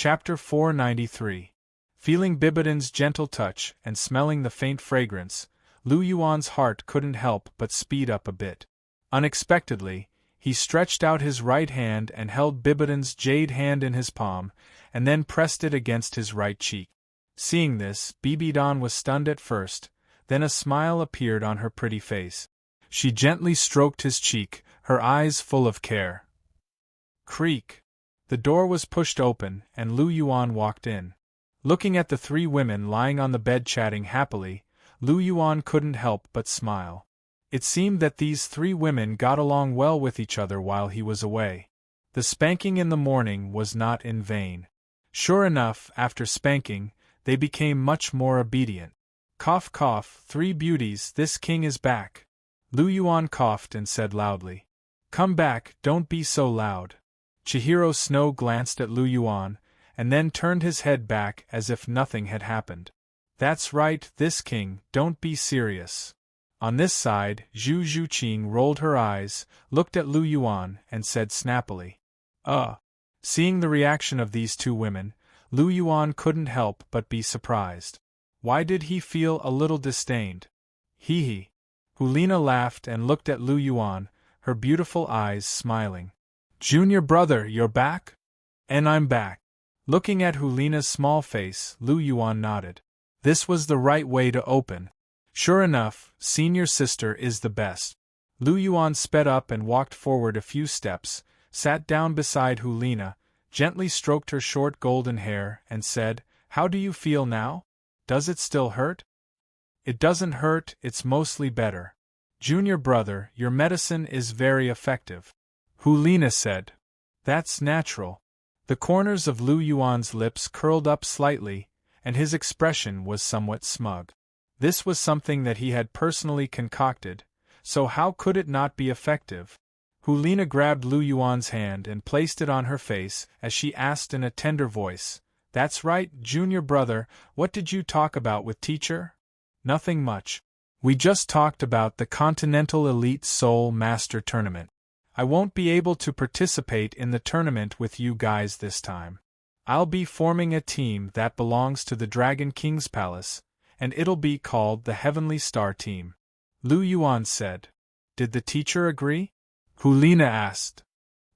Chapter 493. Feeling Bibidan's gentle touch and smelling the faint fragrance, Lu Yuan's heart couldn't help but speed up a bit. Unexpectedly, he stretched out his right hand and held Bibidan's jade hand in his palm, and then pressed it against his right cheek. Seeing this, Bibidan was stunned at first, then a smile appeared on her pretty face. She gently stroked his cheek, her eyes full of care. Creak! The door was pushed open, and Lu Yuan walked in. Looking at the three women lying on the bed chatting happily, Lu Yuan couldn't help but smile. It seemed that these three women got along well with each other while he was away. The spanking in the morning was not in vain. Sure enough, after spanking, they became much more obedient. Cough cough, three beauties, this king is back. Lu Yuan coughed and said loudly. Come back, don't be so loud. Chihiro Snow glanced at Lu Yuan, and then turned his head back as if nothing had happened. That's right, this king, don't be serious. On this side, Zhu Zhuqing rolled her eyes, looked at Lu Yuan, and said snappily. Seeing the reaction of these two women, Lu Yuan couldn't help but be surprised. Why did he feel a little disdained? Hee hee. Hulina laughed and looked at Lu Yuan, her beautiful eyes smiling. Junior brother, you're back? And I'm back. Looking at Hulina's small face, Lu Yuan nodded. This was the right way to open. Sure enough, senior sister is the best. Lu Yuan sped up and walked forward a few steps, sat down beside Hulina, gently stroked her short golden hair, and said, How do you feel now? Does it still hurt? It doesn't hurt, it's mostly better. Junior brother, your medicine is very effective. Hulina said. That's natural. The corners of Lu Yuan's lips curled up slightly, and his expression was somewhat smug. This was something that he had personally concocted, so how could it not be effective? Hulina grabbed Lu Yuan's hand and placed it on her face as she asked in a tender voice, That's right, junior brother, what did you talk about with teacher? Nothing much. We just talked about the Continental Elite Soul Master Tournament. I won't be able to participate in the tournament with you guys this time. I'll be forming a team that belongs to the Dragon King's Palace, and it'll be called the Heavenly Star Team. Lu Yuan said. Did the teacher agree? Hulina asked.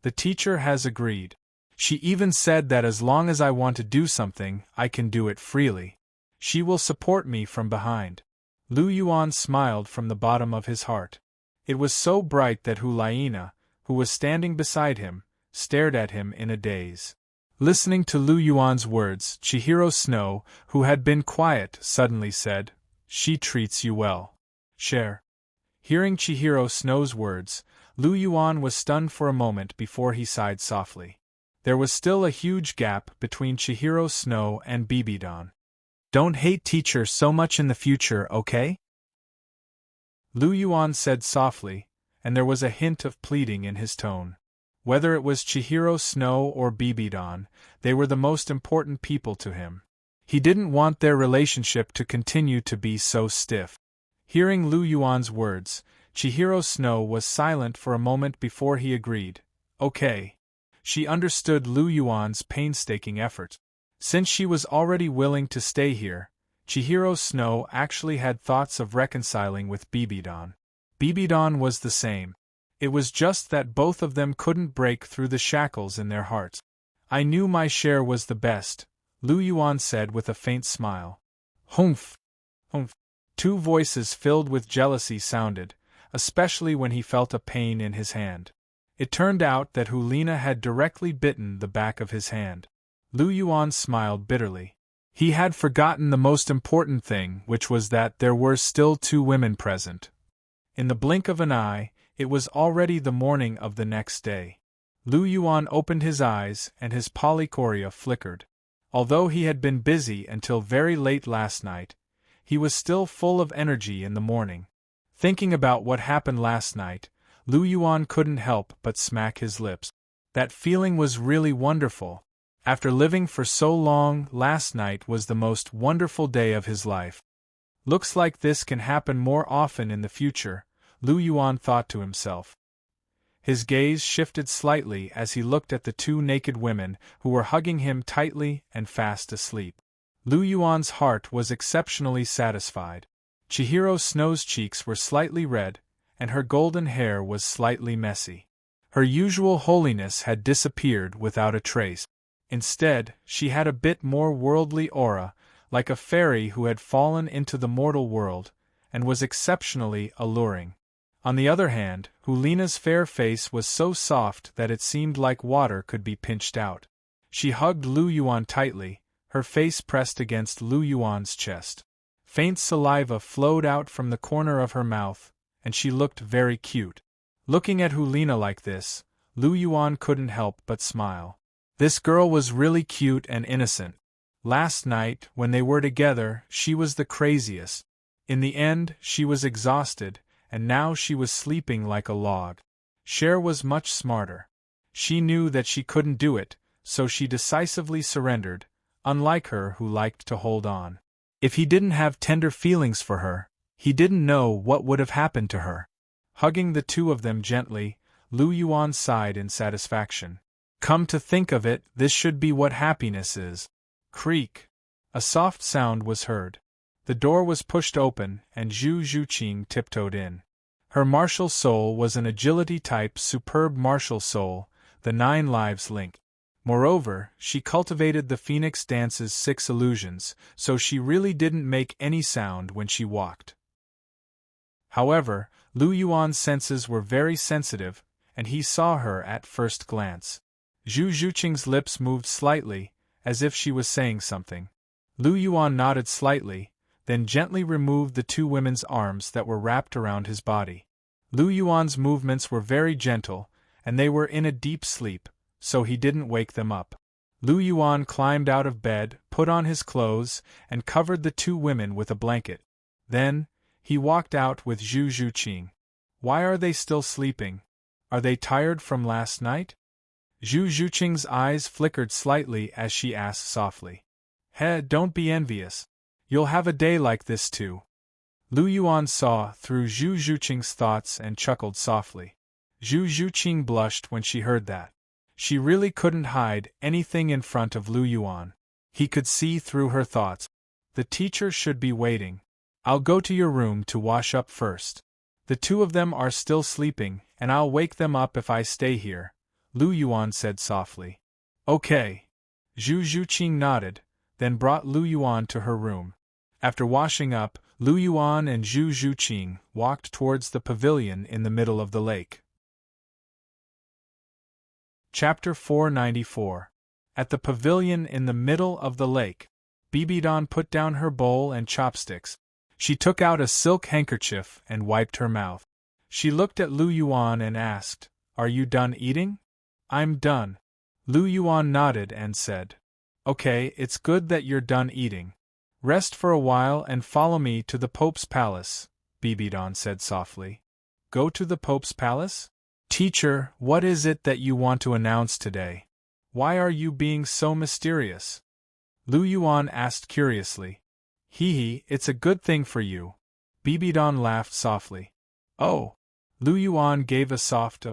The teacher has agreed. She even said that as long as I want to do something, I can do it freely. She will support me from behind. Lu Yuan smiled from the bottom of his heart. It was so bright that Hulina, who was standing beside him, stared at him in a daze. Listening to Lu Yuan's words, Chihiro Snow, who had been quiet, suddenly said, She treats you well. Share. Hearing Chihiro Snow's words, Lu Yuan was stunned for a moment before he sighed softly. There was still a huge gap between Chihiro Snow and Bibidan. Don't hate teacher so much in the future, okay? Lu Yuan said softly, and there was a hint of pleading in his tone. Whether it was Chihiro Snow or Bibidan, they were the most important people to him. He didn't want their relationship to continue to be so stiff. Hearing Lu Yuan's words, Chihiro Snow was silent for a moment before he agreed. Okay. She understood Lu Yuan's painstaking effort. Since she was already willing to stay here, Chihiro Snow actually had thoughts of reconciling with Bibidan. Bibidan was the same. It was just that both of them couldn't break through the shackles in their hearts. I knew my share was the best, Lu Yuan said with a faint smile. Humph! Humph! Two voices filled with jealousy sounded, especially when he felt a pain in his hand. It turned out that Hulina had directly bitten the back of his hand. Lu Yuan smiled bitterly. He had forgotten the most important thing, which was that there were still two women present. In the blink of an eye, it was already the morning of the next day. Lu Yuan opened his eyes and his polychoria flickered. Although he had been busy until very late last night, he was still full of energy in the morning. Thinking about what happened last night, Lu Yuan couldn't help but smack his lips. That feeling was really wonderful. After living for so long, last night was the most wonderful day of his life. Looks like this can happen more often in the future, Lu Yuan thought to himself. His gaze shifted slightly as he looked at the two naked women who were hugging him tightly and fast asleep. Lu Yuan's heart was exceptionally satisfied. Chihiro Snow's cheeks were slightly red, and her golden hair was slightly messy. Her usual holiness had disappeared without a trace. Instead, she had a bit more worldly aura, like a fairy who had fallen into the mortal world, and was exceptionally alluring. On the other hand, Hulina's fair face was so soft that it seemed like water could be pinched out. She hugged Lu Yuan tightly, her face pressed against Lu Yuan's chest. Faint saliva flowed out from the corner of her mouth, and she looked very cute. Looking at Hulina like this, Lu Yuan couldn't help but smile. This girl was really cute and innocent. Last night, when they were together, she was the craziest. In the end, she was exhausted, and now she was sleeping like a log. Cher was much smarter. She knew that she couldn't do it, so she decisively surrendered, unlike her who liked to hold on. If he didn't have tender feelings for her, he didn't know what would have happened to her. Hugging the two of them gently, Lu Yuan sighed in satisfaction. Come to think of it, this should be what happiness is. Creak. A soft sound was heard. The door was pushed open, and Zhu Zhuqing tiptoed in. Her martial soul was an agility-type superb martial soul, the 9 lives link. Moreover, she cultivated the Phoenix Dance's 6 illusions, so she really didn't make any sound when she walked. However, Lu Yuan's senses were very sensitive, and he saw her at first glance. Zhu Zhuqing's lips moved slightly, as if she was saying something. Lu Yuan nodded slightly, then gently removed the two women's arms that were wrapped around his body. Lu Yuan's movements were very gentle, and they were in a deep sleep, so he didn't wake them up. Lu Yuan climbed out of bed, put on his clothes, and covered the two women with a blanket. Then, he walked out with Zhu Zhuqing. Why are they still sleeping? Are they tired from last night? Zhu Zhuqing's eyes flickered slightly as she asked softly. Don't be envious. You'll have a day like this too. Lu Yuan saw through Zhu Zhuqing's thoughts and chuckled softly. Zhu Zhuqing blushed when she heard that. She really couldn't hide anything in front of Lu Yuan. He could see through her thoughts. The teacher should be waiting. I'll go to your room to wash up first. The two of them are still sleeping, and I'll wake them up if I stay here, Lu Yuan said softly. Okay. Zhu Zhuqing nodded, then brought Lu Yuan to her room. After washing up, Lu Yuan and Zhu Zhuqing walked towards the pavilion in the middle of the lake. Chapter 494. At the pavilion in the middle of the lake, Bibidon put down her bowl and chopsticks. She took out a silk handkerchief and wiped her mouth. She looked at Lu Yuan and asked, "Are you done eating?" "I'm done." Lu Yuan nodded and said, "Okay, it's good that you're done eating. Rest for a while and follow me to the Pope's palace," Bibidon said softly. Go to the Pope's palace? Teacher, what is it that you want to announce today? Why are you being so mysterious? Lu Yuan asked curiously. Hee, it's a good thing for you. Bibidon laughed softly. Oh! Lu Yuan gave a soft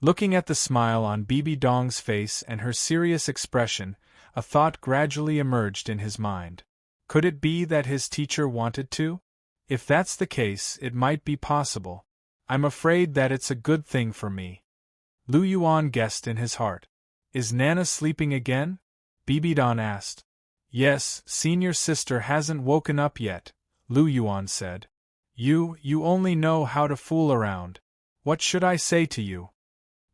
Looking at the smile on Bibidong's face and her serious expression, a thought gradually emerged in his mind. Could it be that his teacher wanted to? If that's the case, it might be possible. I'm afraid that it's a good thing for me. Lu Yuan guessed in his heart. Is Nana sleeping again? Bibidon asked. Yes, senior sister hasn't woken up yet, Lu Yuan said. You only know how to fool around. What should I say to you?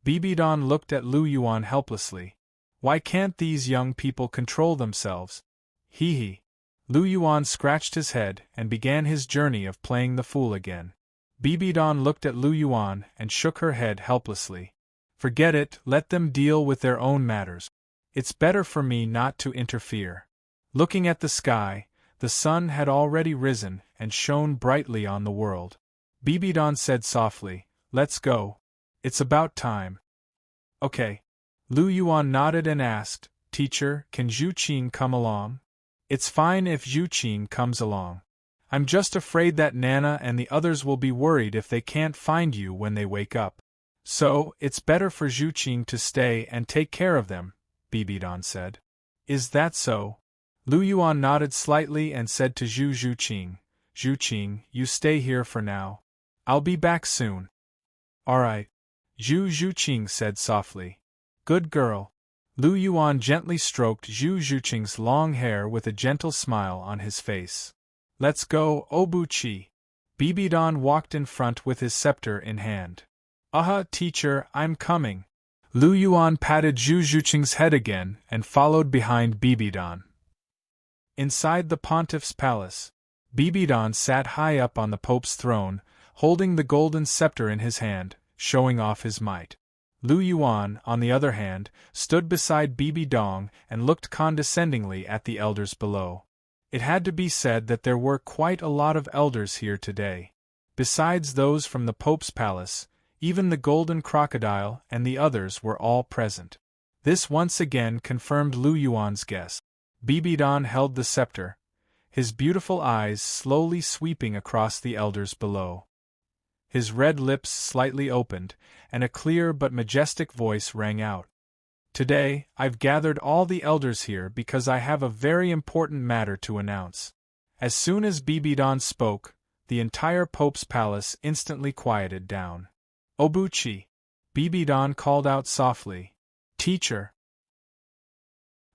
Bibidon looked at Lu Yuan helplessly. Why can't these young people control themselves? Hee. Lu Yuan scratched his head and began his journey of playing the fool again. Bibidon looked at Lu Yuan and shook her head helplessly. Forget it, let them deal with their own matters. It's better for me not to interfere. Looking at the sky, the sun had already risen and shone brightly on the world. Bibidon said softly, Let's go. It's about time. Okay. Lu Yuan nodded and asked, Teacher, can Zhuqing come along? It's fine if Zhuqing comes along. I'm just afraid that Nana and the others will be worried if they can't find you when they wake up. So, it's better for Zhu Qing to stay and take care of them, Bibidan said. Is that so? Lu Yuan nodded slightly and said to Zhu Qing, you stay here for now. I'll be back soon. Alright. Zhu Qing said softly. Good girl. Lu Yuan gently stroked Zhu Qing's long hair with a gentle smile on his face. Let's go, Obu Chi. Bibidan walked in front with his scepter in hand. Aha, teacher, I'm coming. Lu Yuan patted Zhu Qing's head again and followed behind Bibidan. Inside the pontiff's palace, Bibidan sat high up on the Pope's throne, holding the golden scepter in his hand, showing off his might. Lu Yuan, on the other hand, stood beside Bibidong and looked condescendingly at the elders below. It had to be said that there were quite a lot of elders here today. Besides those from the Pope's palace, even the golden crocodile and the others were all present. This once again confirmed Lu Yuan's guess. Bibidan held the scepter, his beautiful eyes slowly sweeping across the elders below. His red lips slightly opened, and a clear but majestic voice rang out. Today, I've gathered all the elders here because I have a very important matter to announce. As soon as Bibidan spoke, the entire Pope's palace instantly quieted down. Obuchi, Bibidan called out softly. Teacher.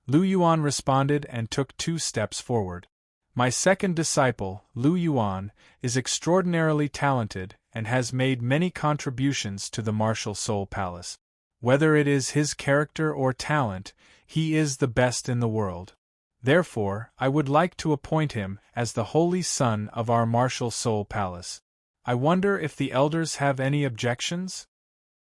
Lu Yuan responded and took 2 steps forward. My second disciple, Lu Yuan, is extraordinarily talented and has made many contributions to the Martial Soul Palace. Whether it is his character or talent, he is the best in the world. Therefore, I would like to appoint him as the Holy Son of our Martial Soul Palace. I wonder if the elders have any objections?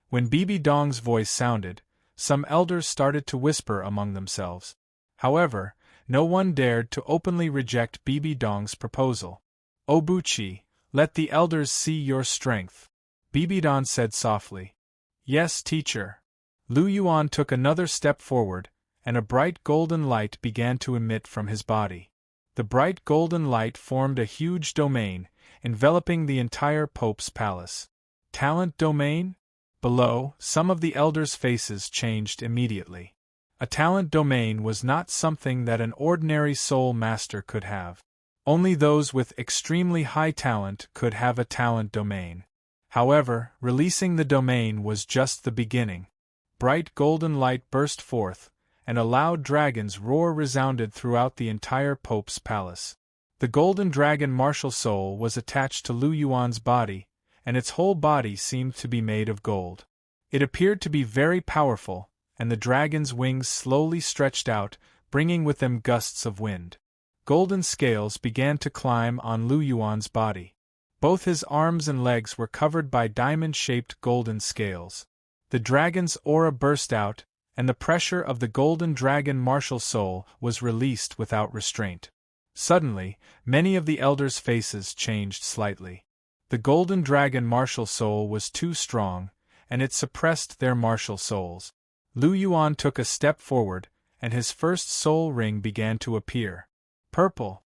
When Bibidong's voice sounded, some elders started to whisper among themselves. However, no one dared to openly reject Bibidong's proposal. Obuchi, let the elders see your strength. Bibidong said softly. Yes, teacher. Lu Yuan took another step forward, and a bright golden light began to emit from his body. The bright golden light formed a huge domain, enveloping the entire Pope's palace. Talent domain? Below, some of the elders' faces changed immediately. A talent domain was not something that an ordinary soul master could have. Only those with extremely high talent could have a talent domain. However, releasing the domain was just the beginning. Bright golden light burst forth, and a loud dragon's roar resounded throughout the entire Pope's palace. The golden dragon martial soul was attached to Lu Yuan's body, and its whole body seemed to be made of gold. It appeared to be very powerful, and the dragon's wings slowly stretched out, bringing with them gusts of wind. Golden scales began to climb on Lu Yuan's body. Both his arms and legs were covered by diamond-shaped golden scales. The dragon's aura burst out, and the pressure of the golden dragon martial soul was released without restraint. Suddenly, many of the elders' faces changed slightly. The golden dragon martial soul was too strong, and it suppressed their martial souls. Lu Yuan took a step forward, and his first soul ring began to appear. Purple.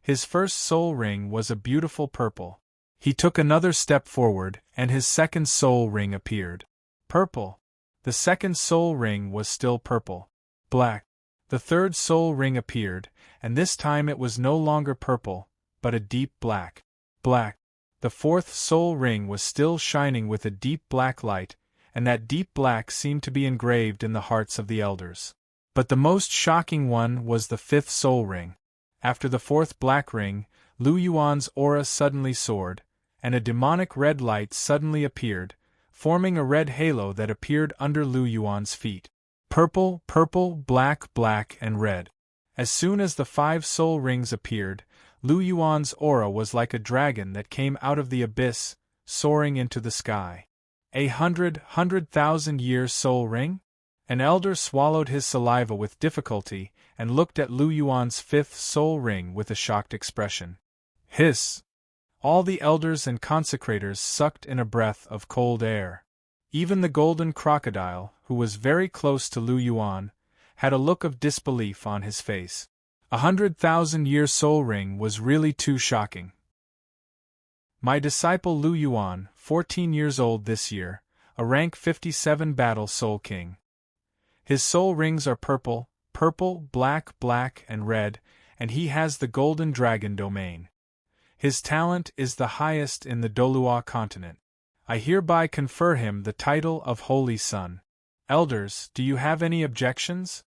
His first soul ring was a beautiful purple. He took another step forward, and his second soul ring appeared. Purple. The second soul ring was still purple. Black. The third soul ring appeared, and this time it was no longer purple, but a deep black. Black. The fourth soul ring was still shining with a deep black light, and that deep black seemed to be engraved in the hearts of the elders. But the most shocking one was the fifth soul ring. After the fourth black ring, Lu Yuan's aura suddenly soared, and a demonic red light suddenly appeared, forming a red halo that appeared under Lu Yuan's feet. Purple, purple, black, black, and red. As soon as the 5 soul rings appeared, Lu Yuan's aura was like a dragon that came out of the abyss, soaring into the sky. 100,000-year soul ring? An elder swallowed his saliva with difficulty and looked at Lu Yuan's 5th soul ring with a shocked expression. Hiss! All the elders and consecrators sucked in a breath of cold air. Even the golden crocodile, who was very close to Lu Yuan, had a look of disbelief on his face. 100,000-year soul ring was really too shocking. My disciple Lu Yuan, 14 years old this year, a rank 57 battle soul king. His soul rings are purple, black, and red, and he has the golden dragon domain. His talent is the highest in the Douluo continent. I hereby confer him the title of Holy Son. Elders, do you have any objections?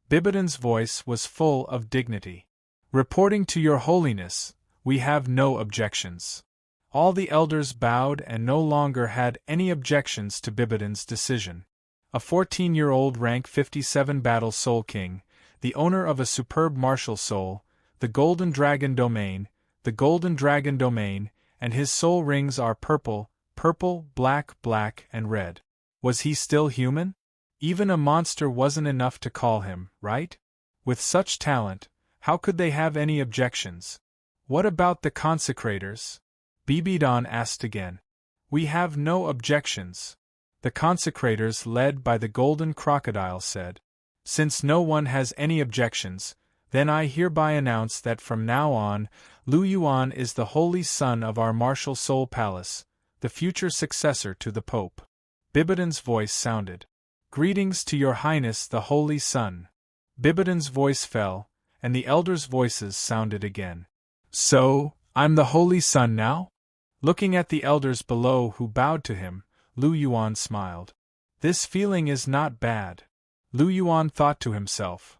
Bibidan's voice was full of dignity. Reporting to your holiness, we have no objections. All the elders bowed and no longer had any objections to Bibidan's decision. A 14-year-old rank 57 battle soul king, the owner of a superb martial soul, the golden dragon domain, and his soul rings are purple, black, and red. Was he still human? Even a monster wasn't enough to call him, right? With such talent, how could they have any objections? What about the consecrators? Bibidan asked again. We have no objections. The consecrators, led by the golden crocodile, said. Since no one has any objections, then I hereby announce that from now on, Lu Yuan is the holy son of our martial soul palace, the future successor to the Pope. Bibidan's voice sounded. Greetings to your highness the holy son. Bibidan's voice fell, and the elders' voices sounded again. So, I'm the holy son now? Looking at the elders below who bowed to him, Lu Yuan smiled. This feeling is not bad. Lu Yuan thought to himself.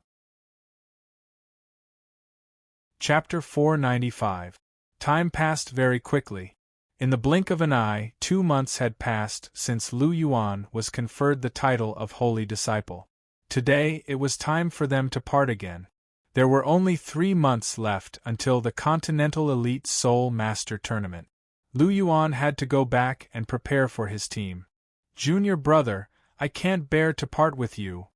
Chapter 495. Time passed very quickly. In the blink of an eye, 2 months had passed since Lu Yuan was conferred the title of Holy Disciple. Today, it was time for them to part again. There were only 3 months left until the Continental Elite Soul Master Tournament. Lu Yuan had to go back and prepare for his team. Junior brother, I can't bear to part with you.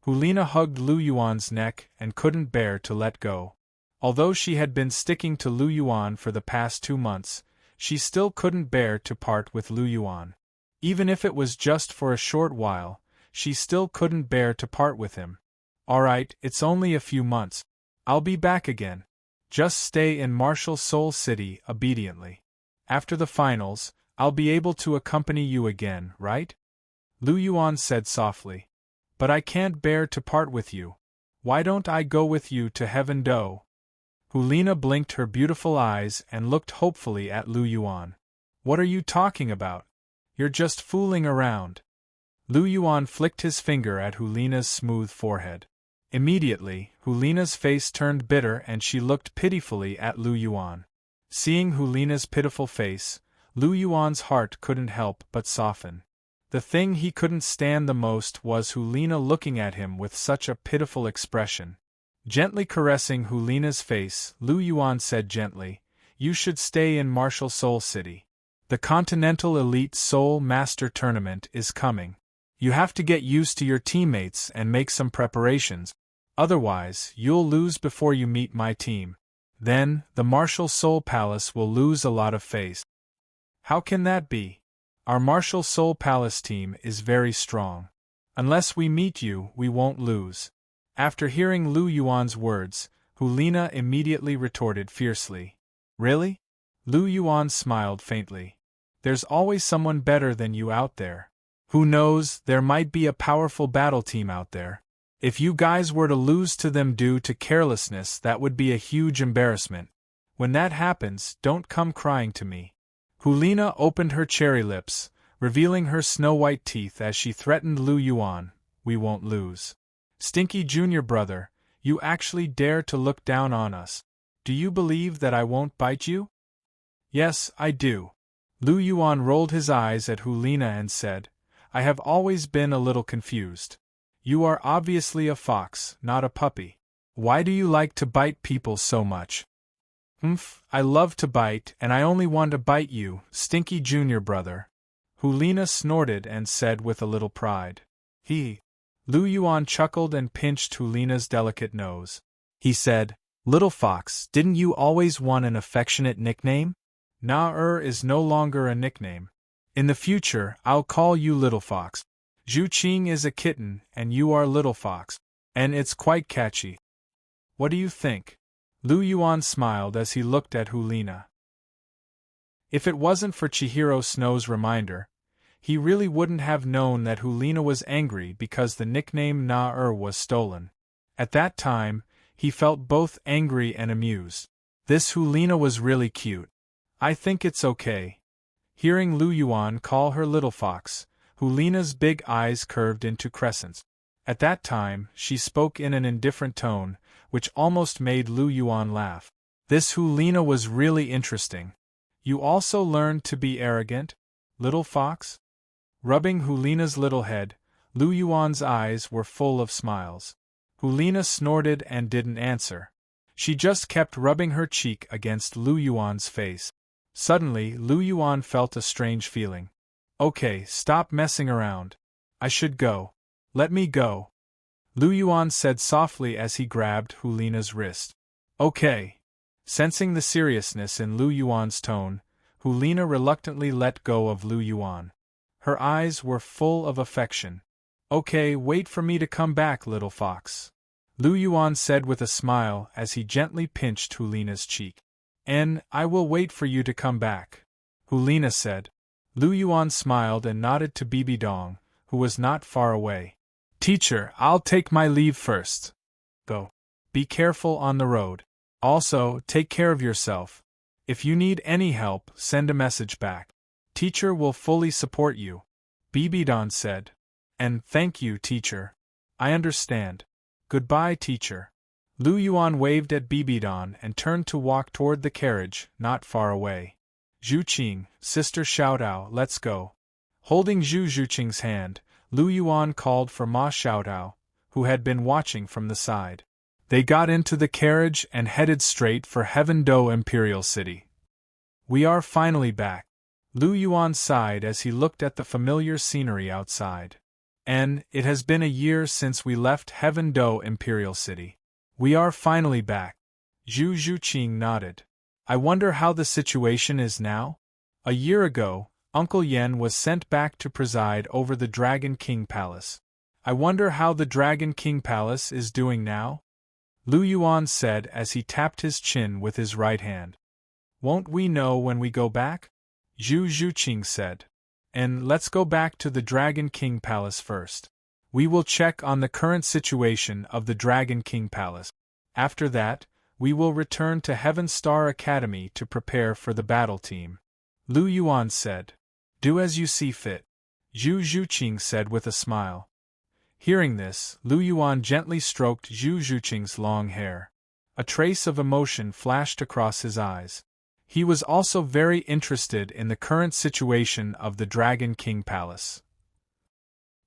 Hulina hugged Lu Yuan's neck and couldn't bear to let go. Although she had been sticking to Lu Yuan for the past 2 months, she still couldn't bear to part with Lu Yuan. Even if it was just for a short while, she still couldn't bear to part with him. Alright, it's only a few months. I'll be back again. Just stay in Martial Soul City obediently. After the finals, I'll be able to accompany you again, right? Lu Yuan said softly. But I can't bear to part with you. Why don't I go with you to Heaven Do? Hulina blinked her beautiful eyes and looked hopefully at Lu Yuan. What are you talking about? You're just fooling around. Lu Yuan flicked his finger at Hulina's smooth forehead. Immediately, Hulina's face turned bitter and she looked pitifully at Lu Yuan. Seeing Hulina's pitiful face, Lu Yuan's heart couldn't help but soften. The thing he couldn't stand the most was Hulina looking at him with such a pitiful expression. Gently caressing Hulina's face, Lu Yuan said gently, You should stay in Martial Soul City. The Continental Elite Soul Master Tournament is coming. You have to get used to your teammates and make some preparations. Otherwise, you'll lose before you meet my team. Then, the Martial Soul Palace will lose a lot of face. How can that be? Our Martial Soul Palace team is very strong. Unless we meet you, we won't lose. After hearing Lu Yuan's words, Hulina immediately retorted fiercely. Really? Lu Yuan smiled faintly. There's always someone better than you out there. Who knows, there might be a powerful battle team out there. If you guys were to lose to them due to carelessness, that would be a huge embarrassment. When that happens, don't come crying to me. Hulina opened her cherry lips, revealing her snow-white teeth as she threatened Lu Yuan. We won't lose. Stinky Junior brother, you actually dare to look down on us. Do you believe that I won't bite you? Yes, I do. Lu Yuan rolled his eyes at Hulina and said, I have always been a little confused. You are obviously a fox, not a puppy. Why do you like to bite people so much? I love to bite, and I only want to bite you, Stinky Junior brother. Hulina snorted and said with a little pride. Lu Yuan chuckled and pinched Hulina's delicate nose. He said, Little fox, didn't you always want an affectionate nickname? Na is no longer a nickname. In the future, I'll call you Little Fox. Zhu Qing is a kitten, and you are Little Fox. And it's quite catchy. What do you think? Lu Yuan smiled as he looked at Hulina. If it wasn't for Chihiro Snow's reminder, He really wouldn't have known that Hulina was angry because the nickname Na-er was stolen. At that time, he felt both angry and amused. This Hulina was really cute. I think it's okay. Hearing Lu Yuan call her little fox, Hulina's big eyes curved into crescents. At that time, she spoke in an indifferent tone, which almost made Lu Yuan laugh. This Hulina was really interesting. You also learned to be arrogant, little fox? Rubbing Hulina's little head, Lu Yuan's eyes were full of smiles. Hulina snorted and didn't answer. She just kept rubbing her cheek against Lu Yuan's face. Suddenly, Lu Yuan felt a strange feeling. Okay, stop messing around. I should go. Let me go. Lu Yuan said softly as he grabbed Hulina's wrist. Okay. Sensing the seriousness in Lu Yuan's tone, Hulina reluctantly let go of Lu Yuan. Her eyes were full of affection. Okay, wait for me to come back, little fox. Lu Yuan said with a smile as he gently pinched Hulina's cheek. I will wait for you to come back, Hulina said. Lu Yuan smiled and nodded to Bibi Dong, who was not far away. Teacher, I'll take my leave first. Go. Be careful on the road. Also, take care of yourself. If you need any help, send a message back. Teacher will fully support you, Bibi Dong said. And thank you, teacher. I understand. Goodbye, teacher. Lu Yuan waved at Bibi Dong and turned to walk toward the carriage, not far away. Zhu Qing, Sister Xiaodao, let's go. Holding Zhu Zhuqing's hand, Lu Yuan called for Ma Xiaodao, who had been watching from the side. They got into the carriage and headed straight for Heaven-Do Imperial City. We are finally back. Lu Yuan sighed as he looked at the familiar scenery outside. It has been a year since we left Heaven-Do Imperial City. We are finally back. Zhu Zhuqing nodded. I wonder how the situation is now? A year ago, Uncle Yen was sent back to preside over the Dragon King Palace. I wonder how the Dragon King Palace is doing now? Lu Yuan said as he tapped his chin with his right hand. Won't we know when we go back? Zhu Zhuqing said. Let's go back to the Dragon King Palace first. We will check on the current situation of the Dragon King Palace. After that, we will return to Heaven Star Academy to prepare for the battle team. Lu Yuan said. Do as you see fit. Zhu Zhuqing said with a smile. Hearing this, Lu Yuan gently stroked Zhu Zhuqing's long hair. A trace of emotion flashed across his eyes. He was also very interested in the current situation of the Dragon King Palace.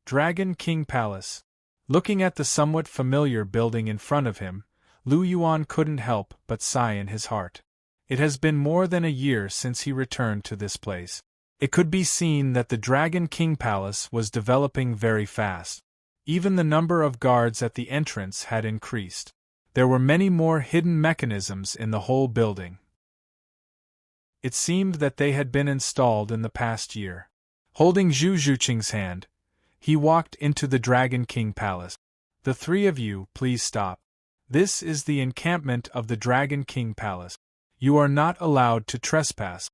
Dragon King Palace. Looking at the somewhat familiar building in front of him, Lu Yuan couldn't help but sigh in his heart. It has been more than a year since he returned to this place. It could be seen that the Dragon King Palace was developing very fast. Even the number of guards at the entrance had increased. There were many more hidden mechanisms in the whole building. It seemed that they had been installed in the past year. Holding Zhu Zhuqing's hand, he walked into the Dragon King Palace. The three of you, please stop. This is the encampment of the Dragon King Palace. You are not allowed to trespass.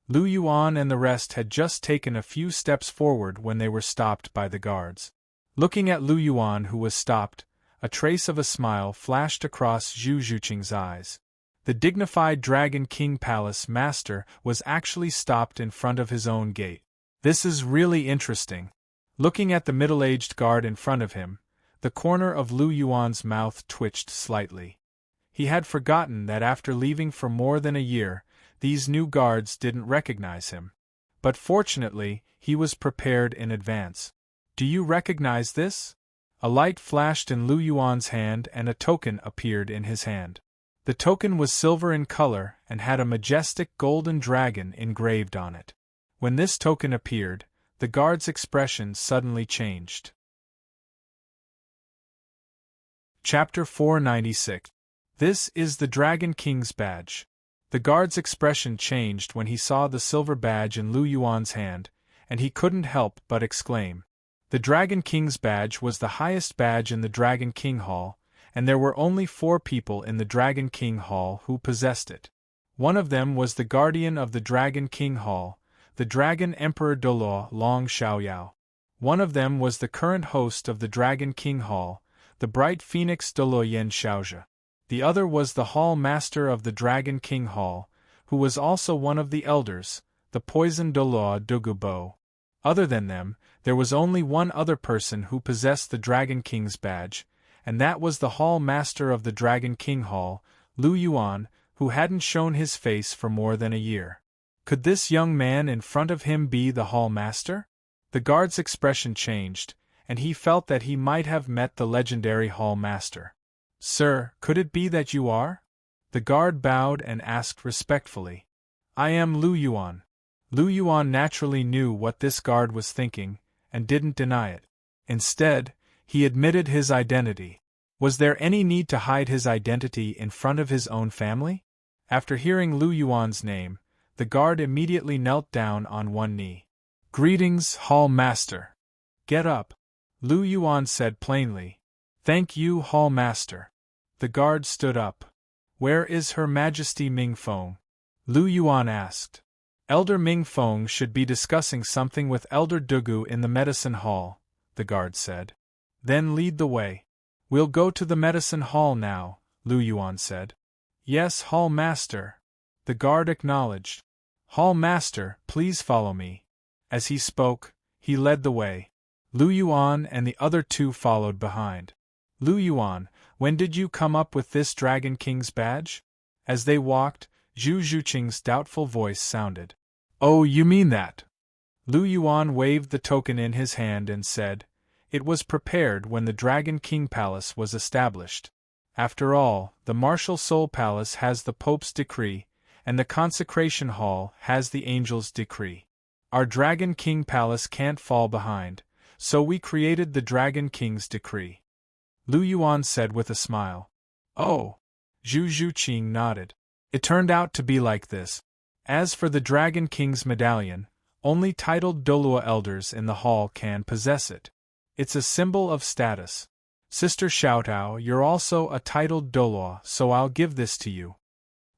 Lu Yuan and the rest had just taken a few steps forward when they were stopped by the guards. Looking at Lu Yuan, who was stopped, a trace of a smile flashed across Zhu Zhuqing's eyes. The dignified Dragon King Palace master was actually stopped in front of his own gate. This is really interesting. Looking at the middle-aged guard in front of him, the corner of Lu Yuan's mouth twitched slightly. He had forgotten that after leaving for more than a year, these new guards didn't recognize him. But fortunately, he was prepared in advance. Do you recognize this? A light flashed in Lu Yuan's hand and a token appeared in his hand. The token was silver in color and had a majestic golden dragon engraved on it. When this token appeared, the guard's expression suddenly changed. Chapter 496. This is the Dragon King's badge. The guard's expression changed when he saw the silver badge in Lu Yuan's hand, and he couldn't help but exclaim. The Dragon King's badge was the highest badge in the Dragon King Hall, and there were only 4 people in the Dragon King Hall who possessed it. One of them was the guardian of the Dragon King Hall, the Dragon Emperor Douluo Long Xiaoyao. One of them was the current host of the Dragon King Hall, the bright phoenix Douluo Yen Xiaozhe. The other was the Hall Master of the Dragon King Hall, who was also one of the elders, the poison Douluo Dugubo. Other than them, there was only one other person who possessed the Dragon King's badge, and that was the Hall Master of the Dragon King Hall, Lu Yuan, who hadn't shown his face for more than a year. Could this young man in front of him be the Hall Master? The guard's expression changed, and he felt that he might have met the legendary Hall Master. "Sir, could it be that you are?" The guard bowed and asked respectfully. "I am Lu Yuan." Lu Yuan naturally knew what this guard was thinking, and didn't deny it. Instead, he admitted his identity. Was there any need to hide his identity in front of his own family? After hearing Lu Yuan's name, the guard immediately knelt down on one knee. "Greetings, Hall Master." "Get up," Lu Yuan said plainly. "Thank you, Hall Master." The guard stood up. "Where is Her Majesty Ming Feng?" Lu Yuan asked. "Elder Ming Feng should be discussing something with Elder Dugu in the medicine hall," the guard said. "Then lead the way." "We'll go to the medicine hall now," Lu Yuan said. "Yes, Hall Master," the guard acknowledged. "Hall Master, please follow me." As he spoke, he led the way. Lu Yuan and the other two followed behind. "Lu Yuan, when did you come up with this Dragon King's badge?" As they walked, Zhu Zhuqing's doubtful voice sounded. "Oh, you mean that?" Lu Yuan waved the token in his hand and said, "It was prepared when the Dragon King Palace was established. After all, the Martial Soul Palace has the Pope's decree, and the Consecration Hall has the Angel's decree. Our Dragon King Palace can't fall behind, so we created the Dragon King's decree." Lu Yuan said with a smile. "Oh." Zhu Zhuqing nodded. "It turned out to be like this. As for the Dragon King's medallion, only titled Douluo elders in the hall can possess it. It's a symbol of status. Sister Xiaotao, you're also a titled Douluo, so I'll give this to you."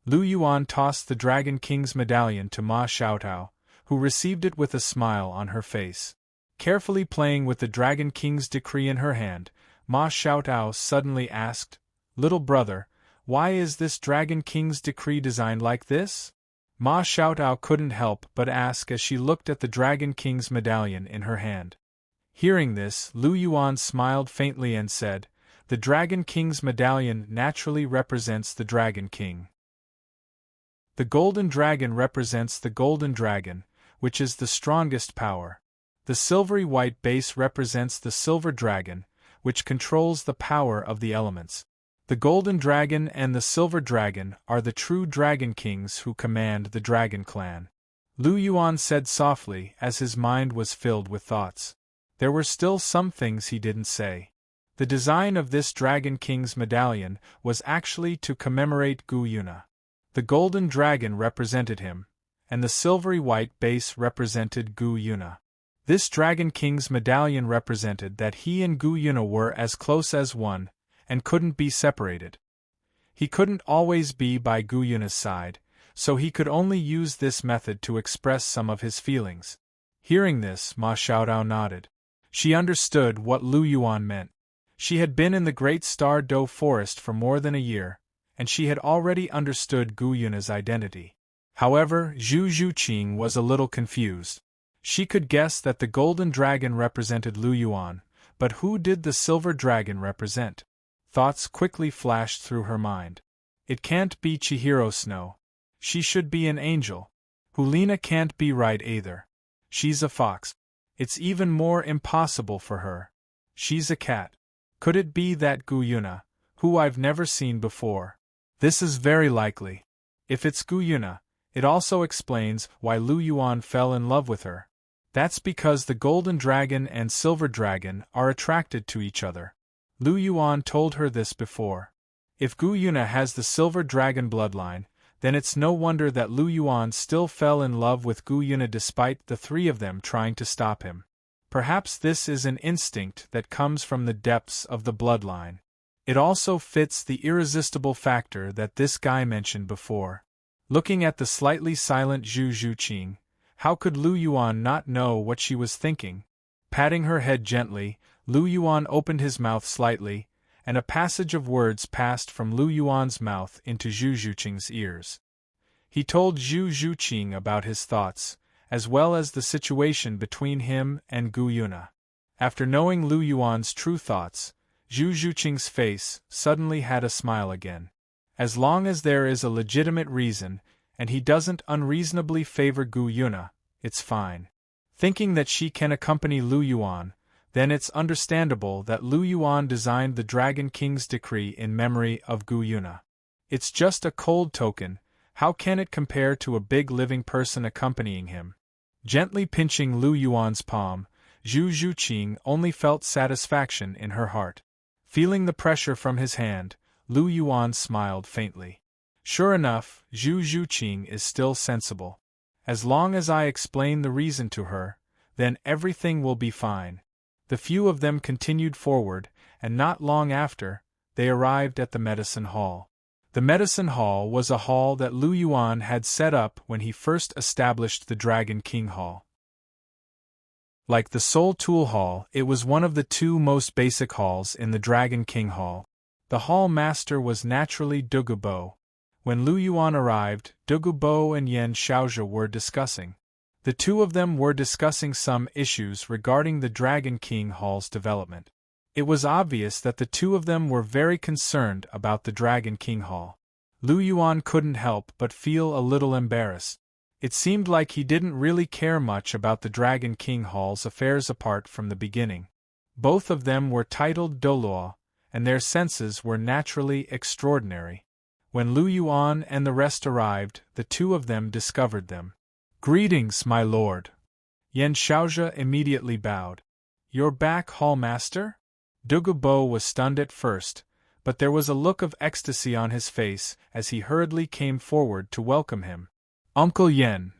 Lu Yuan tossed the Dragon King's medallion to Ma Xiaotao, who received it with a smile on her face. Carefully playing with the Dragon King's decree in her hand, Ma Xiaotao suddenly asked, "Little brother, why is this Dragon King's decree designed like this?" Ma Xiaotao couldn't help but ask as she looked at the Dragon King's medallion in her hand. Hearing this, Lu Yuan smiled faintly and said, "The Dragon King's medallion naturally represents the Dragon King. The golden dragon represents the golden dragon, which is the strongest power. The silvery white base represents the silver dragon, which controls the power of the elements. The golden dragon and the silver dragon are the true dragon kings who command the dragon clan." Lu Yuan said softly as his mind was filled with thoughts. There were still some things he didn't say. The design of this Dragon King's medallion was actually to commemorate Gu Yuna. The golden dragon represented him, and the silvery white base represented Gu Yuna. This Dragon King's medallion represented that he and Gu Yuna were as close as one, and couldn't be separated. He couldn't always be by Gu Yuna's side, so he could only use this method to express some of his feelings. Hearing this, Ma Xiaotao nodded. She understood what Lu Yuan meant. She had been in the Great Star Do Forest for more than a year, and she had already understood Gu Yuna's identity. However, Zhu Zhuqing was a little confused. She could guess that the golden dragon represented Lu Yuan, but who did the silver dragon represent? Thoughts quickly flashed through her mind. It can't be Chihiro Snow. She should be an angel. Hulina can't be right either. She's a fox. It's even more impossible for her. She's a cat. Could it be that Gu Yuna, who I've never seen before? This is very likely. If it's Gu Yuna, it also explains why Lu Yuan fell in love with her. That's because the golden dragon and silver dragon are attracted to each other. Lu Yuan told her this before. If Gu Yuna has the silver dragon bloodline, then it's no wonder that Lu Yuan still fell in love with Gu Yuna despite the three of them trying to stop him. Perhaps this is an instinct that comes from the depths of the bloodline. It also fits the irresistible factor that this guy mentioned before. Looking at the slightly silent Zhu Zhuqing, How could Lu Yuan not know what she was thinking? Patting her head gently, Lu Yuan opened his mouth slightly, and a passage of words passed from Lu Yuan's mouth into Zhu Zhuqing's ears. He told Zhu Zhuqing about his thoughts, as well as the situation between him and Gu Yuna. After knowing Lu Yuan's true thoughts, Zhu Zhuqing's face suddenly had a smile again. As long as there is a legitimate reason, and he doesn't unreasonably favor Gu Yuna, it's fine. Thinking that she can accompany Lu Yuan, then it's understandable that Lu Yuan designed the Dragon King's decree in memory of Gu Yuna. It's just a cold token. How can it compare to a big living person accompanying him? Gently pinching Lu Yuan's palm, Zhu Zhuqing only felt satisfaction in her heart. Feeling the pressure from his hand, Lu Yuan smiled faintly. Sure enough, Zhu Zhuqing is still sensible. As long as I explain the reason to her, then everything will be fine. The few of them continued forward, and not long after, they arrived at the medicine hall. The medicine hall was a hall that Lu Yuan had set up when he first established the Dragon King Hall. Like the Soul Tool Hall, it was one of the two most basic halls in the Dragon King Hall. The hall master was naturally Douluo. When Lu Yuan arrived, Douluo and Yan Xiaozhe were discussing. The two of them were discussing some issues regarding the Dragon King Hall's development. It was obvious that the two of them were very concerned about the Dragon King Hall. Lu Yuan couldn't help but feel a little embarrassed. It seemed like he didn't really care much about the Dragon King Hall's affairs apart from the beginning. Both of them were titled Douluo, and their senses were naturally extraordinary. When Lu Yuan and the rest arrived, the two of them discovered them. "Greetings, my lord." Yan Xiaozhe immediately bowed. "You're back, Hall Master?" Douluo was stunned at first, but there was a look of ecstasy on his face as he hurriedly came forward to welcome him. "Uncle Yan,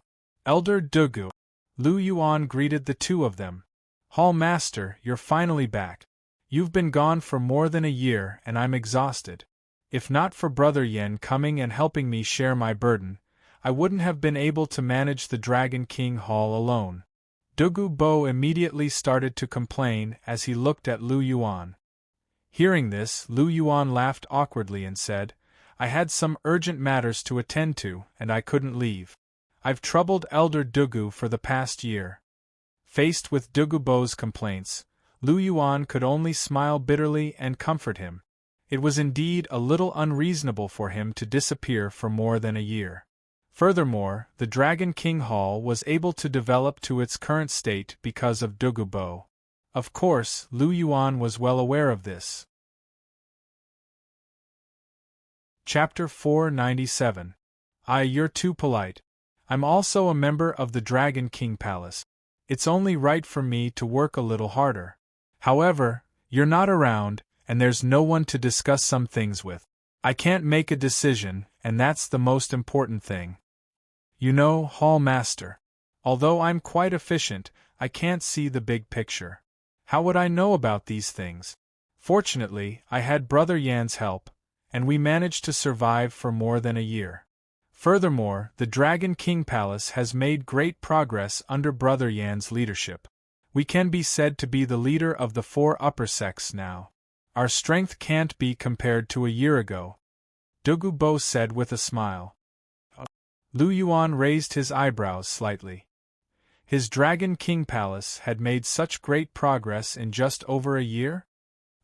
Elder Douluo." Lu Yuan greeted the two of them. "Hall Master, you're finally back. You've been gone for more than a year and I'm exhausted. If not for Brother Yan coming and helping me share my burden, I wouldn't have been able to manage the Dragon King Hall alone." Douluo immediately started to complain as he looked at Lu Yuan. Hearing this, Lu Yuan laughed awkwardly and said, "I had some urgent matters to attend to, and I couldn't leave. I've troubled Elder Douluo for the past year." Faced with Douluo's complaints, Lu Yuan could only smile bitterly and comfort him. It was indeed a little unreasonable for him to disappear for more than a year. Furthermore, the Dragon King Hall was able to develop to its current state because of Douluo. Of course, Lu Yuan was well aware of this. Chapter 497. You're too polite. I'm also a member of the Dragon King Palace. It's only right for me to work a little harder. However, you're not around, and there's no one to discuss some things with. I can't make a decision, and that's the most important thing. You know, Hall Master, although I'm quite efficient, I can't see the big picture. How would I know about these things? Fortunately, I had Brother Yan's help, and we managed to survive for more than a year. Furthermore, the Dragon King Palace has made great progress under Brother Yan's leadership. We can be said to be the leader of the four upper sects now. Our strength can't be compared to a year ago," Douluo said with a smile. Lu Yuan raised his eyebrows slightly. His Dragon King Palace had made such great progress in just over a year?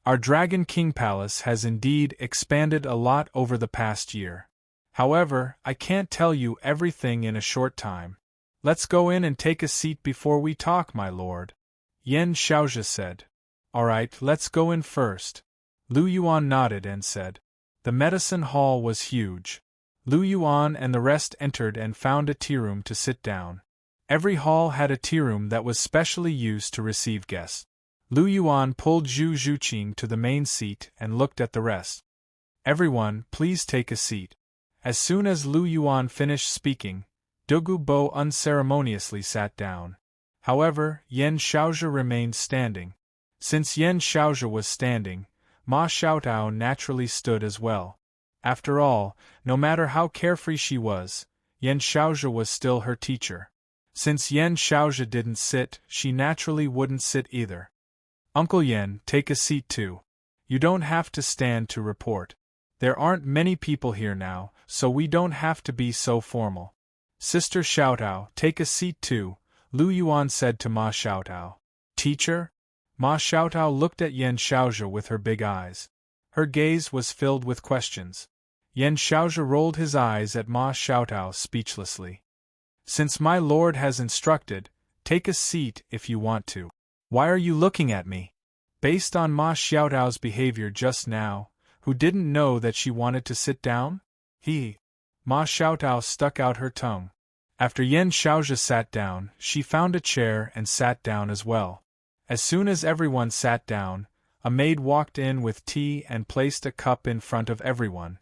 Our Dragon King Palace has indeed expanded a lot over the past year. However, I can't tell you everything in a short time. Let's go in and take a seat before we talk, my lord, Yan Xiaozhe said. All right, let's go in first. Lu Yuan nodded and said. The medicine hall was huge. Lu Yuan and the rest entered and found a tea room to sit down. Every hall had a tea room that was specially used to receive guests. Lu Yuan pulled Zhu Zhuqing to the main seat and looked at the rest. Everyone, please take a seat. As soon as Lu Yuan finished speaking, Douluo unceremoniously sat down. However, Yan Xiaozhe remained standing. Since Yan Xiaozhe was standing, Ma Xiaotao naturally stood as well. After all, no matter how carefree she was, Yan Xiaozhe was still her teacher. Since Yen Xiaozhi didn't sit, she naturally wouldn't sit either. Uncle Yen, take a seat too. You don't have to stand to report. There aren't many people here now, so we don't have to be so formal. Sister Xiaotao, take a seat too, Lu Yuan said to Ma Xiaotao. Teacher? Ma Xiaotao looked at Yen Xiaozhi with her big eyes. Her gaze was filled with questions. Yen Xiaozhi rolled his eyes at Ma Xiaotao speechlessly. Since my lord has instructed, take a seat if you want to. Why are you looking at me? Based on Ma Xiaotao's behavior just now, who didn't know that she wanted to sit down? Ma Xiaotao stuck out her tongue. After Yen Xiaozhi sat down, she found a chair and sat down as well. As soon as everyone sat down, a maid walked in with tea and placed a cup in front of everyone.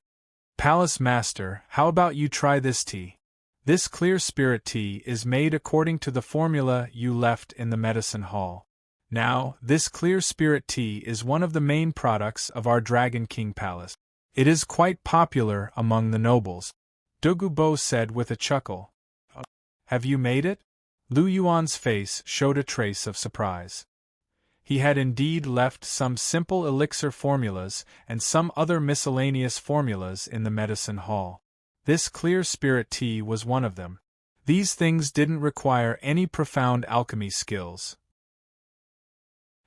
Palace Master, how about you try this tea? This clear spirit tea is made according to the formula you left in the medicine hall. Now, this clear spirit tea is one of the main products of our Dragon King Palace. It is quite popular among the nobles. Douluo said with a chuckle. Have you made it? Lu Yuan's face showed a trace of surprise. He had indeed left some simple elixir formulas and some other miscellaneous formulas in the medicine hall. This clear spirit tea was one of them. These things didn't require any profound alchemy skills.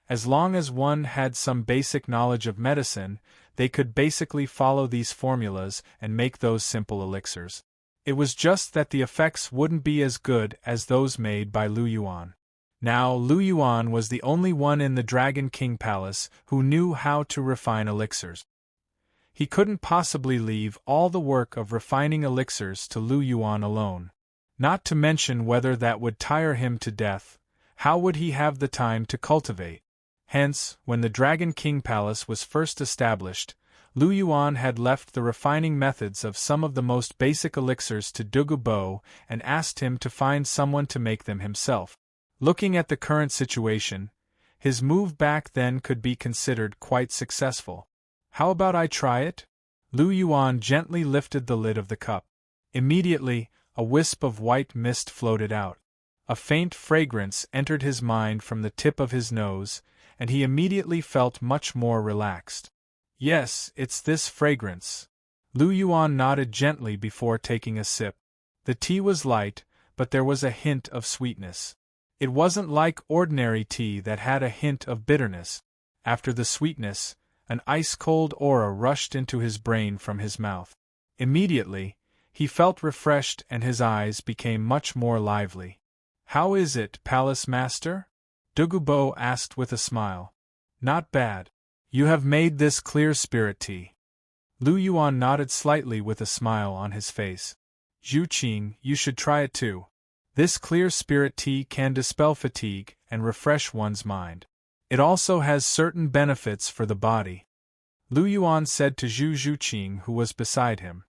As long as one had some basic knowledge of medicine, they could basically follow these formulas and make those simple elixirs. It was just that the effects wouldn't be as good as those made by Lu Yuan. Now, Lu Yuan was the only one in the Dragon King Palace who knew how to refine elixirs. He couldn't possibly leave all the work of refining elixirs to Lu Yuan alone. Not to mention whether that would tire him to death. How would he have the time to cultivate? Hence, when the Dragon King Palace was first established, Lu Yuan had left the refining methods of some of the most basic elixirs to Douluo and asked him to find someone to make them himself. Looking at the current situation, his move back then could be considered quite successful. How about I try it? Lu Yuan gently lifted the lid of the cup. Immediately, a wisp of white mist floated out. A faint fragrance entered his mind from the tip of his nose, and he immediately felt much more relaxed. Yes, it's this fragrance. Lu Yuan nodded gently before taking a sip. The tea was light, but there was a hint of sweetness. It wasn't like ordinary tea that had a hint of bitterness. After the sweetness, an ice-cold aura rushed into his brain from his mouth. Immediately, he felt refreshed and his eyes became much more lively. How is it, Palace Master? Douluo asked with a smile. Not bad. You have made this clear spirit tea. Lu Yuan nodded slightly with a smile on his face. Zhu Qing, you should try it too. This clear spirit tea can dispel fatigue and refresh one's mind. It also has certain benefits for the body. Lu Yuan said to Zhu Qing, who was beside him.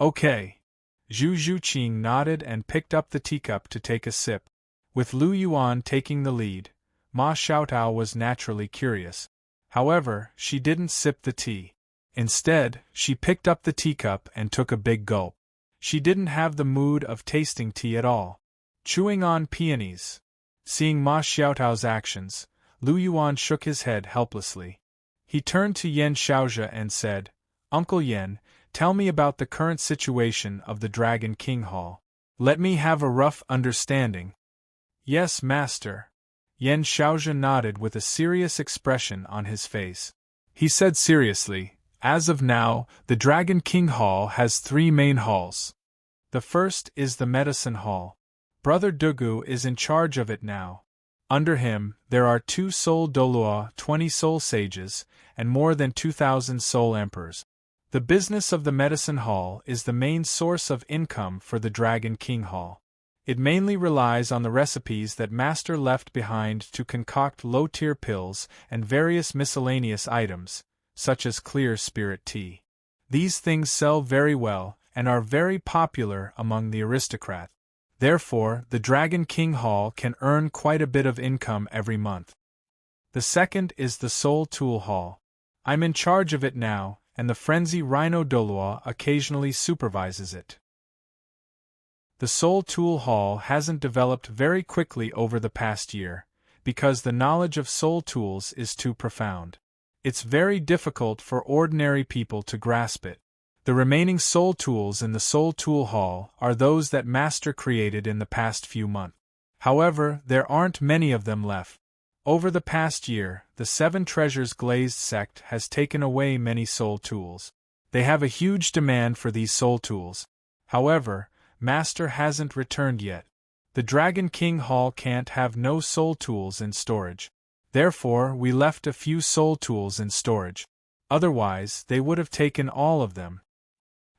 Okay. Zhu Qing nodded and picked up the teacup to take a sip. With Lu Yuan taking the lead, Ma Xiaotao was naturally curious. However, she didn't sip the tea. Instead, she picked up the teacup and took a big gulp. She didn't have the mood of tasting tea at all. Chewing on peonies. Seeing Ma Xiaotao's actions, Lu Yuan shook his head helplessly. He turned to Yen Xiaozhi and said, Uncle Yen, tell me about the current situation of the Dragon King Hall. Let me have a rough understanding. Yes, Master. Yen Xiaozhi nodded with a serious expression on his face. He said seriously, as of now, the Dragon King Hall has 3 main halls. The first is the Medicine Hall. Brother Douluo is in charge of it now. Under him, there are 2 Soul Douluo, 20 Soul Sages, and more than 2,000 Soul Emperors. The business of the Medicine Hall is the main source of income for the Dragon King Hall. It mainly relies on the recipes that Master left behind to concoct low-tier pills and various miscellaneous items, such as clear spirit tea. These things sell very well and are very popular among the aristocrats. Therefore, the Dragon King Hall can earn quite a bit of income every month. The second is the Soul Tool Hall. I'm in charge of it now, and the Frenzy Rhino Douluo occasionally supervises it. The Soul Tool Hall hasn't developed very quickly over the past year, because the knowledge of soul tools is too profound. It's very difficult for ordinary people to grasp it. The remaining soul tools in the Soul Tool Hall are those that Master created in the past few months. However, there aren't many of them left. Over the past year, the Seven Treasures Glazed sect has taken away many soul tools. They have a huge demand for these soul tools. However, Master hasn't returned yet. The Dragon King Hall can't have no soul tools in storage. Therefore, we left a few soul tools in storage. Otherwise, they would have taken all of them.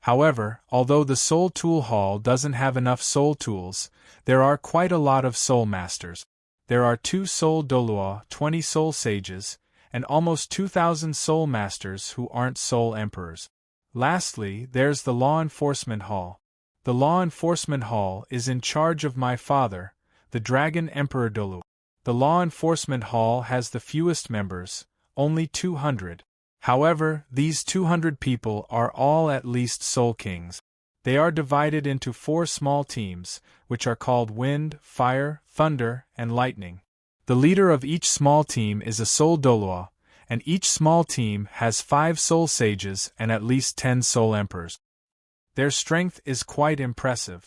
However, although the Soul Tool Hall doesn't have enough soul tools, there are quite a lot of soul masters. There are 2 soul Douluo, 20 soul sages, and almost 2,000 soul masters who aren't soul emperors. Lastly, there's the Law Enforcement Hall. The Law Enforcement Hall is in charge of my father, the Dragon Emperor Douluo. The Law Enforcement Hall has the fewest members, only 200. However, these 200 people are all at least Soul Kings. They are divided into 4 small teams, which are called Wind, Fire, Thunder, and Lightning. The leader of each small team is a Soul Douluo, and each small team has 5 Soul Sages and at least 10 Soul Emperors. Their strength is quite impressive.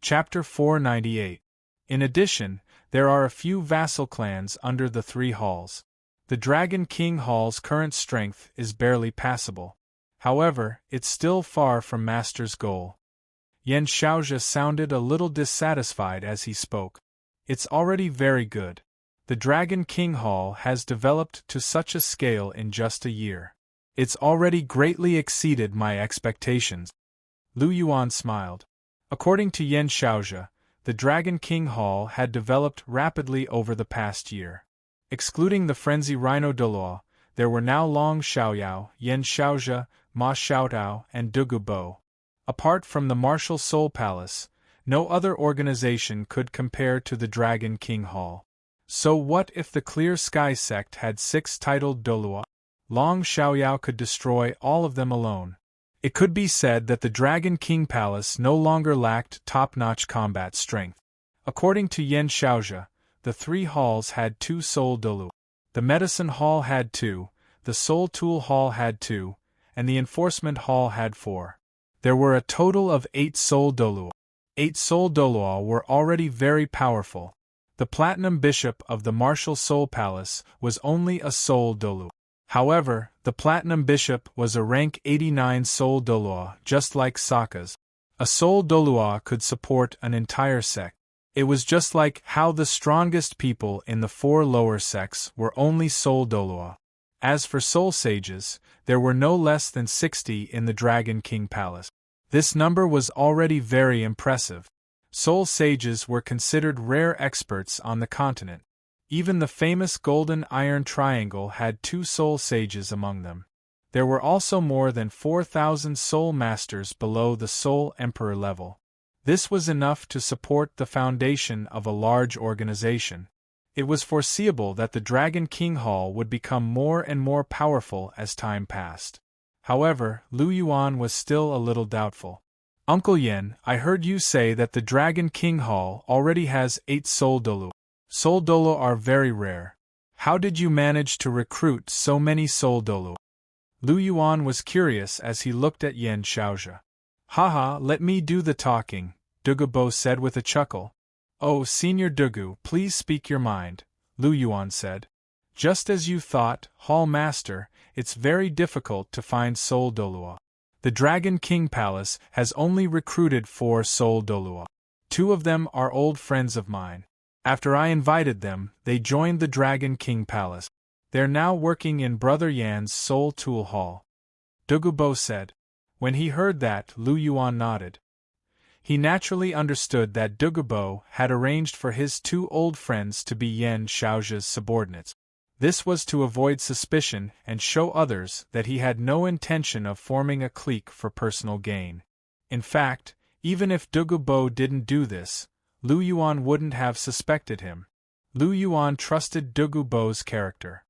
Chapter 498. In addition, there are a few vassal clans under the 3 halls. The Dragon King Hall's current strength is barely passable. However, it's still far from Master's goal. Yan Xiaozhe sounded a little dissatisfied as he spoke. It's already very good. The Dragon King Hall has developed to such a scale in just a year. It's already greatly exceeded my expectations. Lu Yuan smiled. According to Yan Xiaozhe, the Dragon King Hall had developed rapidly over the past year. Excluding the Frenzy Rhino Douluo, there were now Long Xiaoyao, Yan Xiaozhe, Ma Xiaotao, and Douluo Bo. Apart from the Martial Soul Palace, no other organization could compare to the Dragon King Hall. So what if the Clear Sky sect had 6 titled Douluo? Long Xiaoyao could destroy all of them alone. It could be said that the Dragon King Palace no longer lacked top-notch combat strength. According to Yan Xiaozhe, the 3 halls had 2 Soul Douluo. The Medicine Hall had 2, the Soul Tool Hall had 2, and the Enforcement Hall had 4. There were a total of 8 Soul Douluo. 8 Soul Douluo were already very powerful. The Platinum Bishop of the Martial Soul Palace was only a Soul Douluo. However, the Platinum Bishop was a rank 89 Soul Douluo, just like Sokka's. A Soul Douluo could support an entire sect. It was just like how the strongest people in the 4 lower sects were only Soul Douluo. As for Soul Sages, there were no less than 60 in the Dragon King Palace. This number was already very impressive. Soul Sages were considered rare experts on the continent. Even the famous Golden Iron Triangle had 2 Soul Sages among them. There were also more than 4,000 Soul Masters below the Soul Emperor level. This was enough to support the foundation of a large organization. It was foreseeable that the Dragon King Hall would become more and more powerful as time passed. However, Lu Yuan was still a little doubtful. Uncle Yen, I heard you say that the Dragon King Hall already has 8 Soul Douluo. Soul Douluo are very rare. How did you manage to recruit so many Soul Douluo? Lu Yuan was curious as he looked at Yan Xiaozhe. Haha, let me do the talking, Douluo Bo said with a chuckle. Oh, Senior Douluo, please speak your mind, Lu Yuan said. Just as you thought, Hall Master, it's very difficult to find Soul Douluo. The Dragon King Palace has only recruited 4 Soul Douluo. 2 of them are old friends of mine. After I invited them, they joined the Dragon King Palace. They're now working in Brother Yan's Soul Tool Hall. Douluo Bo said. When he heard that, Lu Yuan nodded. He naturally understood that Douluo Bo had arranged for his 2 old friends to be Yan Xiaozhe's subordinates. This was to avoid suspicion and show others that he had no intention of forming a clique for personal gain. In fact, even if Douluo Bo didn't do this, Lu Yuan wouldn't have suspected him. Lu Yuan trusted Douluo Bo's character.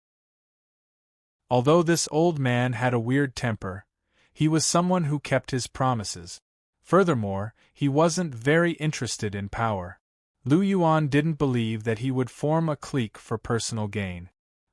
Although this old man had a weird temper, He was someone who kept his promises. Furthermore, he wasn't very interested in power. Lu Yuan didn't believe that he would form a clique for personal gain.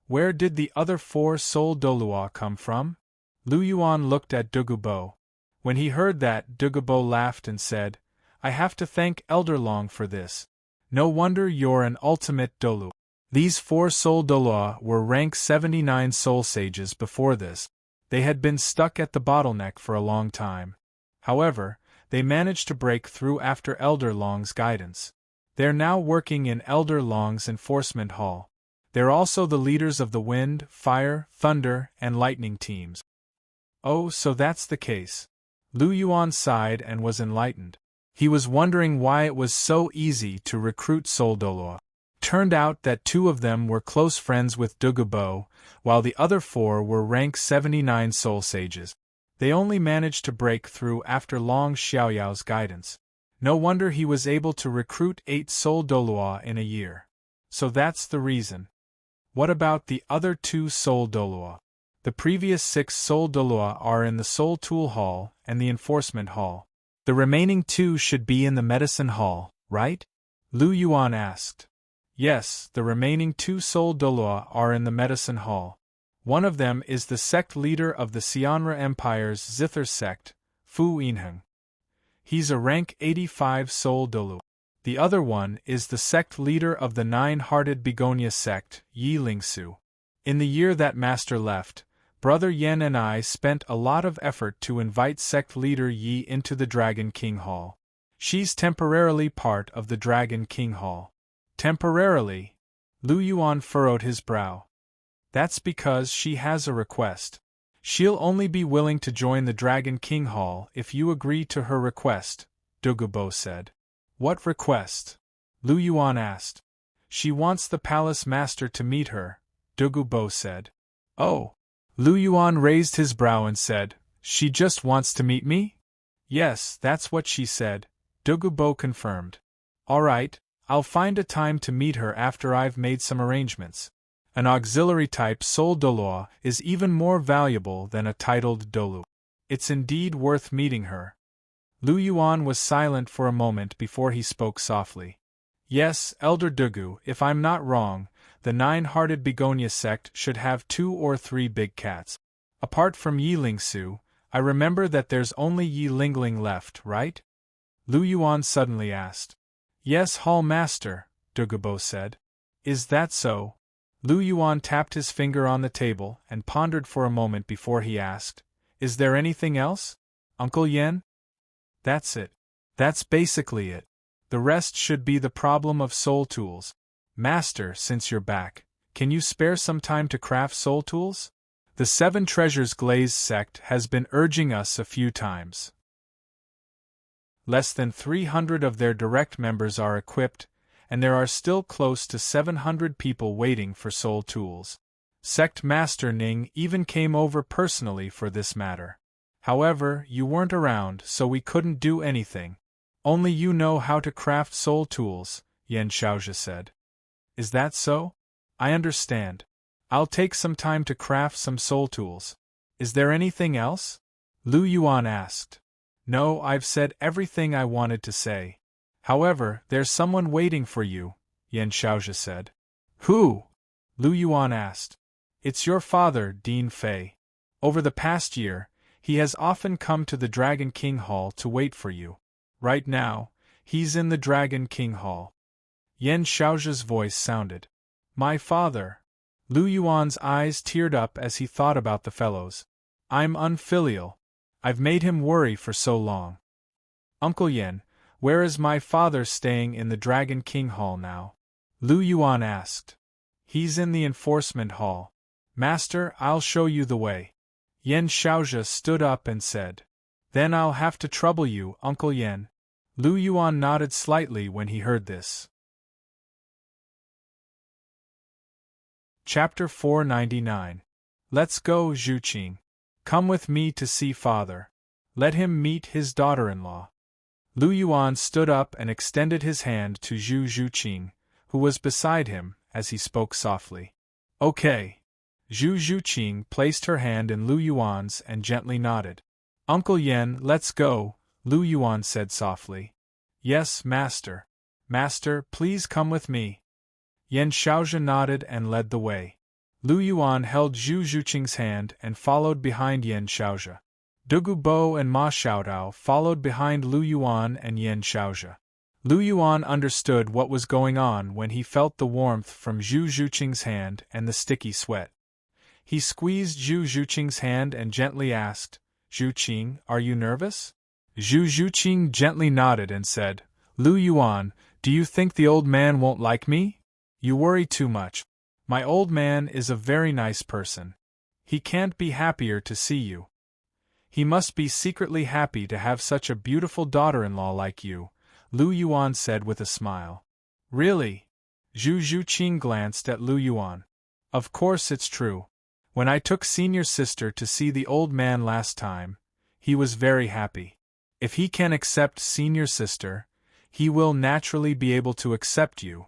Where did the other 4 Soul Douluo come from? Lu Yuan looked at Douluo. When he heard that, Douluo laughed and said, I have to thank Elder Long for this. No wonder you're an ultimate Douluo. These 4 Soul Douluo were rank 79 Soul Sages before this. They had been stuck at the bottleneck for a long time. However, they managed to break through after Elder Long's guidance. They're now working in Elder Long's enforcement hall. They're also the leaders of the wind, fire, thunder, and lightning teams. Oh, so that's the case. Lu Yuan sighed and was enlightened. He was wondering why it was so easy to recruit Soul Douluo. Turned out that 2 of them were close friends with Douluo, while the other 4 were rank 79 Soul Sages. They only managed to break through after Long Xiaoyao's guidance. No wonder he was able to recruit 8 Soul Douluo in a year. So that's the reason. What about the other 2 Soul Douluo? The previous 6 Soul Douluo are in the Soul Tool Hall and the Enforcement Hall. The remaining 2 should be in the Medicine Hall, right? Lu Yuan asked. Yes, the remaining 2 Soul Douluo are in the Medicine Hall. One of them is the sect leader of the Xianra Empire's Zither sect, Fu Yinheng. He's a rank 85 Soul Douluo. The other one is the sect leader of the Nine-Hearted Begonia sect, Yi Lingsu. In the year that Master left, Brother Yen and I spent a lot of effort to invite sect leader Yi into the Dragon King Hall. She's temporarily part of the Dragon King Hall. Temporarily? Lu Yuan furrowed his brow. That's because she has a request. She'll only be willing to join the Dragon King Hall if you agree to her request, Douluo said. What request? Lu Yuan asked. She wants the palace master to meet her, Douluo said. Oh. Lu Yuan raised his brow and said, She just wants to meet me? Yes, that's what she said, Douluo confirmed. All right, I'll find a time to meet her after I've made some arrangements. An auxiliary-type Soul Douluo is even more valuable than a titled Douluo. It's indeed worth meeting her. Lu Yuan was silent for a moment before he spoke softly. Yes, Elder Douluo, if I'm not wrong, the Nine-Hearted Begonia sect should have 2 or 3 big cats. Apart from Yi Lingsu, I remember that there's only Yi Lingling left, right? Lu Yuan suddenly asked. Yes, Hall Master, Douluo said. Is that so? Lu Yuan tapped his finger on the table and pondered for a moment before he asked, Is there anything else, Uncle Yen? That's it. That's basically it. The rest should be the problem of soul tools. Master, since you're back, can you spare some time to craft soul tools? The 7 Treasures Glaze sect has been urging us a few times. Less than 300 of their direct members are equipped, and there are still close to 700 people waiting for soul tools. Sect Master Ning even came over personally for this matter. However, you weren't around, so we couldn't do anything. Only you know how to craft soul tools, Yan Xiaozhi said. Is that so? I understand. I'll take some time to craft some soul tools. Is there anything else? Lu Yuan asked. No, I've said everything I wanted to say. However, there's someone waiting for you, Yan Xiaozhi said. Who? Lu Yuan asked. It's your father, Dean Fei. Over the past year, he has often come to the Dragon King Hall to wait for you. Right now, he's in the Dragon King Hall. Yan Xiaozhi's voice sounded. My father. Lu Yuan's eyes teared up as he thought about the fellows. I'm unfilial. I've made him worry for so long. Uncle Yan, where is my father staying in the Dragon King Hall now? Lu Yuan asked. He's in the enforcement hall. Master, I'll show you the way. Yan Xiaozhi stood up and said. Then I'll have to trouble you, Uncle Yan. Lu Yuan nodded slightly when he heard this. Chapter 499. Let's go, Zhu Qing. Come with me to see father. Let him meet his daughter-in-law. Lu Yuan stood up and extended his hand to Zhu Qing, who was beside him, as he spoke softly. Okay. Zhu Qing placed her hand in Lu Yuan's and gently nodded. Uncle Yen, let's go, Lu Yuan said softly. Yes, master. Master, please come with me. Yen Xiaozhi nodded and led the way. Lu Yuan held Zhu Zhuqing's hand and followed behind Yen Xiaozhi. Dugu Bo and Ma Xiaodao followed behind Lu Yuan and Yen Xiaozhi. Lu Yuan understood what was going on when he felt the warmth from Zhu Zhuqing's hand and the sticky sweat. He squeezed Zhu Zhuqing's hand and gently asked, Zhuqing, are you nervous? Zhu Zhuqing gently nodded and said, Lu Yuan, do you think the old man won't like me? You worry too much. My old man is a very nice person. He can't be happier to see you. He must be secretly happy to have such a beautiful daughter-in-law like you, Lu Yuan said with a smile. Really? Zhu Zhuqing glanced at Lu Yuan. Of course it's true. When I took senior sister to see the old man last time, he was very happy. If he can accept senior sister, he will naturally be able to accept you.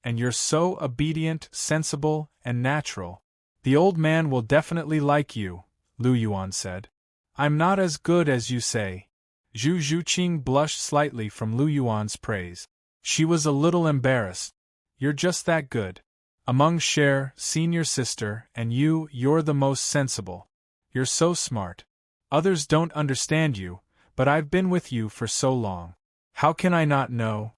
And you're so obedient, sensible, and natural. The old man will definitely like you, Lu Yuan said. I'm not as good as you say. Zhu Zhuqing blushed slightly from Lu Yuan's praise. She was a little embarrassed. You're just that good. Among Cher, senior sister, and you're the most sensible. You're so smart. Others don't understand you, but I've been with you for so long. How can I not know?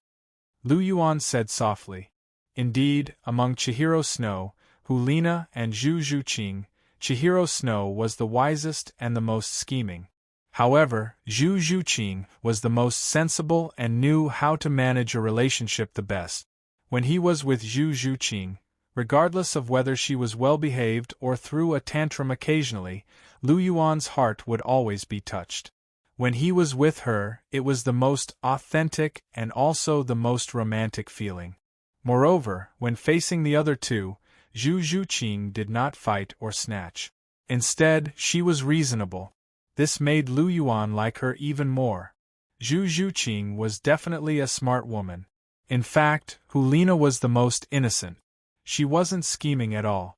Lu Yuan said softly. Indeed, among Chihiro Snow, Hulina, and Zhu Zhuqing, Chihiro Snow was the wisest and the most scheming. However, Zhu Zhuqing was the most sensible and knew how to manage a relationship the best. When he was with Zhu Zhuqing, regardless of whether she was well-behaved or threw a tantrum occasionally, Lu Yuan's heart would always be touched. When he was with her, it was the most authentic and also the most romantic feeling. Moreover, when facing the other two, Zhu Zhuqing did not fight or snatch. Instead, she was reasonable. This made Lu Yuan like her even more. Zhu Zhuqing was definitely a smart woman. In fact, Hulina was the most innocent. She wasn't scheming at all.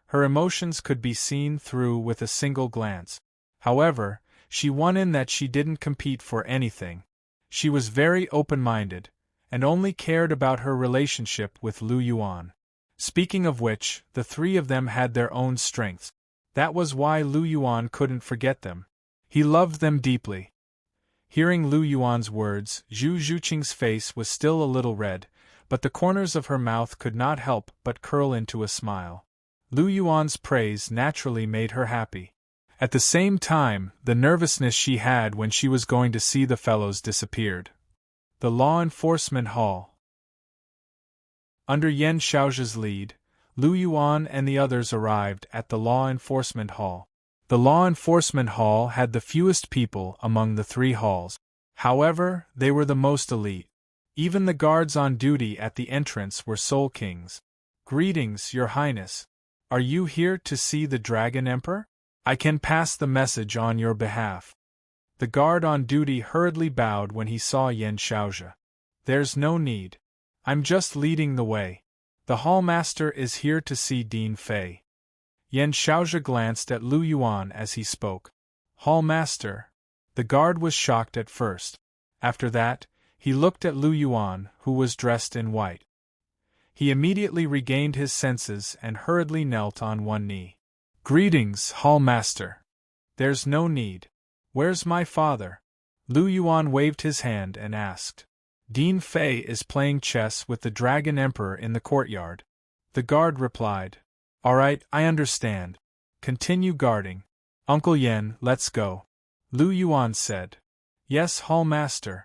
Her emotions could be seen through with a single glance. However, she won in that she didn't compete for anything. She was very open-minded, and only cared about her relationship with Lu Yuan. Speaking of which, the three of them had their own strengths. That was why Lu Yuan couldn't forget them. He loved them deeply. Hearing Lu Yuan's words, Zhu Zhuqing's face was still a little red, but the corners of her mouth could not help but curl into a smile. Lu Yuan's praise naturally made her happy. At the same time, the nervousness she had when she was going to see the fellows disappeared. The Law Enforcement Hall. Under Yen Xiaozhi's lead, Lu Yuan and the others arrived at the Law Enforcement Hall. The Law Enforcement Hall had the fewest people among the three halls. However, they were the most elite. Even the guards on duty at the entrance were Soul Kings. Greetings, Your Highness. Are you here to see the Dragon Emperor? I can pass the message on your behalf. The guard on duty hurriedly bowed when he saw Yen Xiaozhi. There's no need. I'm just leading the way. The hallmaster is here to see Dean Fei. Yen Xiaozhi glanced at Lu Yuan as he spoke. Hallmaster. The guard was shocked at first. After that, he looked at Lu Yuan, who was dressed in white. He immediately regained his senses and hurriedly knelt on one knee. Greetings, Hallmaster. There's no need. Where's my father? Lu Yuan waved his hand and asked. Dean Fei is playing chess with the Dragon Emperor in the courtyard. The guard replied. All right, I understand. Continue guarding. Uncle Yen, let's go. Lu Yuan said. Yes, Hallmaster.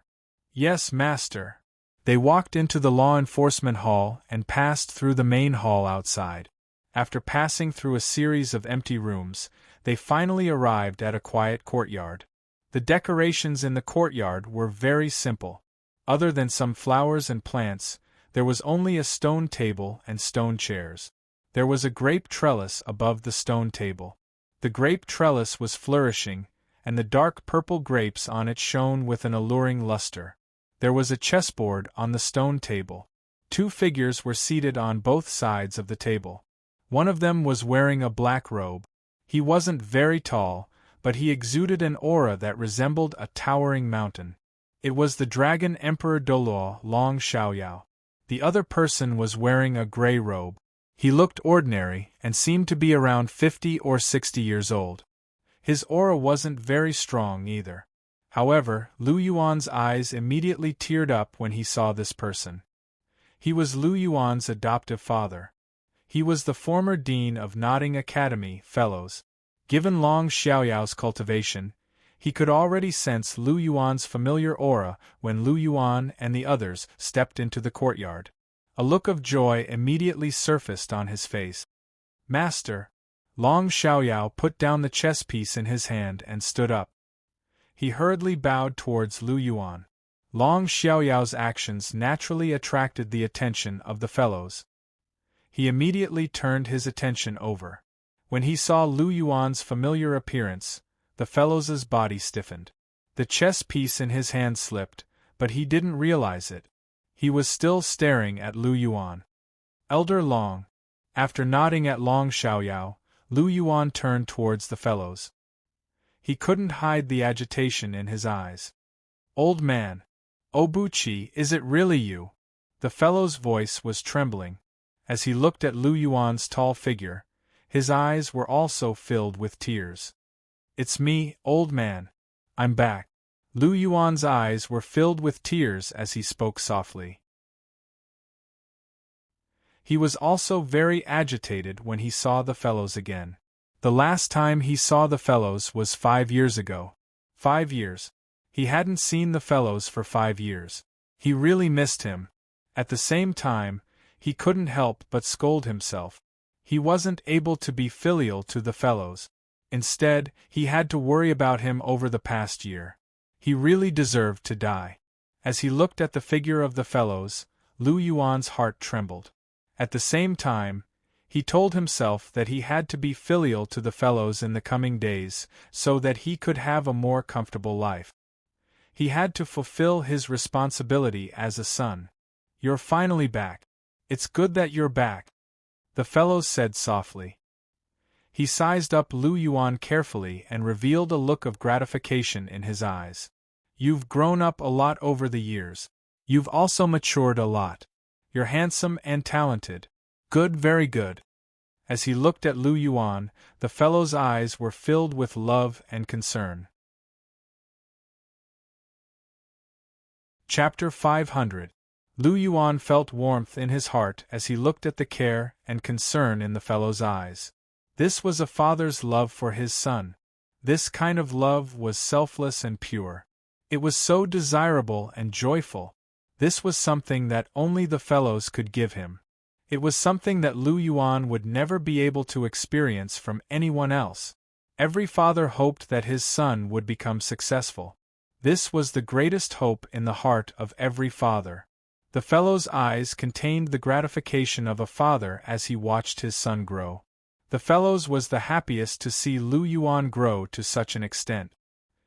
Yes, Master. They walked into the Law Enforcement Hall and passed through the main hall outside. After passing through a series of empty rooms, they finally arrived at a quiet courtyard. The decorations in the courtyard were very simple. Other than some flowers and plants, there was only a stone table and stone chairs. There was a grape trellis above the stone table. The grape trellis was flourishing, and the dark purple grapes on it shone with an alluring luster. There was a chessboard on the stone table. Two figures were seated on both sides of the table. One of them was wearing a black robe. He wasn't very tall, but he exuded an aura that resembled a towering mountain. It was the Dragon Emperor Douluo, Long Xiaoyao. The other person was wearing a gray robe. He looked ordinary and seemed to be around 50 or 60 years old. His aura wasn't very strong either. However, Lu Yuan's eyes immediately teared up when he saw this person. He was Lu Yuan's adoptive father. He was the former dean of Nodding Academy Fellows. Given Long Xiaoyao's cultivation, he could already sense Lu Yuan's familiar aura when Lu Yuan and the others stepped into the courtyard. A look of joy immediately surfaced on his face. "Master!" Long Xiaoyao put down the chess piece in his hand and stood up. He hurriedly bowed towards Lu Yuan. Long Xiaoyao's actions naturally attracted the attention of the fellows. He immediately turned his attention over. When he saw Lu Yuan's familiar appearance, the fellow's body stiffened. The chess piece in his hand slipped, but he didn't realize it. He was still staring at Lu Yuan. "Elder Long." After nodding at Long Xiaoyao, Lu Yuan turned towards the fellows. He couldn't hide the agitation in his eyes. "Old man. Obuchi, is it really you?" The fellow's voice was trembling. As he looked at Lu Yuan's tall figure, his eyes were also filled with tears. "It's me, old man. I'm back." Lu Yuan's eyes were filled with tears as he spoke softly. He was also very agitated when he saw the fellows again. The last time he saw the fellows was 5 years ago. 5 years. He hadn't seen the fellows for 5 years. He really missed him. At the same time, he couldn't help but scold himself. He wasn't able to be filial to the fellows. Instead, he had to worry about him over the past year. He really deserved to die. As he looked at the figure of the fellows, Lu Yuan's heart trembled. At the same time, he told himself that he had to be filial to the fellows in the coming days so that he could have a more comfortable life. He had to fulfill his responsibility as a son. "You're finally back. It's good that you're back," the fellows said softly. He sized up Lu Yuan carefully and revealed a look of gratification in his eyes. "You've grown up a lot over the years. You've also matured a lot. You're handsome and talented. Good, very good." As he looked at Lu Yuan, the fellow's eyes were filled with love and concern. Chapter 500. Lu Yuan felt warmth in his heart as he looked at the care and concern in the fellow's eyes. This was a father's love for his son. This kind of love was selfless and pure. It was so desirable and joyful. This was something that only the fellows could give him. It was something that Lu Yuan would never be able to experience from anyone else. Every father hoped that his son would become successful. This was the greatest hope in the heart of every father. The fellow's eyes contained the gratification of a father as he watched his son grow. The fellows was the happiest to see Lu Yuan grow to such an extent.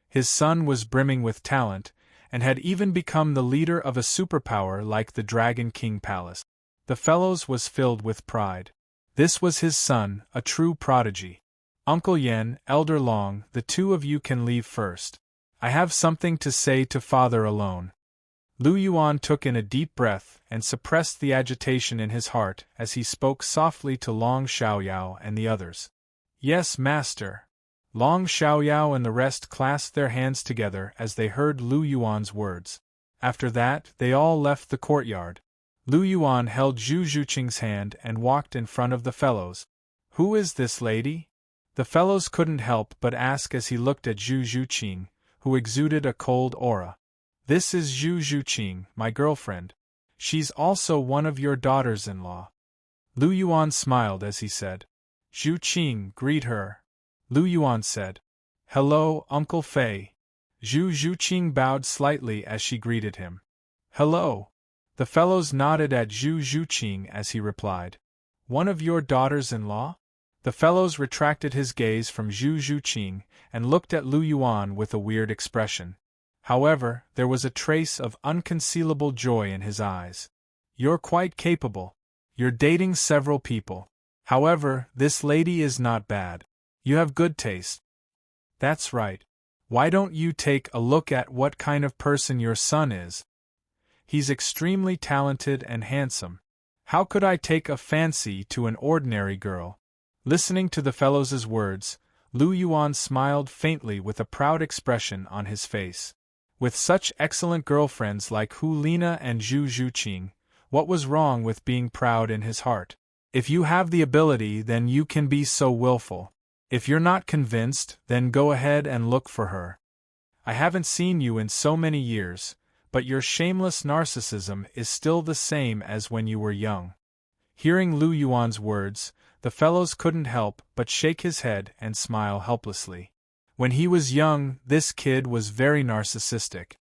His son was brimming with talent, and had even become the leader of a superpower like the Dragon King Palace. The fellows was filled with pride. This was his son, a true prodigy. "Uncle Yen, Elder Long, the two of you can leave first. I have something to say to father alone." Lu Yuan took in a deep breath and suppressed the agitation in his heart as he spoke softly to Long Xiaoyao and the others. "Yes, master." Long Xiaoyao and the rest clasped their hands together as they heard Lu Yuan's words. After that, they all left the courtyard. Lu Yuan held Zhu Zhuqing's hand and walked in front of the fellows. "Who is this lady?" The fellows couldn't help but ask as he looked at Zhu Zhuqing, who exuded a cold aura. "This is Zhu Zhuqing, my girlfriend. She's also one of your daughters-in-law." Lu Yuan smiled as he said. "Zhuqing, greet her." Lu Yuan said. "Hello, Uncle Fei." Zhu Zhuqing bowed slightly as she greeted him. "Hello." The fellows nodded at Zhu Zhuqing as he replied. "One of your daughters-in-law?" The fellows retracted his gaze from Zhu Zhuqing and looked at Lu Yuan with a weird expression. However, there was a trace of unconcealable joy in his eyes. "You're quite capable. You're dating several people. However, this lady is not bad. You have good taste." That's right. Why don't you take a look at what kind of person your son is? He's extremely talented and handsome. How could I take a fancy to an ordinary girl? Listening to the fellow's words, Lu Yuan smiled faintly with a proud expression on his face. With such excellent girlfriends like Hu Lina and Zhu Zhuqing, what was wrong with being proud in his heart? If you have the ability, then you can be so willful. If you're not convinced, then go ahead and look for her. I haven't seen you in so many years, but your shameless narcissism is still the same as when you were young. Hearing Lu Yuan's words, the fellows couldn't help but shake his head and smile helplessly. When he was young, this kid was very narcissistic.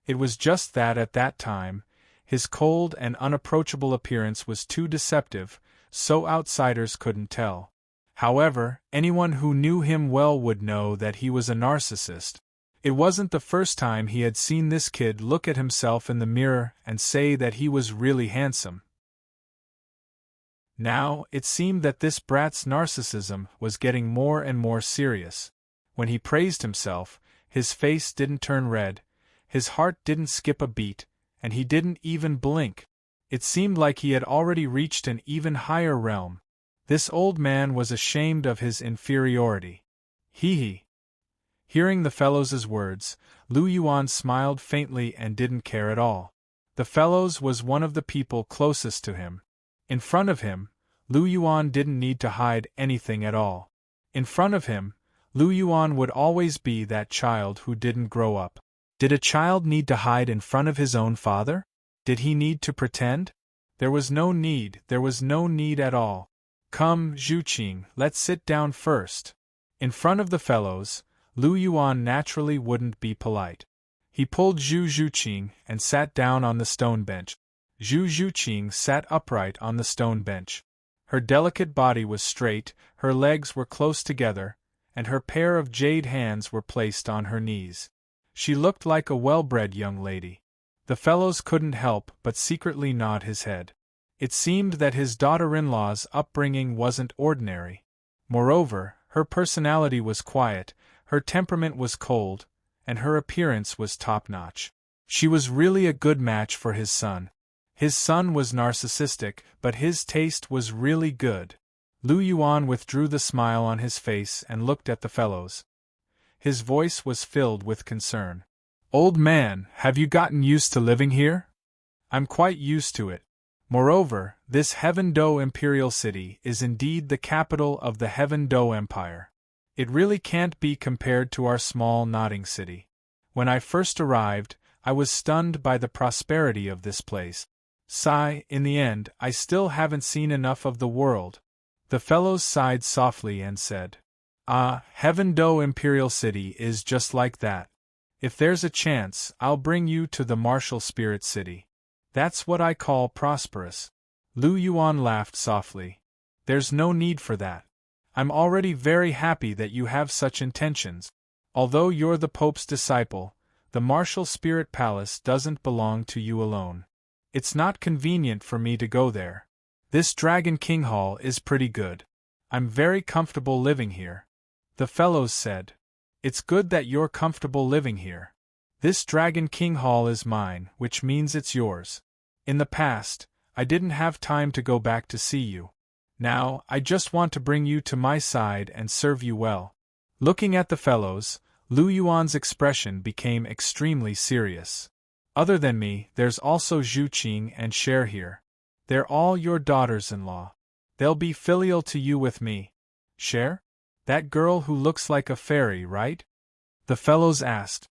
It was just that at that time, his cold and unapproachable appearance was too deceptive, so outsiders couldn't tell. However, anyone who knew him well would know that he was a narcissist. It wasn't the first time he had seen this kid look at himself in the mirror and say that he was really handsome. Now, it seemed that this brat's narcissism was getting more and more serious. When he praised himself, his face didn't turn red, his heart didn't skip a beat, and he didn't even blink. It seemed like he had already reached an even higher realm. This old man was ashamed of his inferiority. Hee. Hearing the fellow's words, Lu Yuan smiled faintly and didn't care at all. The fellows was one of the people closest to him. In front of him, Lu Yuan didn't need to hide anything at all. In front of him, Lu Yuan would always be that child who didn't grow up. Did a child need to hide in front of his own father? Did he need to pretend? There was no need at all. Come, Zhuqing, let's sit down first. In front of the fellows, Lu Yuan naturally wouldn't be polite. He pulled Zhu Zhuqing and sat down on the stone bench. Zhu Zhuqing sat upright on the stone bench. Her delicate body was straight, her legs were close together, and her pair of jade hands were placed on her knees. She looked like a well-bred young lady. The fellows couldn't help but secretly nod his head. It seemed that his daughter-in-law's upbringing wasn't ordinary. Moreover, her personality was quiet, her temperament was cold, and her appearance was top-notch. She was really a good match for his son. His son was narcissistic, but his taste was really good. Lu Yuan withdrew the smile on his face and looked at the fellows. His voice was filled with concern. Old man, have you gotten used to living here? I'm quite used to it. Moreover, this Heaven Do Imperial City is indeed the capital of the Heaven Do Empire. It really can't be compared to our small nodding city. When I first arrived, I was stunned by the prosperity of this place. Sigh, in the end, I still haven't seen enough of the world. The fellows sighed softly and said, Ah, Heaven Do Imperial City is just like that. If there's a chance, I'll bring you to the Martial Spirit City. That's what I call prosperous. Lu Yuan laughed softly. There's no need for that. I'm already very happy that you have such intentions. Although you're the Pope's disciple, the Martial Spirit Palace doesn't belong to you alone. It's not convenient for me to go there. This Dragon King Hall is pretty good. I'm very comfortable living here. The fellows said. It's good that you're comfortable living here. This Dragon King Hall is mine, which means it's yours. In the past, I didn't have time to go back to see you. Now, I just want to bring you to my side and serve you well. Looking at the fellows, Lu Yuan's expression became extremely serious. Other than me, there's also Zhuqing and Cher here. They're all your daughters-in-law. They'll be filial to you with me. Cher? That girl who looks like a fairy, right? The fellows asked.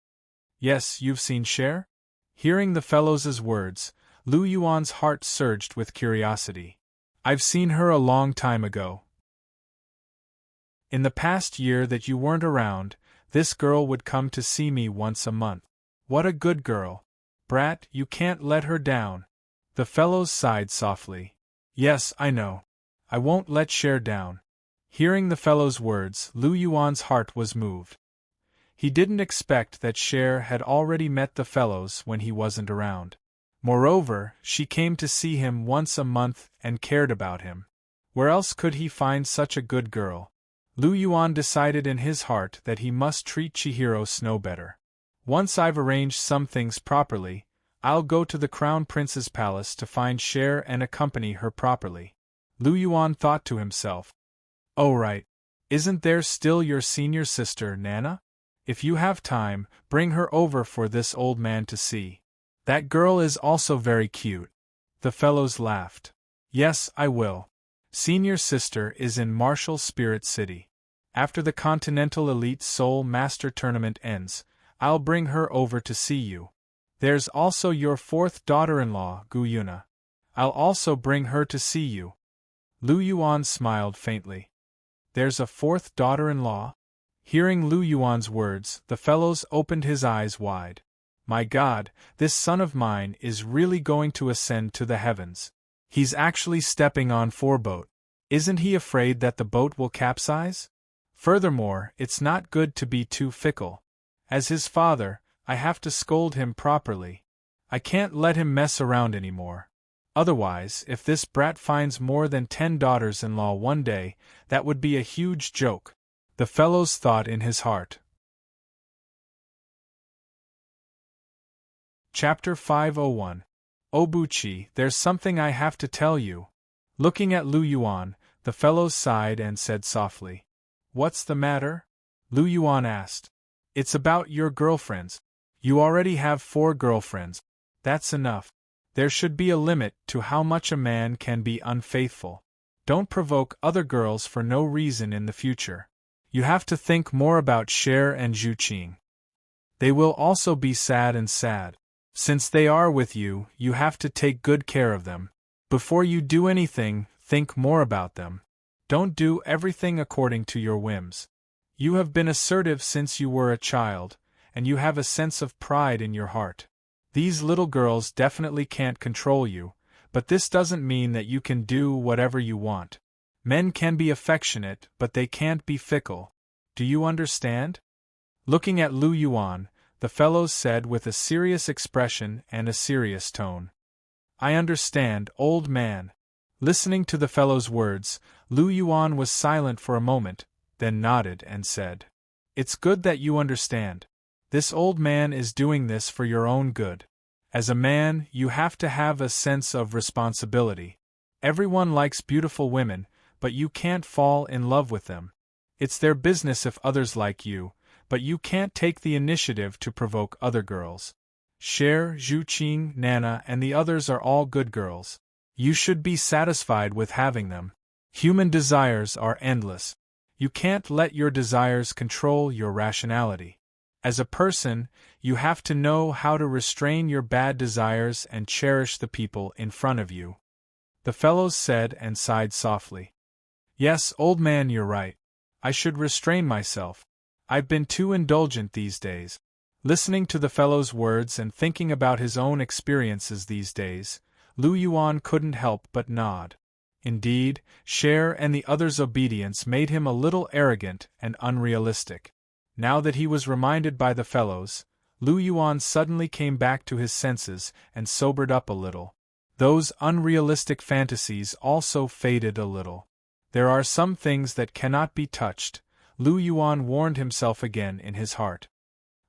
Yes, you've seen Cher? Hearing the fellows' words, Lu Yuan's heart surged with curiosity. I've seen her a long time ago. In the past year that you weren't around, this girl would come to see me once a month. What a good girl. Brat, you can't let her down. The fellows sighed softly. Yes, I know. I won't let Cher down. Hearing the fellow's words, Lu Yuan's heart was moved. He didn't expect that Cher had already met the fellows when he wasn't around. Moreover, she came to see him once a month and cared about him. Where else could he find such a good girl? Lu Yuan decided in his heart that he must treat Chihiro Snow better. Once I've arranged some things properly, I'll go to the Crown Prince's palace to find Cher and accompany her properly. Lu Yuan thought to himself. Oh right. Isn't there still your senior sister, Nana? If you have time, bring her over for this old man to see. That girl is also very cute. The fellows laughed. Yes, I will. Senior sister is in Martial Spirit City. After the Continental Elite Soul Master Tournament ends, I'll bring her over to see you. There's also your fourth daughter-in-law, Gu Yuna. I'll also bring her to see you. Lu Yuan smiled faintly. There's a fourth daughter-in-law? Hearing Lu Yuan's words, the fellows opened his eyes wide. My God, this son of mine is really going to ascend to the heavens. He's actually stepping on 4-boat. Isn't he afraid that the boat will capsize? Furthermore, it's not good to be too fickle. As his father, I have to scold him properly. I can't let him mess around anymore. Otherwise, if this brat finds more than 10 daughters-in-law one day, that would be a huge joke. The fellows thought in his heart. Chapter 501. Obuchi, there's something I have to tell you. Looking at Lu Yuan, the fellows sighed and said softly. What's the matter? Lu Yuan asked. It's about your girlfriends. You already have 4 girlfriends. That's enough. There should be a limit to how much a man can be unfaithful. Don't provoke other girls for no reason in the future. You have to think more about Cher and Zhuqing. They will also be sad. Since they are with you, you have to take good care of them. Before you do anything, think more about them. Don't do everything according to your whims. You have been assertive since you were a child, and you have a sense of pride in your heart. These little girls definitely can't control you, but this doesn't mean that you can do whatever you want. Men can be affectionate, but they can't be fickle. Do you understand? Looking at Lu Yuan, the fellows said with a serious expression and a serious tone. I understand, old man. Listening to the fellow's words, Lu Yuan was silent for a moment, then nodded and said, It's good that you understand. This old man is doing this for your own good. As a man, you have to have a sense of responsibility. Everyone likes beautiful women, but you can't fall in love with them. It's their business if others like you, but you can't take the initiative to provoke other girls. Cher, Zhuqing, Nana, and the others are all good girls. You should be satisfied with having them. Human desires are endless. You can't let your desires control your rationality. As a person, you have to know how to restrain your bad desires and cherish the people in front of you. The fellows said and sighed softly. Yes, old man, you're right. I should restrain myself. I've been too indulgent these days. Listening to the fellow's words and thinking about his own experiences these days, Lu Yuan couldn't help but nod. Indeed, Cher and the others' obedience made him a little arrogant and unrealistic. Now that he was reminded by the fellows, Lu Yuan suddenly came back to his senses and sobered up a little. Those unrealistic fantasies also faded a little. There are some things that cannot be touched, Lu Yuan warned himself again in his heart.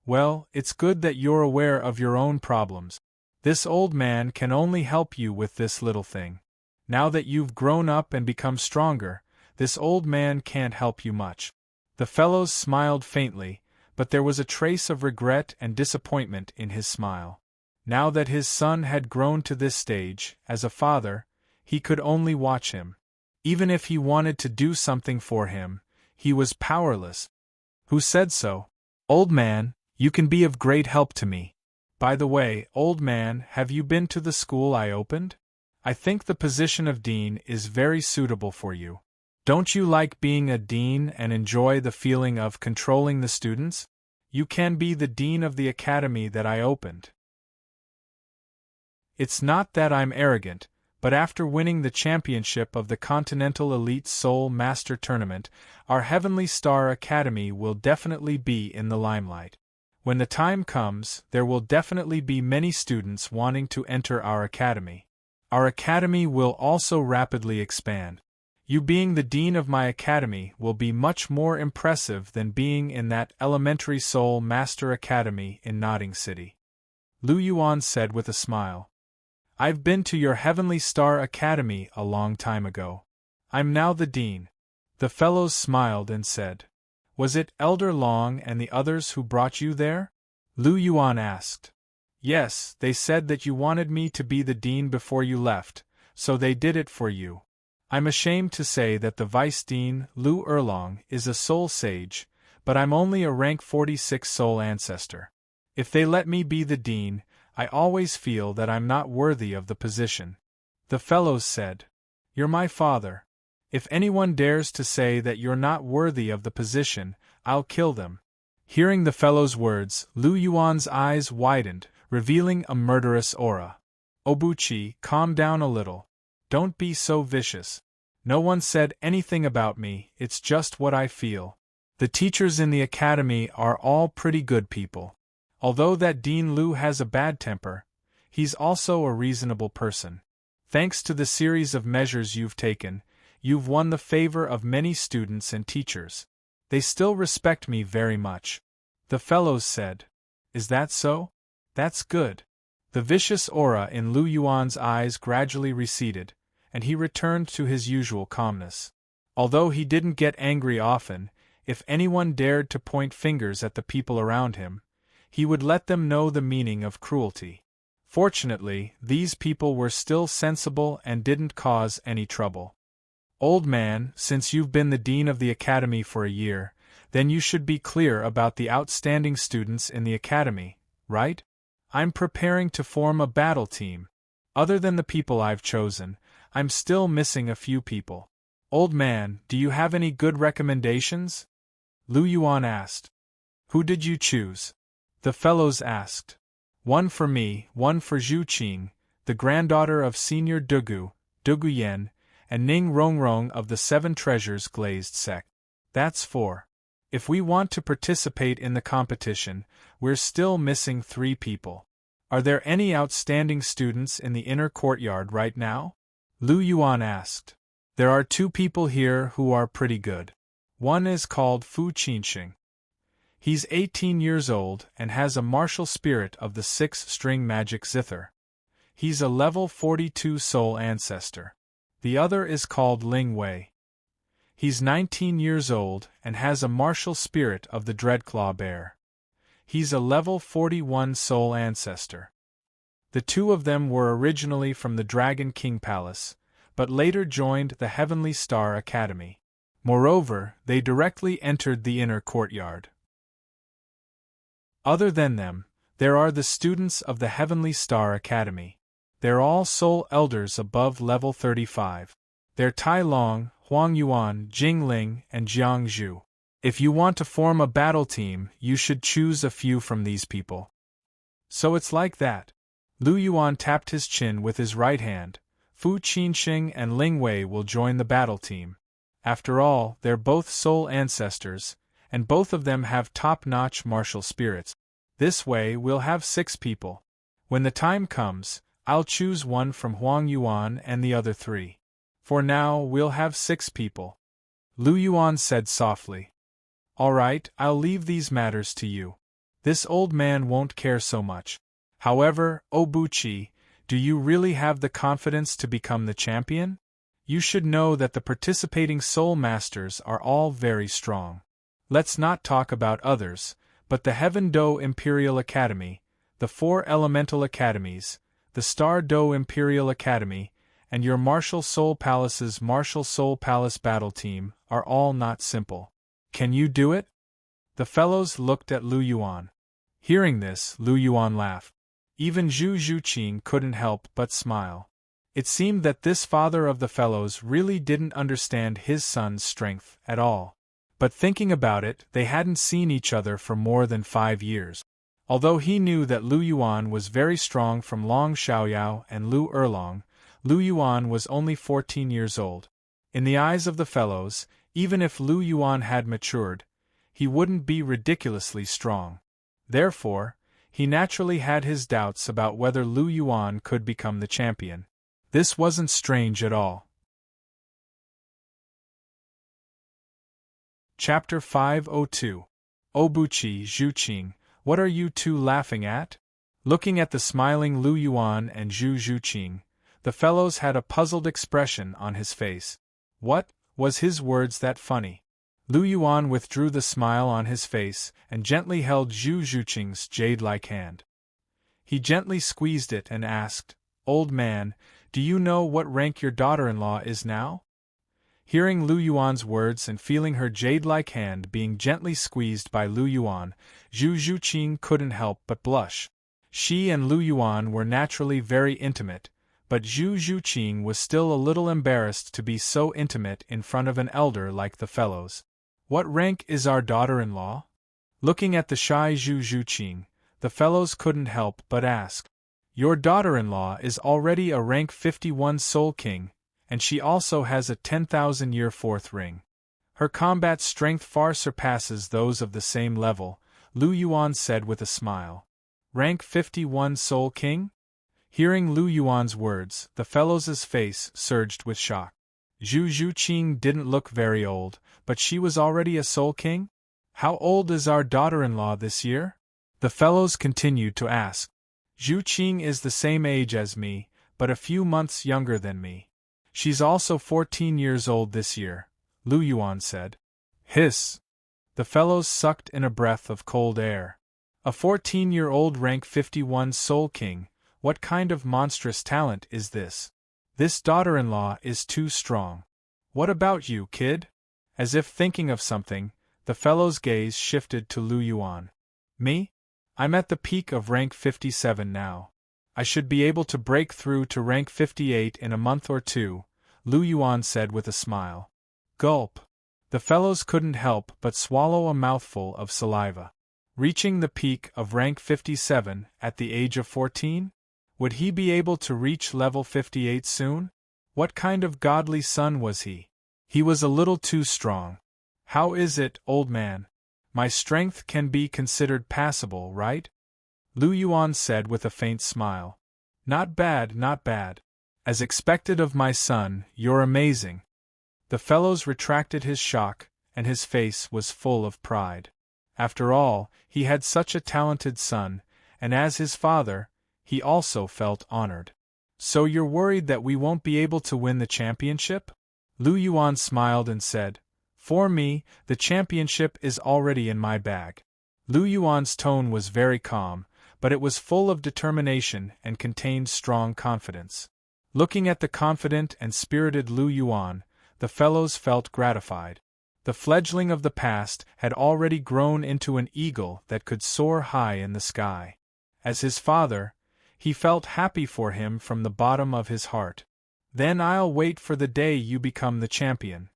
Well, it's good that you're aware of your own problems. This old man can only help you with this little thing. Now that you've grown up and become stronger, this old man can't help you much. The fellows smiled faintly, but there was a trace of regret and disappointment in his smile. Now that his son had grown to this stage, as a father, he could only watch him. Even if he wanted to do something for him, he was powerless. Who said so? Old man, you can be of great help to me. By the way, old man, have you been to the school I opened? I think the position of dean is very suitable for you. Don't you like being a dean and enjoy the feeling of controlling the students? You can be the dean of the academy that I opened. It's not that I'm arrogant, but after winning the championship of the Continental Elite Soul Master Tournament, our Heavenly Star Academy will definitely be in the limelight. When the time comes, there will definitely be many students wanting to enter our academy. Our academy will also rapidly expand. You being the dean of my academy will be much more impressive than being in that elementary Soul Master Academy in Nodding City. Lu Yuan said with a smile. I've been to your Heavenly Star Academy a long time ago. I'm now the dean. The fellows smiled and said, Was it Elder Long and the others who brought you there? Lu Yuan asked. Yes, they said that you wanted me to be the dean before you left, so they did it for you. I'm ashamed to say that the vice dean, Lu Erlong, is a soul sage, but I'm only a rank 46 soul ancestor. If they let me be the dean, I always feel that I'm not worthy of the position. The fellows said, You're my father. If anyone dares to say that you're not worthy of the position, I'll kill them. Hearing the fellow's words, Lu Yuan's eyes widened, revealing a murderous aura. Obuchi, calm down a little. Don't be so vicious. No one said anything about me, it's just what I feel. The teachers in the academy are all pretty good people. Although that Dean Lu has a bad temper, he's also a reasonable person. Thanks to the series of measures you've taken, you've won the favor of many students and teachers. They still respect me very much. The fellows said. Is that so? That's good. The vicious aura in Lu Yuan's eyes gradually receded, and he returned to his usual calmness. Although he didn't get angry often, if anyone dared to point fingers at the people around him, he would let them know the meaning of cruelty. Fortunately, these people were still sensible and didn't cause any trouble. Old man, since you've been the dean of the academy for a year, then you should be clear about the outstanding students in the academy, right? I'm preparing to form a battle team. Other than the people I've chosen, I'm still missing a few people. Old man, do you have any good recommendations? Lu Yuan asked. Who did you choose? The fellows asked. One for me, one for Zhu Qing, the granddaughter of Senior Dugu, Dugu Yen, and Ning Rongrong of the Seven Treasures Glazed Sect. That's 4. If we want to participate in the competition, we're still missing 3 people. Are there any outstanding students in the inner courtyard right now? Lu Yuan asked. There are 2 people here who are pretty good. One is called Fu Qinxing. He's 18 years old and has a martial spirit of the 6-string magic zither. He's a level 42 soul ancestor. The other is called Ling Wei. He's 19 years old and has a martial spirit of the Dreadclaw Bear. He's a level 41 soul ancestor. The 2 of them were originally from the Dragon King Palace, but later joined the Heavenly Star Academy. Moreover, they directly entered the inner courtyard. Other than them, there are the students of the Heavenly Star Academy. They're all soul elders above level 35. They're Tai Long, Huang Yuan, Jing Ling, and Jiang Zhu. If you want to form a battle team, you should choose a few from these people. So it's like that. Lu Yuan tapped his chin with his right hand. Fu Qinxing and Ling Wei will join the battle team. After all, they're both soul ancestors, and both of them have top-notch martial spirits. This way we'll have 6 people. When the time comes, I'll choose one from Huang Yuan and the other 3. For now, we'll have 6 people. Lu Yuan said softly. All right, I'll leave these matters to you. This old man won't care so much. However, Obuchi, do you really have the confidence to become the champion? You should know that the participating soul masters are all very strong. Let's not talk about others, but the Heaven Do Imperial Academy, the 4 Elemental Academies, the Star Do Imperial Academy, and your Martial Soul Palace's Martial Soul Palace battle team are all not simple. Can you do it? The fellows looked at Lu Yuan. Hearing this, Lu Yuan laughed. Even Zhu Zhuqing couldn't help but smile. It seemed that this father of the fellows really didn't understand his son's strength at all. But thinking about it, they hadn't seen each other for more than 5 years. Although he knew that Lu Yuan was very strong from Long Xiaoyao and Lu Erlong, Lu Yuan was only 14 years old. In the eyes of the fellows, even if Lu Yuan had matured, he wouldn't be ridiculously strong. Therefore, he naturally had his doubts about whether Lu Yuan could become the champion. This wasn't strange at all. Chapter 502. Obuchi Zhuqing, what are you two laughing at? Looking at the smiling Lu Yuan and Zhu Zhuqing, the fellows had a puzzled expression on his face. What, was his words that funny? Lu Yuan withdrew the smile on his face and gently held Zhu Zhuqing's jade-like hand. He gently squeezed it and asked, Old man, do you know what rank your daughter-in-law is now? Hearing Lu Yuan's words and feeling her jade-like hand being gently squeezed by Lu Yuan, Zhu Zhuqing couldn't help but blush. She and Lu Yuan were naturally very intimate, but Zhu Zhuqing was still a little embarrassed to be so intimate in front of an elder like the fellows. What rank is our daughter-in-law? Looking at the shy Zhu Zhuqing, the fellows couldn't help but ask. Your daughter-in-law is already a rank 51 Soul King, and she also has a 10,000-year fourth ring. Her combat strength far surpasses those of the same level, Lu Yuan said with a smile. Rank 51 Soul King? Hearing Lu Yuan's words, the fellow's face surged with shock. Zhu Zhuqing didn't look very old, but she was already a Soul King? How old is our daughter-in-law this year? The fellows continued to ask. Zhuqing is the same age as me, but a few months younger than me. She's also 14 years old this year, Lu Yuan said. Hiss! The fellows sucked in a breath of cold air. A 14-year-old rank 51 Soul King, what kind of monstrous talent is this? This daughter-in-law is too strong. What about you, kid? As if thinking of something, the fellow's gaze shifted to Lu Yuan. Me? I'm at the peak of rank 57 now. I should be able to break through to rank 58 in a month or two, Lu Yuan said with a smile. Gulp. The fellows couldn't help but swallow a mouthful of saliva. Reaching the peak of rank 57 at the age of 14? Would he be able to reach level 58 soon? What kind of godly son was he? He was a little too strong. How is it, old man? My strength can be considered passable, right? Lu Yuan said with a faint smile. Not bad, not bad. As expected of my son, you're amazing. The fellows retracted his shock, and his face was full of pride. After all, he had such a talented son, and as his father, he also felt honored. So you're worried that we won't be able to win the championship? Lu Yuan smiled and said, For me, the championship is already in my bag. Lu Yuan's tone was very calm, but it was full of determination and contained strong confidence. Looking at the confident and spirited Lu Yuan, the fellows felt gratified. The fledgling of the past had already grown into an eagle that could soar high in the sky. As his father, he felt happy for him from the bottom of his heart. Then I'll wait for the day you become the champion.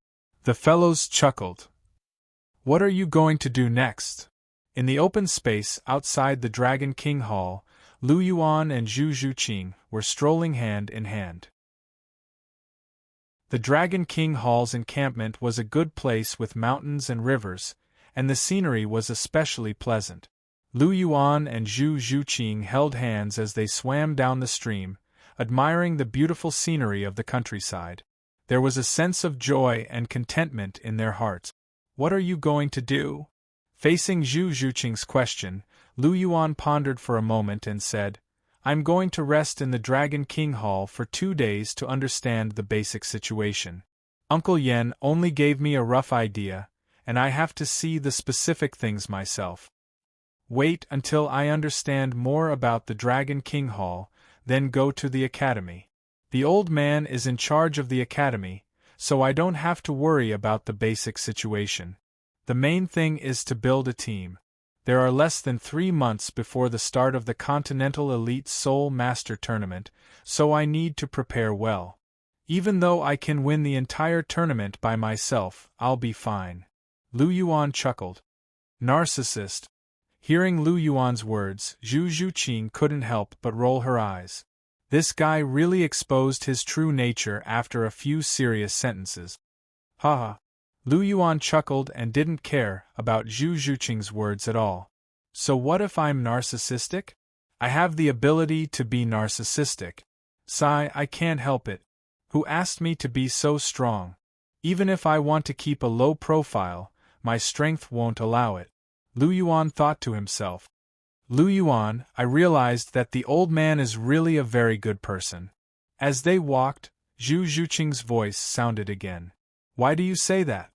The fellows chuckled. What are you going to do next? In the open space outside the Dragon King Hall, Lu Yuan and Zhu Zhuqing were strolling hand in hand. The Dragon King Hall's encampment was a good place with mountains and rivers, and the scenery was especially pleasant. Lu Yuan and Zhu Zhuqing held hands as they swam down the stream, admiring the beautiful scenery of the countryside. There was a sense of joy and contentment in their hearts. What are you going to do? Facing Zhu Zhuqing's question, Lu Yuan pondered for a moment and said, I'm going to rest in the Dragon King Hall for 2 days to understand the basic situation. Uncle Yen only gave me a rough idea, and I have to see the specific things myself. Wait until I understand more about the Dragon King Hall, then go to the academy. The old man is in charge of the academy, so I don't have to worry about the basic situation. The main thing is to build a team. There are less than 3 months before the start of the Continental Elite Soul Master Tournament, so I need to prepare well. Even though I can win the entire tournament by myself, I'll be fine. Lu Yuan chuckled. Narcissist. Hearing Lu Yuan's words, Zhu Zhuqing couldn't help but roll her eyes. This guy really exposed his true nature after a few serious sentences. Haha. Lu Yuan chuckled and didn't care about Zhu Zhuqing's words at all. So what if I'm narcissistic? I have the ability to be narcissistic. Sigh, I can't help it. Who asked me to be so strong? Even if I want to keep a low profile, my strength won't allow it. Lu Yuan thought to himself. Lu Yuan, I realized that the old man is really a very good person. As they walked, Zhu Zhuqing's voice sounded again. Why do you say that?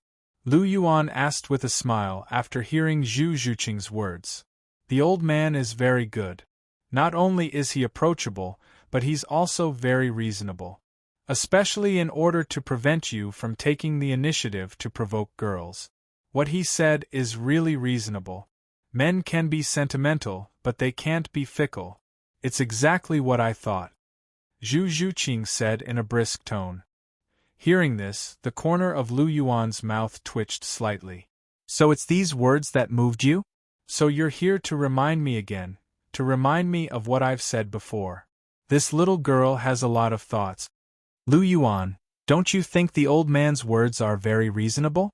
Lu Yuan asked with a smile after hearing Zhu Zhuqing's words. The old man is very good. Not only is he approachable, but he's also very reasonable. Especially in order to prevent you from taking the initiative to provoke girls. What he said is really reasonable. Men can be sentimental, but they can't be fickle. It's exactly what I thought. Zhu Zhuqing said in a brisk tone. Hearing this, the corner of Lu Yuan's mouth twitched slightly. So it's these words that moved you? So you're here to remind me again, to remind me of what I've said before. This little girl has a lot of thoughts. Lu Yuan, don't you think the old man's words are very reasonable?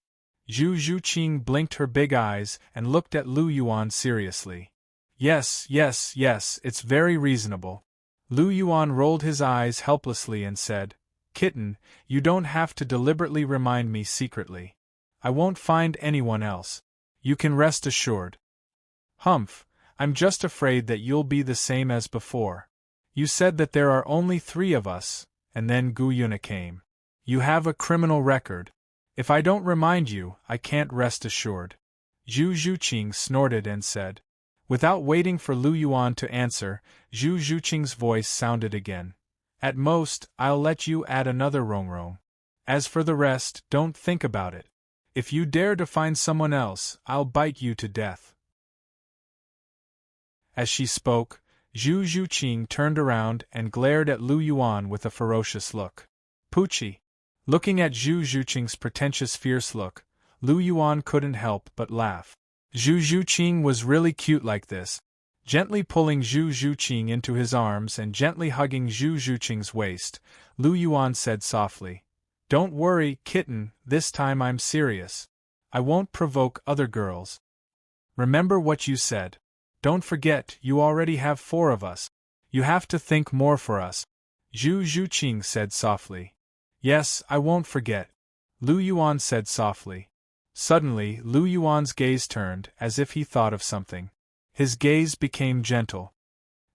Zhu Zhuqing blinked her big eyes and looked at Lu Yuan seriously. Yes, it's very reasonable. Lu Yuan rolled his eyes helplessly and said, Kitten, you don't have to deliberately remind me secretly. I won't find anyone else. You can rest assured. Humph, I'm just afraid that you'll be the same as before. You said that there are only 3 of us, and then Gu Yuna came. You have a criminal record. If I don't remind you, I can't rest assured. Zhu Zhuqing snorted and said. Without waiting for Lu Yuan to answer, Zhu Zhuqing's voice sounded again. At most, I'll let you add another rongrong. As for the rest, don't think about it. If you dare to find someone else, I'll bite you to death. As she spoke, Zhu Zhuqing turned around and glared at Lu Yuan with a ferocious look. Poochie. Looking at Zhu Zhuqing's pretentious fierce look, Lu Yuan couldn't help but laugh. Zhu Zhuqing was really cute like this. Gently pulling Zhu Zhuqing into his arms and gently hugging Zhu Zhuqing's waist, Lu Yuan said softly, Don't worry, kitten, this time I'm serious. I won't provoke other girls. Remember what you said. Don't forget, you already have 4 of us. You have to think more for us. Zhu Zhuqing said softly. Yes, I won't forget. Lu Yuan said softly. Suddenly, Lu Yuan's gaze turned, as if he thought of something. His gaze became gentle.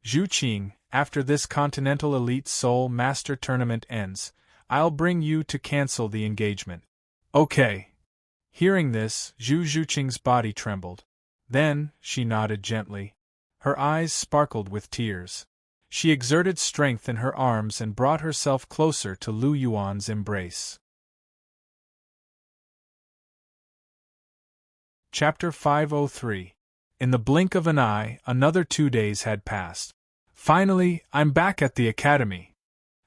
Zhuqing, after this Continental Elite Soul Master Tournament ends, I'll bring you to cancel the engagement. Okay. Hearing this, Zhu Zhuqing's body trembled. Then, she nodded gently. Her eyes sparkled with tears. She exerted strength in her arms and brought herself closer to Lu Yuan's embrace. Chapter 503. In the blink of an eye, another 2 days had passed. Finally, I'm back at the academy.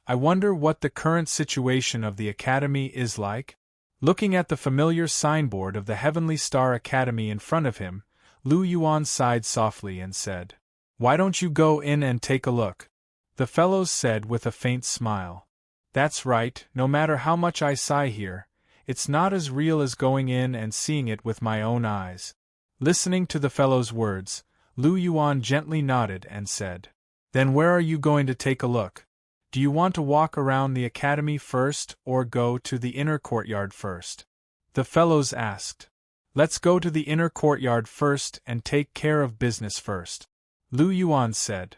I wonder what the current situation of the academy is like? Looking at the familiar signboard of the Heavenly Star Academy in front of him, Lu Yuan sighed softly and said, Why don't you go in and take a look? The fellows said with a faint smile. That's right, no matter how much I sigh here, it's not as real as going in and seeing it with my own eyes. Listening to the fellow's words, Lu Yuan gently nodded and said, Then where are you going to take a look? Do you want to walk around the academy first or go to the inner courtyard first? The fellows asked. Let's go to the inner courtyard first and take care of business first. Lu Yuan said.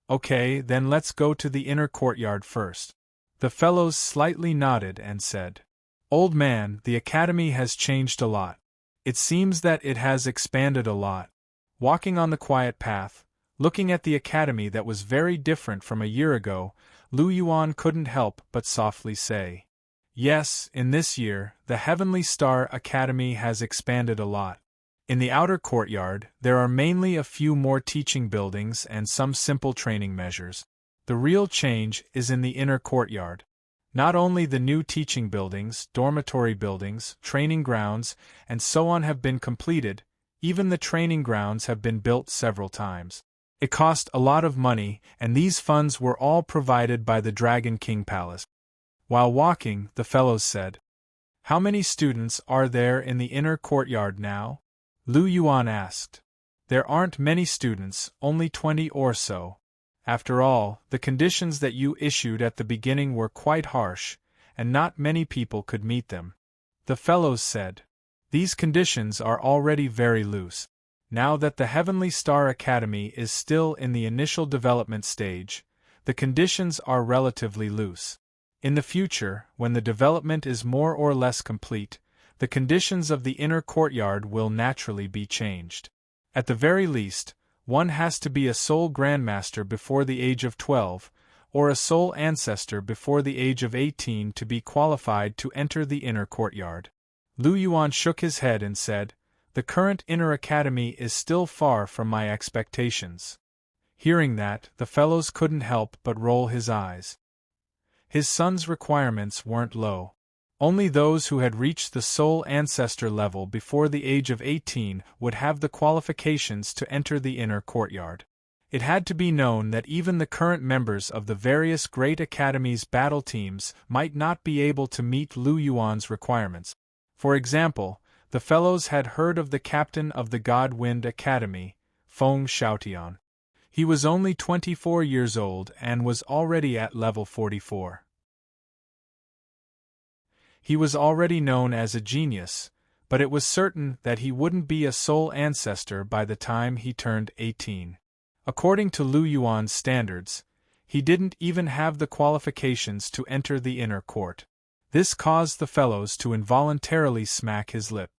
Okay, then let's go to the inner courtyard first. The fellows slightly nodded and said. Old man, the academy has changed a lot. It seems that it has expanded a lot. Walking on the quiet path, looking at the academy that was very different from a year ago, Lu Yuan couldn't help but softly say. Yes, in this year, the Heavenly Star Academy has expanded a lot. In the outer courtyard, there are mainly a few more teaching buildings and some simple training measures. The real change is in the inner courtyard. Not only the new teaching buildings, dormitory buildings, training grounds, and so on have been completed, even the training grounds have been built several times. It cost a lot of money, and these funds were all provided by the Dragon King Palace. While walking, the fellows said, How many students are there in the inner courtyard now? Lu Yuan asked. There aren't many students, only 20 or so. After all, the conditions that you issued at the beginning were quite harsh, and not many people could meet them. The fellows said. These conditions are already very loose. Now that the Heavenly Star Academy is still in the initial development stage, the conditions are relatively loose. In the future, when the development is more or less complete, the conditions of the inner courtyard will naturally be changed. At the very least, one has to be a soul grandmaster before the age of 12, or a soul ancestor before the age of 18 to be qualified to enter the inner courtyard. Lu Yuan shook his head and said, "The current inner academy is still far from my expectations." Hearing that, the fellows couldn't help but roll his eyes. His son's requirements weren't low. Only those who had reached the soul ancestor level before the age of 18 would have the qualifications to enter the inner courtyard. It had to be known that even the current members of the various great academies' battle teams might not be able to meet Lu Yuan's requirements. For example, the fellows had heard of the captain of the God Wind Academy, Feng Xiaotian. He was only 24 years old and was already at level 44. He was already known as a genius, but it was certain that he wouldn't be a soul ancestor by the time he turned 18. According to Lu Yuan's standards, he didn't even have the qualifications to enter the inner court. This caused the fellows to involuntarily smack his lip.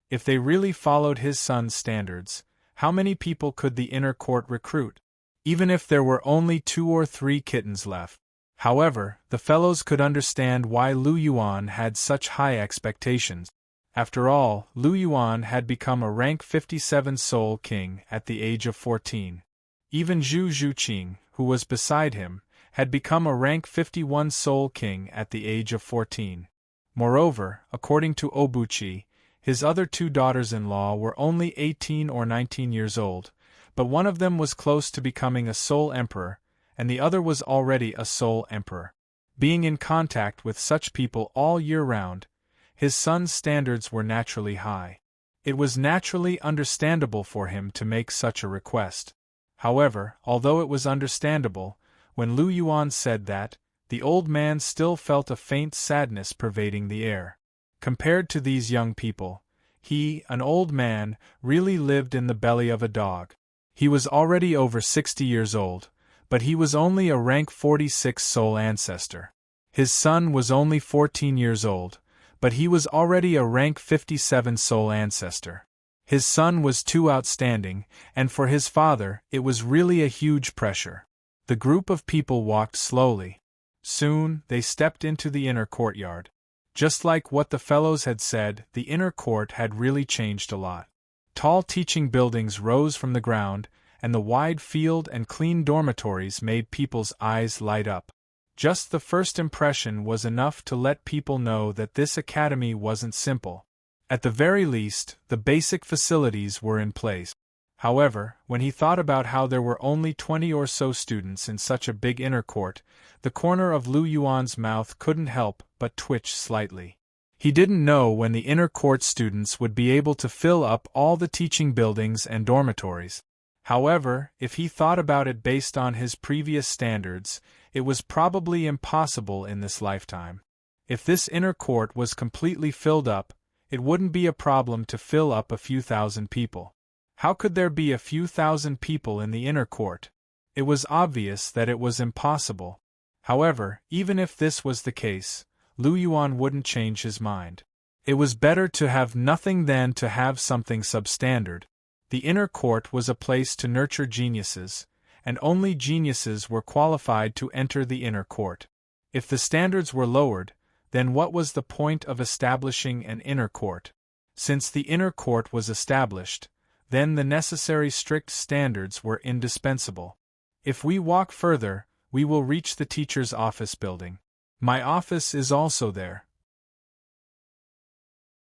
If they really followed his son's standards, how many people could the inner court recruit? Even if there were only 2 or 3 kittens left. However, the fellows could understand why Lu Yuan had such high expectations. After all, Lu Yuan had become a rank 57 Soul King at the age of 14. Even Zhu Zhuqing, who was beside him, had become a rank 51 Soul King at the age of 14. Moreover, according to Obuchi, his other 2 daughters-in-law were only 18 or 19 years old, but one of them was close to becoming a Soul Emperor, and the other was already a Soul Emperor. Being in contact with such people all year round, his son's standards were naturally high. It was naturally understandable for him to make such a request. However, although it was understandable, when Lu Yuan said that, the old man still felt a faint sadness pervading the air. Compared to these young people, he, an old man, really lived in the belly of a dog. He was already over 60 years old, but he was only a rank 46 soul ancestor. His son was only 14 years old, but he was already a rank 57 soul ancestor. His son was too outstanding, and for his father, it was really a huge pressure. The group of people walked slowly. Soon, they stepped into the inner courtyard. Just like what the fellows had said, the inner court had really changed a lot. Tall teaching buildings rose from the ground, and the wide field and clean dormitories made people's eyes light up. Just the first impression was enough to let people know that this academy wasn't simple. At the very least, the basic facilities were in place. However, when he thought about how there were only 20 or so students in such a big inner court, the corner of Lu Yuan's mouth couldn't help but twitch slightly. He didn't know when the inner court students would be able to fill up all the teaching buildings and dormitories. However, if he thought about it based on his previous standards, it was probably impossible in this lifetime. If this inner court was completely filled up, it wouldn't be a problem to fill up a few thousand people. How could there be a few thousand people in the inner court? It was obvious that it was impossible. However, even if this was the case, Lu Yuan wouldn't change his mind. It was better to have nothing than to have something substandard. The inner court was a place to nurture geniuses, and only geniuses were qualified to enter the inner court. If the standards were lowered, then what was the point of establishing an inner court? Since the inner court was established, then the necessary strict standards were indispensable. If we walk further, we will reach the teacher's office building. My office is also there.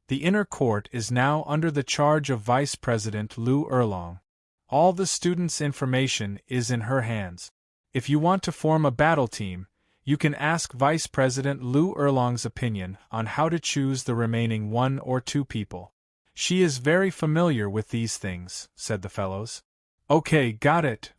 The inner court is now under the charge of Vice President Lu Erlong. All the students' information is in her hands. If you want to form a battle team, you can ask Vice President Lu Erlong's opinion on how to choose the remaining 1 or 2 people. She is very familiar with these things, said the fellows. Okay, got it.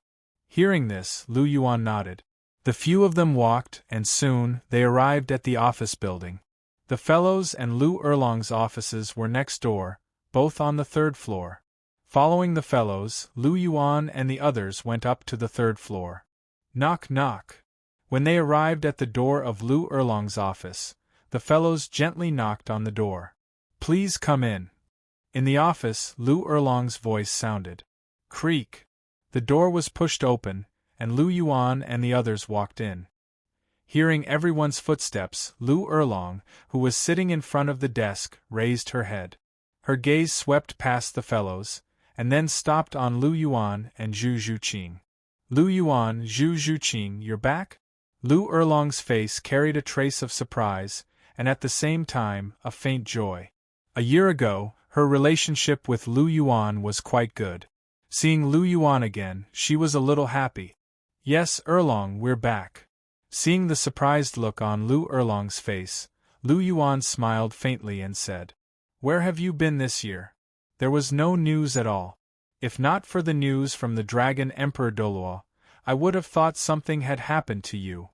Hearing this, Lu Yuan nodded. The few of them walked, and soon they arrived at the office building. The fellows and Lu Erlong's offices were next door, both on the third floor. Following the fellows, Lu Yuan and the others went up to the third floor. Knock knock. When they arrived at the door of Lu Erlong's office, the fellows gently knocked on the door. Please come in. In the office, Lu Erlong's voice sounded. Creak. The door was pushed open, and Lu Yuan and the others walked in. Hearing everyone's footsteps, Lu Erlong, who was sitting in front of the desk, raised her head. Her gaze swept past the fellows, and then stopped on Lu Yuan and Zhu Zhuqing. Lu Yuan, Zhu Zhuqing, you're back? Lu Erlong's face carried a trace of surprise, and at the same time, a faint joy. A year ago, her relationship with Lu Yuan was quite good. Seeing Lu Yuan again, she was a little happy. Yes, Erlong, we're back. Seeing the surprised look on Lu Erlong's face, Lu Yuan smiled faintly and said, Where have you been this year? There was no news at all. If not for the news from the Dragon Emperor Douluo, I would have thought something had happened to you.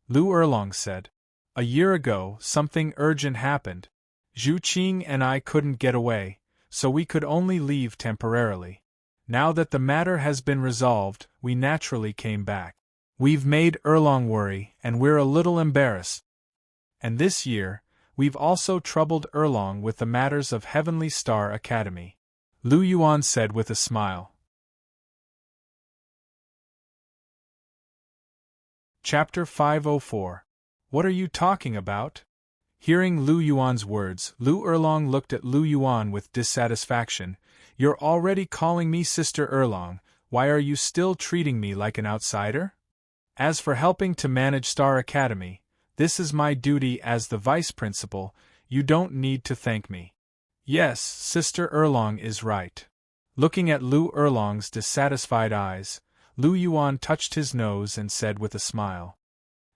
Lu Erlong said. A year ago, something urgent happened. Zhu Qing and I couldn't get away, so we could only leave temporarily. Now that the matter has been resolved, we naturally came back. We've made Erlong worry, and we're a little embarrassed. And this year, we've also troubled Erlong with the matters of Heavenly Star Academy. Lu Yuan said with a smile. Chapter 504. What are you talking about? Hearing Lu Yuan's words, Lu Erlong looked at Lu Yuan with dissatisfaction. You're already calling me Sister Erlong, why are you still treating me like an outsider? As for helping to manage Star Academy, this is my duty as the vice principal, you don't need to thank me. Yes, Sister Erlong is right. Looking at Lu Erlong's dissatisfied eyes, Lu Yuan touched his nose and said with a smile.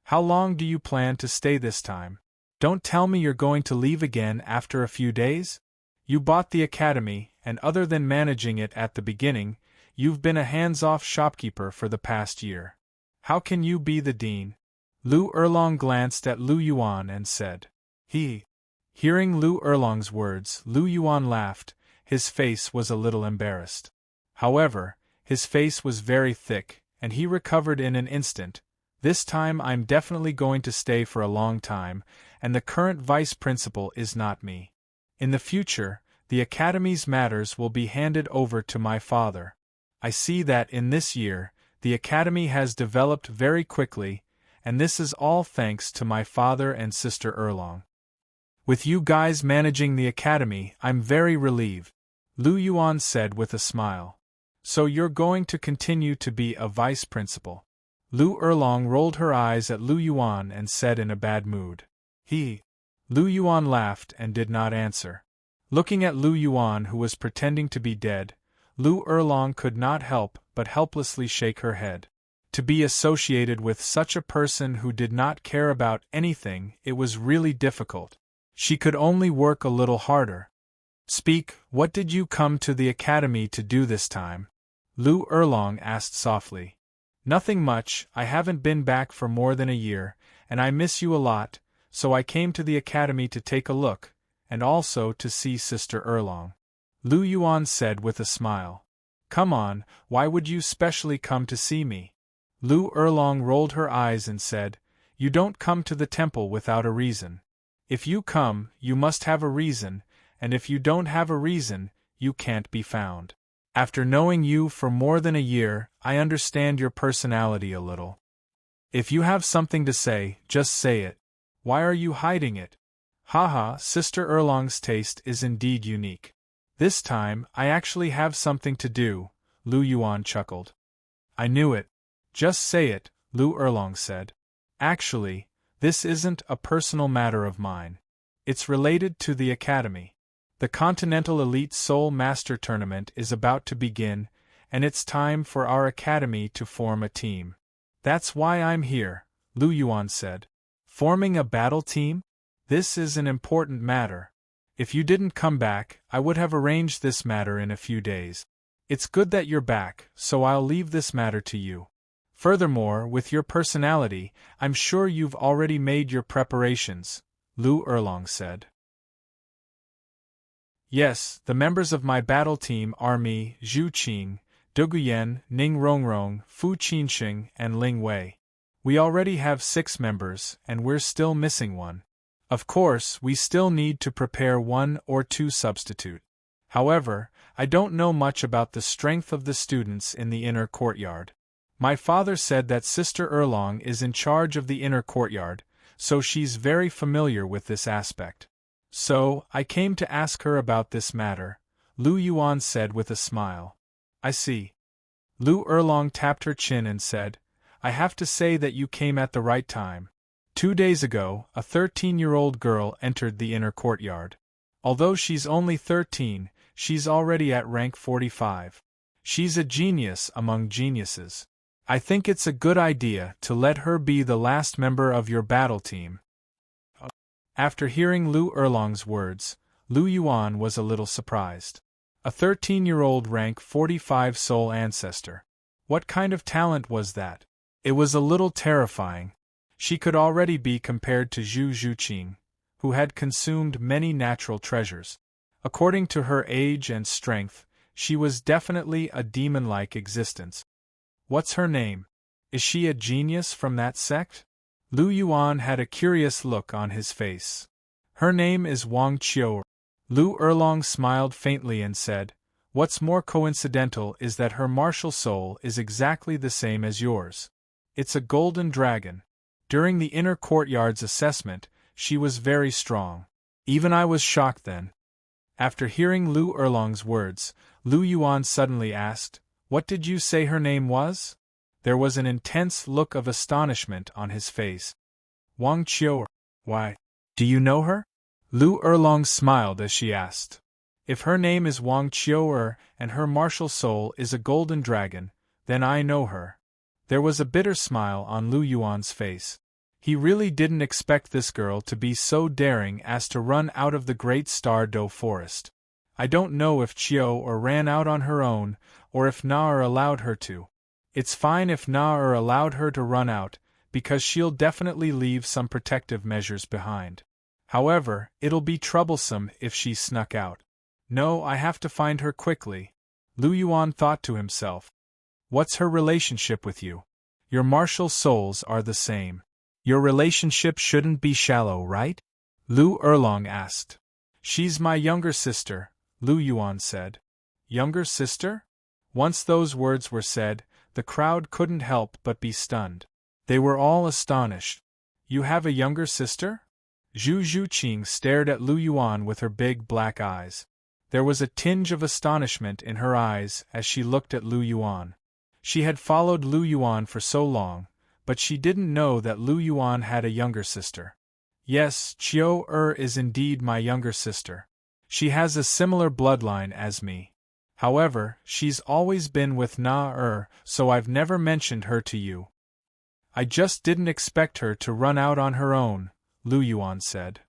How long do you plan to stay this time? Don't tell me you're going to leave again after a few days? You bought the academy, and other than managing it at the beginning, you've been a hands-off shopkeeper for the past year. How can you be the dean? Lu Erlong glanced at Lu Yuan and said. He. Hearing Lu Erlong's words, Lu Yuan laughed. His face was a little embarrassed. However, his face was very thick, and he recovered in an instant. This time I'm definitely going to stay for a long time, and the current vice principal is not me. In the future, the academy's matters will be handed over to my father. I see that in this year, the academy has developed very quickly, and this is all thanks to my father and Sister Erlong. With you guys managing the academy, I'm very relieved, Lu Yuan said with a smile. So you're going to continue to be a vice principal? Lu Erlong rolled her eyes at Lu Yuan and said in a bad mood. Lu Yuan laughed and did not answer. Looking at Lu Yuan, who was pretending to be dead, Lu Erlong could not help but helplessly shake her head. To be associated with such a person who did not care about anything, it was really difficult. She could only work a little harder. Speak, what did you come to the academy to do this time? Lu Erlong asked softly. Nothing much, I haven't been back for more than a year, and I miss you a lot, so I came to the academy to take a look, and also to see Sister Erlong. Lu Yuan said with a smile. Come on, why would you specially come to see me? Lu Erlong rolled her eyes and said, You don't come to the temple without a reason. If you come, you must have a reason, and if you don't have a reason, you can't be found. After knowing you for more than a year, I understand your personality a little. If you have something to say, just say it. Why are you hiding it? Haha, Sister Erlong's taste is indeed unique. This time, I actually have something to do, Lu Yuan chuckled. I knew it. Just say it, Lu Erlong said. Actually, this isn't a personal matter of mine. It's related to the academy. The Continental Elite Soul Master Tournament is about to begin, and it's time for our academy to form a team. That's why I'm here, Lu Yuan said. Forming a battle team? This is an important matter. If you didn't come back, I would have arranged this matter in a few days. It's good that you're back, so I'll leave this matter to you. Furthermore, with your personality, I'm sure you've already made your preparations, Lu Erlong said. Yes, the members of my battle team are me, Zhu Qing, Duguyen, Ning Rongrong, Fu Qinxing, and Ling Wei. We already have 6 members, and we're still missing one. Of course, we still need to prepare 1 or 2 substitute. However, I don't know much about the strength of the students in the inner courtyard. My father said that Sister Erlong is in charge of the inner courtyard, so she's very familiar with this aspect. So, I came to ask her about this matter, Lu Yuan said with a smile. I see. Lu Erlong tapped her chin and said, I have to say that you came at the right time. 2 days ago, a 13-year-old girl entered the inner courtyard. Although she's only 13, she's already at rank 45. She's a genius among geniuses. I think it's a good idea to let her be the last member of your battle team. After hearing Lu Erlong's words, Lu Yuan was a little surprised. A 13-year-old rank 45 soul ancestor. What kind of talent was that? It was a little terrifying. She could already be compared to Zhu Zhuqing, who had consumed many natural treasures. According to her age and strength, she was definitely a demon-like existence. What's her name? Is she a genius from that sect? Lu Yuan had a curious look on his face. Her name is Wang Qiu. Lu Erlong smiled faintly and said, What's more coincidental is that her martial soul is exactly the same as yours. It's a golden dragon. During the inner courtyard's assessment, she was very strong. Even I was shocked then. After hearing Lu Erlong's words, Lu Yuan suddenly asked, What did you say her name was? There was an intense look of astonishment on his face. Wang Qiu. Why? Do you know her? Lu Erlong smiled as she asked. If her name is Wang Qiu and her martial soul is a golden dragon, then I know her. There was a bitter smile on Lu Yuan's face. He really didn't expect this girl to be so daring as to run out of the great Star Do forest. I don't know if Qiu ran out on her own, or if Na allowed her to. It's fine if Na allowed her to run out, because she'll definitely leave some protective measures behind. However, it'll be troublesome if she snuck out. No, I have to find her quickly. Lu Yuan thought to himself. What's her relationship with you? Your martial souls are the same. Your relationship shouldn't be shallow, right? Lu Erlong asked. She's my younger sister, Lu Yuan said. Younger sister? Once those words were said, the crowd couldn't help but be stunned. They were all astonished. You have a younger sister? Zhu Zhuqing stared at Lu Yuan with her big black eyes. There was a tinge of astonishment in her eyes as she looked at Lu Yuan. She had followed Lu Yuan for so long, but she didn't know that Lu Yuan had a younger sister. Yes, Qiu is indeed my younger sister. She has a similar bloodline as me. However, she's always been with Na so I've never mentioned her to you. I just didn't expect her to run out on her own, Lu Yuan said.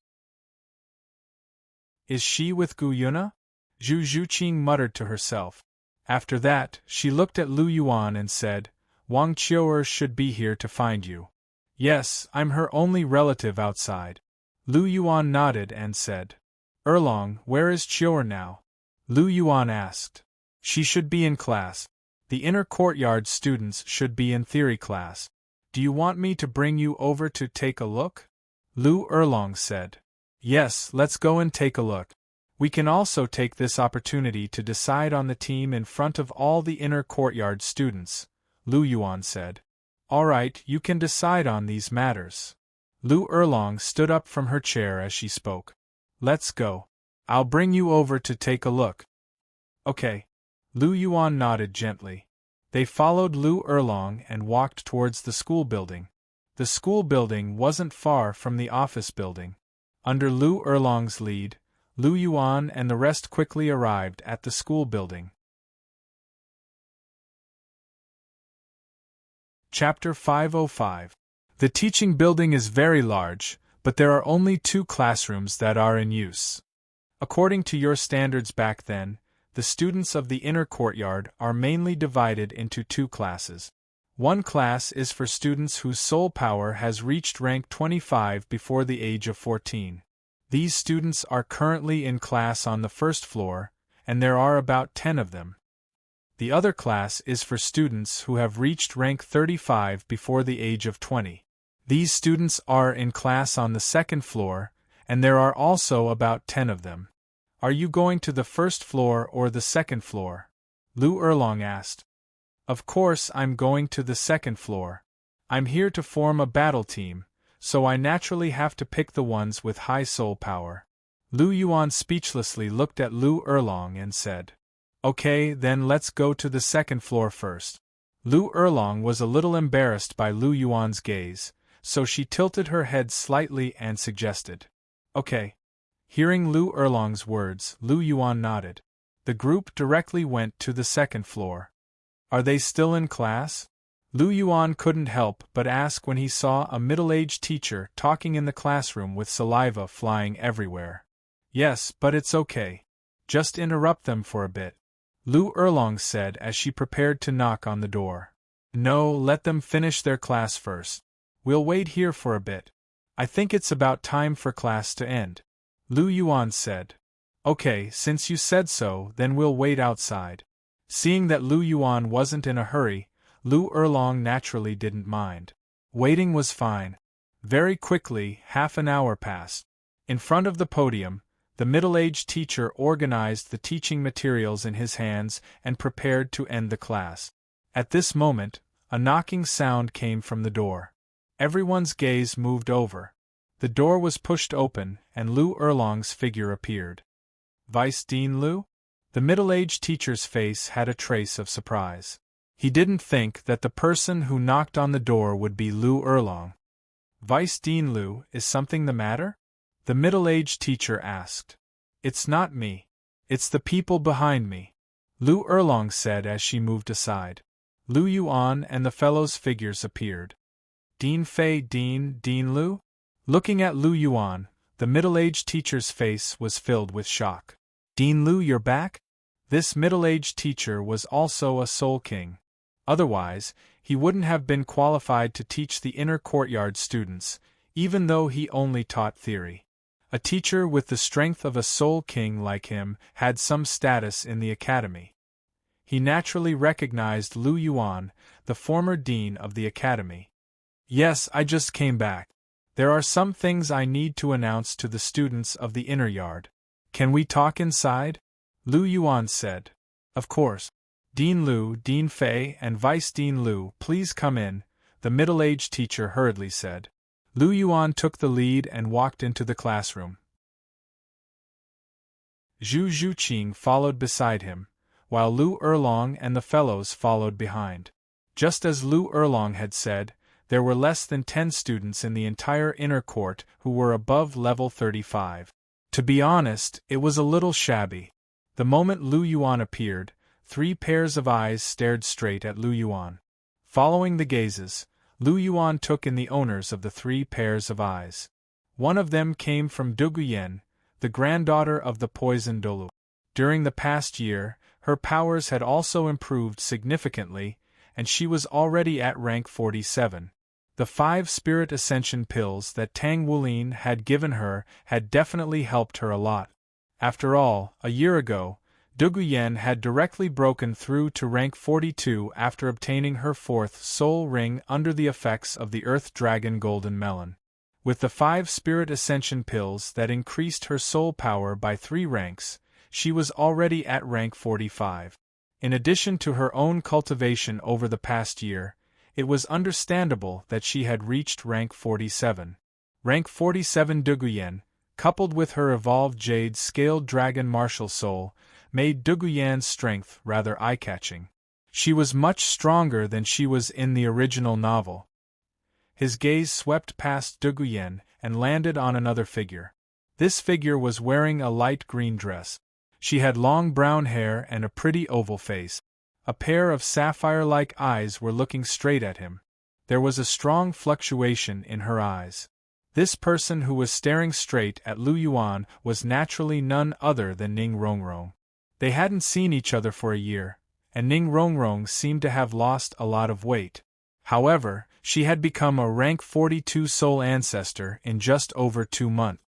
Is she with Gu Yuna? Zhu Zhuqing muttered to herself. After that, she looked at Lu Yuan and said, Wang Qiu should be here to find you. Yes, I'm her only relative outside. Lu Yuan nodded and said, Erlong, where is Qiu now? Lu Yuan asked. She should be in class. The inner courtyard students should be in theory class. Do you want me to bring you over to take a look? Lu Erlong said. Yes, let's go and take a look. We can also take this opportunity to decide on the team in front of all the inner courtyard students, Lu Yuan said. All right, you can decide on these matters. Lu Erlong stood up from her chair as she spoke. Let's go. I'll bring you over to take a look. Okay. Lu Yuan nodded gently. They followed Lu Erlong and walked towards the school building. The school building wasn't far from the office building. Under Lu Erlong's lead, Lu Yuan and the rest quickly arrived at the school building. Chapter 505. The teaching building is very large, but there are only 2 classrooms that are in use. According to your standards back then, the students of the inner courtyard are mainly divided into 2 classes. One class is for students whose soul power has reached rank 25 before the age of 14. These students are currently in class on the first floor, and there are about 10 of them. The other class is for students who have reached rank 35 before the age of 20. These students are in class on the second floor, and there are also about 10 of them. Are you going to the first floor or the second floor? Lu Erlong asked. Of course I'm going to the second floor. I'm here to form a battle team, so I naturally have to pick the ones with high soul power. Lu Yuan speechlessly looked at Lu Erlong and said, Okay, then let's go to the second floor first. Lu Erlong was a little embarrassed by Lu Yuan's gaze, so she tilted her head slightly and suggested, Okay. Hearing Lu Erlong's words, Lu Yuan nodded. The group directly went to the second floor. Are they still in class? Lu Yuan couldn't help but ask when he saw a middle-aged teacher talking in the classroom with saliva flying everywhere. Yes, but it's okay. Just interrupt them for a bit, Lu Erlong said as she prepared to knock on the door. No, let them finish their class first. We'll wait here for a bit. I think it's about time for class to end, Lu Yuan said. Okay, since you said so, then we'll wait outside. Seeing that Lu Yuan wasn't in a hurry, Lu Erlong naturally didn't mind. Waiting was fine. Very quickly, half an hour passed. In front of the podium, the middle-aged teacher organized the teaching materials in his hands and prepared to end the class. At this moment, a knocking sound came from the door. Everyone's gaze moved over. The door was pushed open, and Lu Erlong's figure appeared. Vice Dean Lu? The middle-aged teacher's face had a trace of surprise. He didn't think that the person who knocked on the door would be Lu Erlong. Vice Dean Lu, is something the matter? The middle-aged teacher asked. It's not me. It's the people behind me, Lu Erlong said as she moved aside. Lu Yuan and the fellow's figures appeared. Dean Fei, Dean Lu? Looking at Lu Yuan, the middle-aged teacher's face was filled with shock. Dean Lu, you're back? This middle-aged teacher was also a Soul King. Otherwise, he wouldn't have been qualified to teach the inner courtyard students, even though he only taught theory. A teacher with the strength of a Soul King like him had some status in the academy. He naturally recognized Lu Yuan, the former dean of the academy. Yes, I just came back. There are some things I need to announce to the students of the inner yard. Can we talk inside? Lu Yuan said. Of course. Dean Lu, Dean Fei, and Vice Dean Lu, please come in, the middle-aged teacher hurriedly said. Lu Yuan took the lead and walked into the classroom. Zhu Zhuqing followed beside him, while Lu Erlong and the fellows followed behind. Just as Lu Erlong had said, there were less than 10 students in the entire inner court who were above level 35. To be honest, it was a little shabby. The moment Lu Yuan appeared, 3 pairs of eyes stared straight at Lu Yuan. Following the gazes, Lu Yuan took in the owners of the 3 pairs of eyes. One of them came from Duguyen, the granddaughter of the poison Douluo. During the past year, her powers had also improved significantly, and she was already at rank 47. The 5 spirit ascension pills that Tang Wulin had given her had definitely helped her a lot. After all, a year ago, Duguyen had directly broken through to rank 42 after obtaining her 4th soul ring under the effects of the Earth Dragon Golden Melon. With the 5 spirit ascension pills that increased her soul power by 3 ranks, she was already at rank 45. In addition to her own cultivation over the past year, it was understandable that she had reached rank 47. Rank 47 Duguyen, coupled with her evolved jade-scaled dragon martial soul, made Duguyen's strength rather eye-catching. She was much stronger than she was in the original novel. His gaze swept past Duguyen and landed on another figure. This figure was wearing a light green dress. She had long brown hair and a pretty oval face. A pair of sapphire-like eyes were looking straight at him. There was a strong fluctuation in her eyes. This person who was staring straight at Lu Yuan was naturally none other than Ning Rongrong. They hadn't seen each other for a year, and Ning Rongrong seemed to have lost a lot of weight. However, she had become a rank 42 soul ancestor in just over 2 months.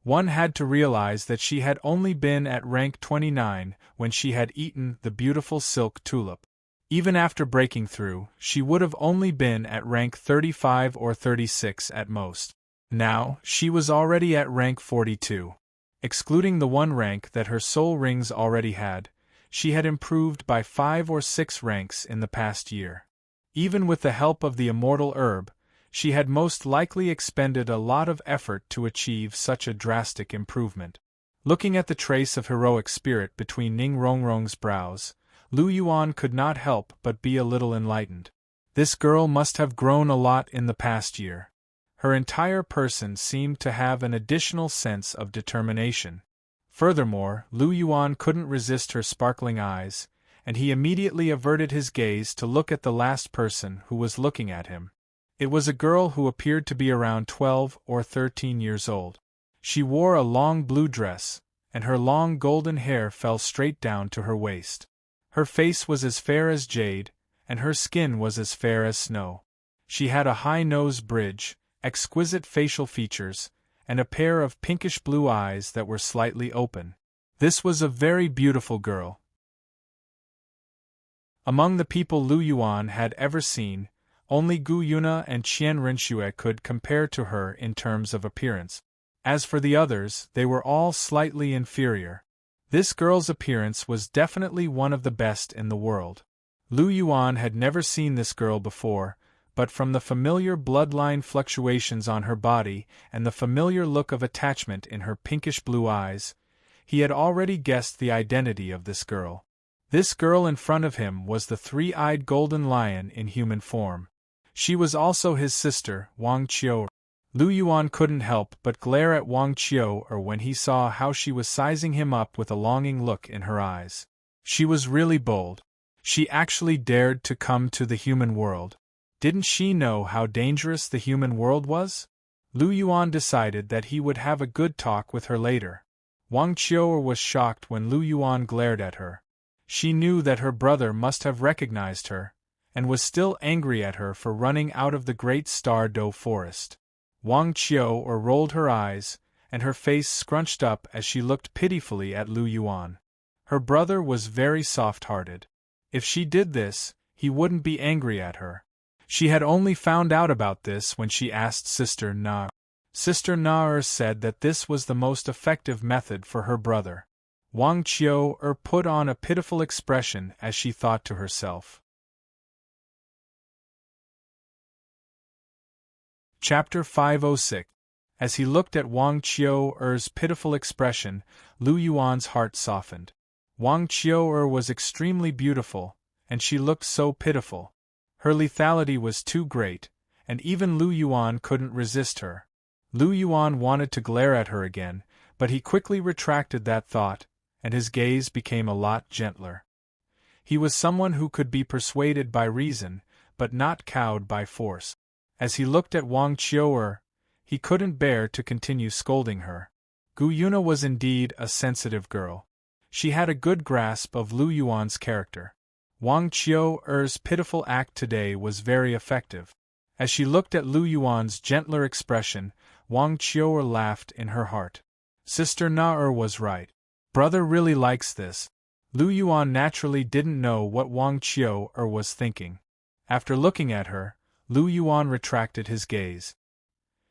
One had to realize that she had only been at rank 29 when she had eaten the beautiful silk tulip. Even after breaking through, she would have only been at rank 35 or 36 at most. Now, she was already at rank 42. Excluding the one rank that her soul rings already had, she had improved by 5 or 6 ranks in the past year. Even with the help of the immortal herb, she had most likely expended a lot of effort to achieve such a drastic improvement. Looking at the trace of heroic spirit between Ning Rongrong's brows, Lu Yuan could not help but be a little enlightened. This girl must have grown a lot in the past year. Her entire person seemed to have an additional sense of determination. Furthermore, Lu Yuan couldn't resist her sparkling eyes, and he immediately averted his gaze to look at the last person who was looking at him. It was a girl who appeared to be around 12 or 13 years old. She wore a long blue dress, and her long golden hair fell straight down to her waist. Her face was as fair as jade, and her skin was as fair as snow. She had a high nose bridge, exquisite facial features, and a pair of pinkish-blue eyes that were slightly open. This was a very beautiful girl. Among the people Lu Yuan had ever seen, only Gu Yuna and Qian Renxue could compare to her in terms of appearance. As for the others, they were all slightly inferior. This girl's appearance was definitely one of the best in the world. Lu Yuan had never seen this girl before, but from the familiar bloodline fluctuations on her body and the familiar look of attachment in her pinkish-blue eyes, he had already guessed the identity of this girl. This girl in front of him was the three-eyed golden lion in human form. She was also his sister, Wang Qiu. Lu Yuan couldn't help but glare at Wang Qiu when he saw how she was sizing him up with a longing look in her eyes. She was really bold. She actually dared to come to the human world. Didn't she know how dangerous the human world was? Lu Yuan decided that he would have a good talk with her later. Wang Qiu was shocked when Lu Yuan glared at her. She knew that her brother must have recognized her, and was still angry at her for running out of the great Star Do forest. Wang Qiu rolled her eyes, and her face scrunched up as she looked pitifully at Lu Yuan. Her brother was very soft-hearted. If she did this, he wouldn't be angry at her. She had only found out about this when she asked Sister Na. Sister Na said that this was the most effective method for her brother. Wang Qiu put on a pitiful expression as she thought to herself. Chapter 506. As he looked at Wang Qiu's pitiful expression, Lu Yuan's heart softened. Wang Qiu was extremely beautiful, and she looked so pitiful. Her lethality was too great, and even Lu Yuan couldn't resist her. Lu Yuan wanted to glare at her again, but he quickly retracted that thought, and his gaze became a lot gentler. He was someone who could be persuaded by reason, but not cowed by force. As he looked at Wang Qiu, he couldn't bear to continue scolding her. Gu Yuna was indeed a sensitive girl. She had a good grasp of Lu Yuan's character. Wang Qiu's pitiful act today was very effective. As she looked at Lu Yuan's gentler expression, Wang Qiu laughed in her heart. Sister Na was right. Brother really likes this. Lu Yuan naturally didn't know what Wang Qiu was thinking. After looking at her, Lu Yuan retracted his gaze.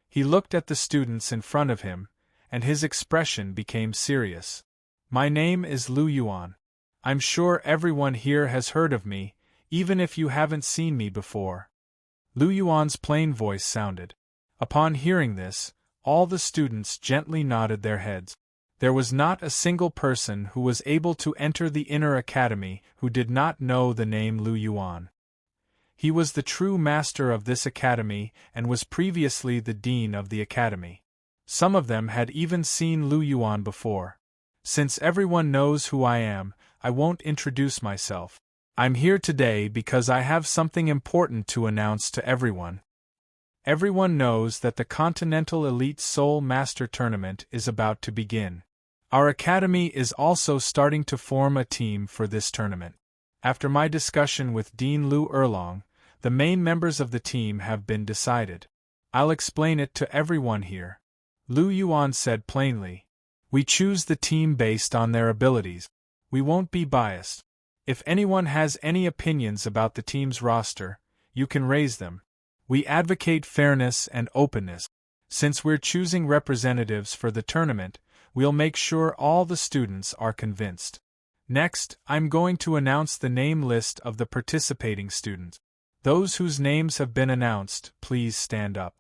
He looked at the students in front of him, and his expression became serious. My name is Lu Yuan. I'm sure everyone here has heard of me, even if you haven't seen me before. Lu Yuan's plain voice sounded. Upon hearing this, all the students gently nodded their heads. There was not a single person who was able to enter the inner academy who did not know the name Lu Yuan. He was the true master of this academy and was previously the dean of the academy. Some of them had even seen Lu Yuan before. Since everyone knows who I am, I won't introduce myself. I'm here today because I have something important to announce to everyone. Everyone knows that the Continental Elite Soul Master Tournament is about to begin. Our academy is also starting to form a team for this tournament. After my discussion with Dean Lu Erlong, the main members of the team have been decided. I'll explain it to everyone here. Lu Yuan said plainly. We choose the team based on their abilities. We won't be biased. If anyone has any opinions about the team's roster, you can raise them. We advocate fairness and openness. Since we're choosing representatives for the tournament, we'll make sure all the students are convinced. Next, I'm going to announce the name list of the participating students. Those whose names have been announced, please stand up.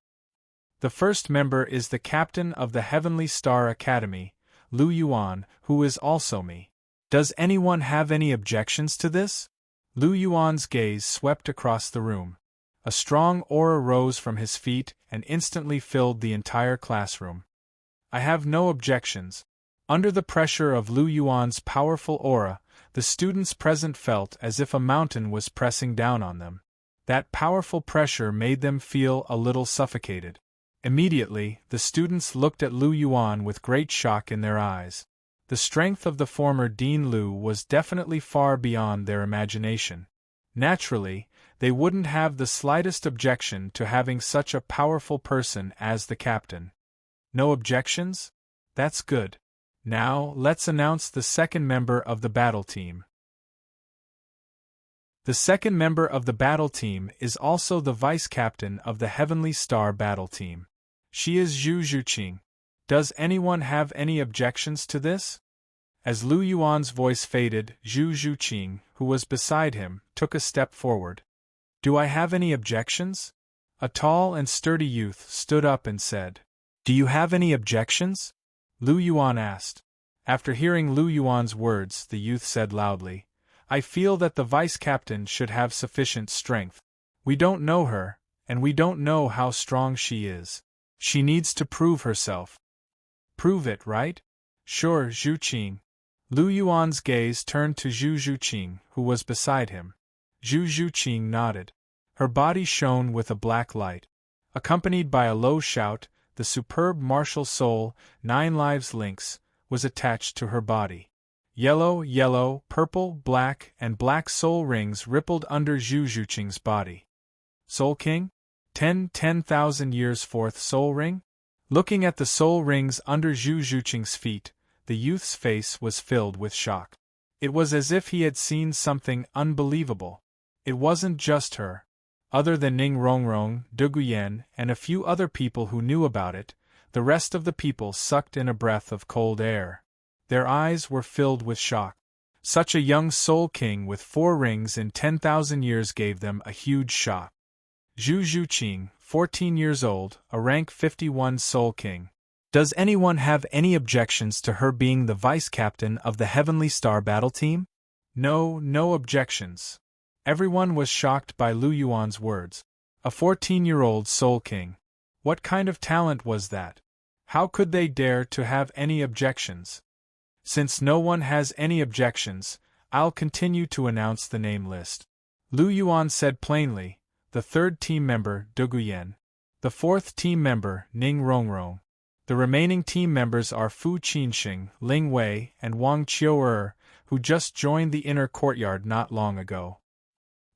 The first member is the captain of the Heavenly Star Academy, Lu Yuan, who is also me. Does anyone have any objections to this? Lu Yuan's gaze swept across the room. A strong aura rose from his feet and instantly filled the entire classroom. I have no objections. Under the pressure of Lu Yuan's powerful aura, the students present felt as if a mountain was pressing down on them. That powerful pressure made them feel a little suffocated. Immediately, the students looked at Lu Yuan with great shock in their eyes. The strength of the former Dean Lu was definitely far beyond their imagination. Naturally, they wouldn't have the slightest objection to having such a powerful person as the captain. No objections? That's good. Now, let's announce the second member of the battle team. The second member of the battle team is also the vice-captain of the Heavenly Star battle team. She is Zhu Zhuqing. Does anyone have any objections to this? As Lu Yuan's voice faded, Zhu Zhuqing, who was beside him, took a step forward. Do I have any objections? A tall and sturdy youth stood up and said. Do you have any objections? Lu Yuan asked. After hearing Lu Yuan's words, the youth said loudly, I feel that the vice-captain should have sufficient strength. We don't know her, and we don't know how strong she is. She needs to prove herself. Prove it, right? Sure, Zhuqing. Lu Yuan's gaze turned to Zhu Zhuqing, who was beside him. Zhu Zhuqing nodded. Her body shone with a black light. Accompanied by a low shout, the superb martial soul, 9 lives lynx, was attached to her body. Yellow, purple, black, and black soul rings rippled under Zhu Zhuqing's body. Soul King? 10,000 years fourth soul ring? Looking at the soul rings under Zhu Zhuqing's feet, the youth's face was filled with shock. It was as if he had seen something unbelievable. It wasn't just her. Other than Ning Rongrong, De Guyen, and a few other people who knew about it, the rest of the people sucked in a breath of cold air. Their eyes were filled with shock. Such a young soul king with 4 rings in 10,000 years gave them a huge shock. Zhu Zhuqing, 14 years old, a rank 51 soul king. Does anyone have any objections to her being the vice-captain of the Heavenly Star battle team? No objections. Everyone was shocked by Lu Yuan's words. A 14-year-old soul king. What kind of talent was that? How could they dare to have any objections? Since no one has any objections, I'll continue to announce the name list. Lu Yuan said plainly, the third team member, De Guyen. The fourth team member, Ning Rongrong. The remaining team members are Fu Qinxing, Ling Wei, and Wang Qiu'er, who just joined the inner courtyard not long ago.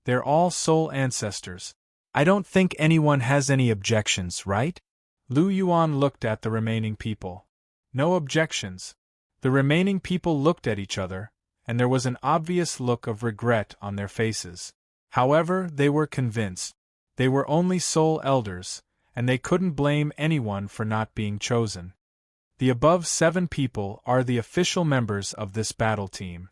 They're all soul ancestors. I don't think anyone has any objections, right? Lu Yuan looked at the remaining people. No objections. The remaining people looked at each other, and there was an obvious look of regret on their faces. However, they were convinced. They were only soul elders, and they couldn't blame anyone for not being chosen. The above 7 people are the official members of this battle team.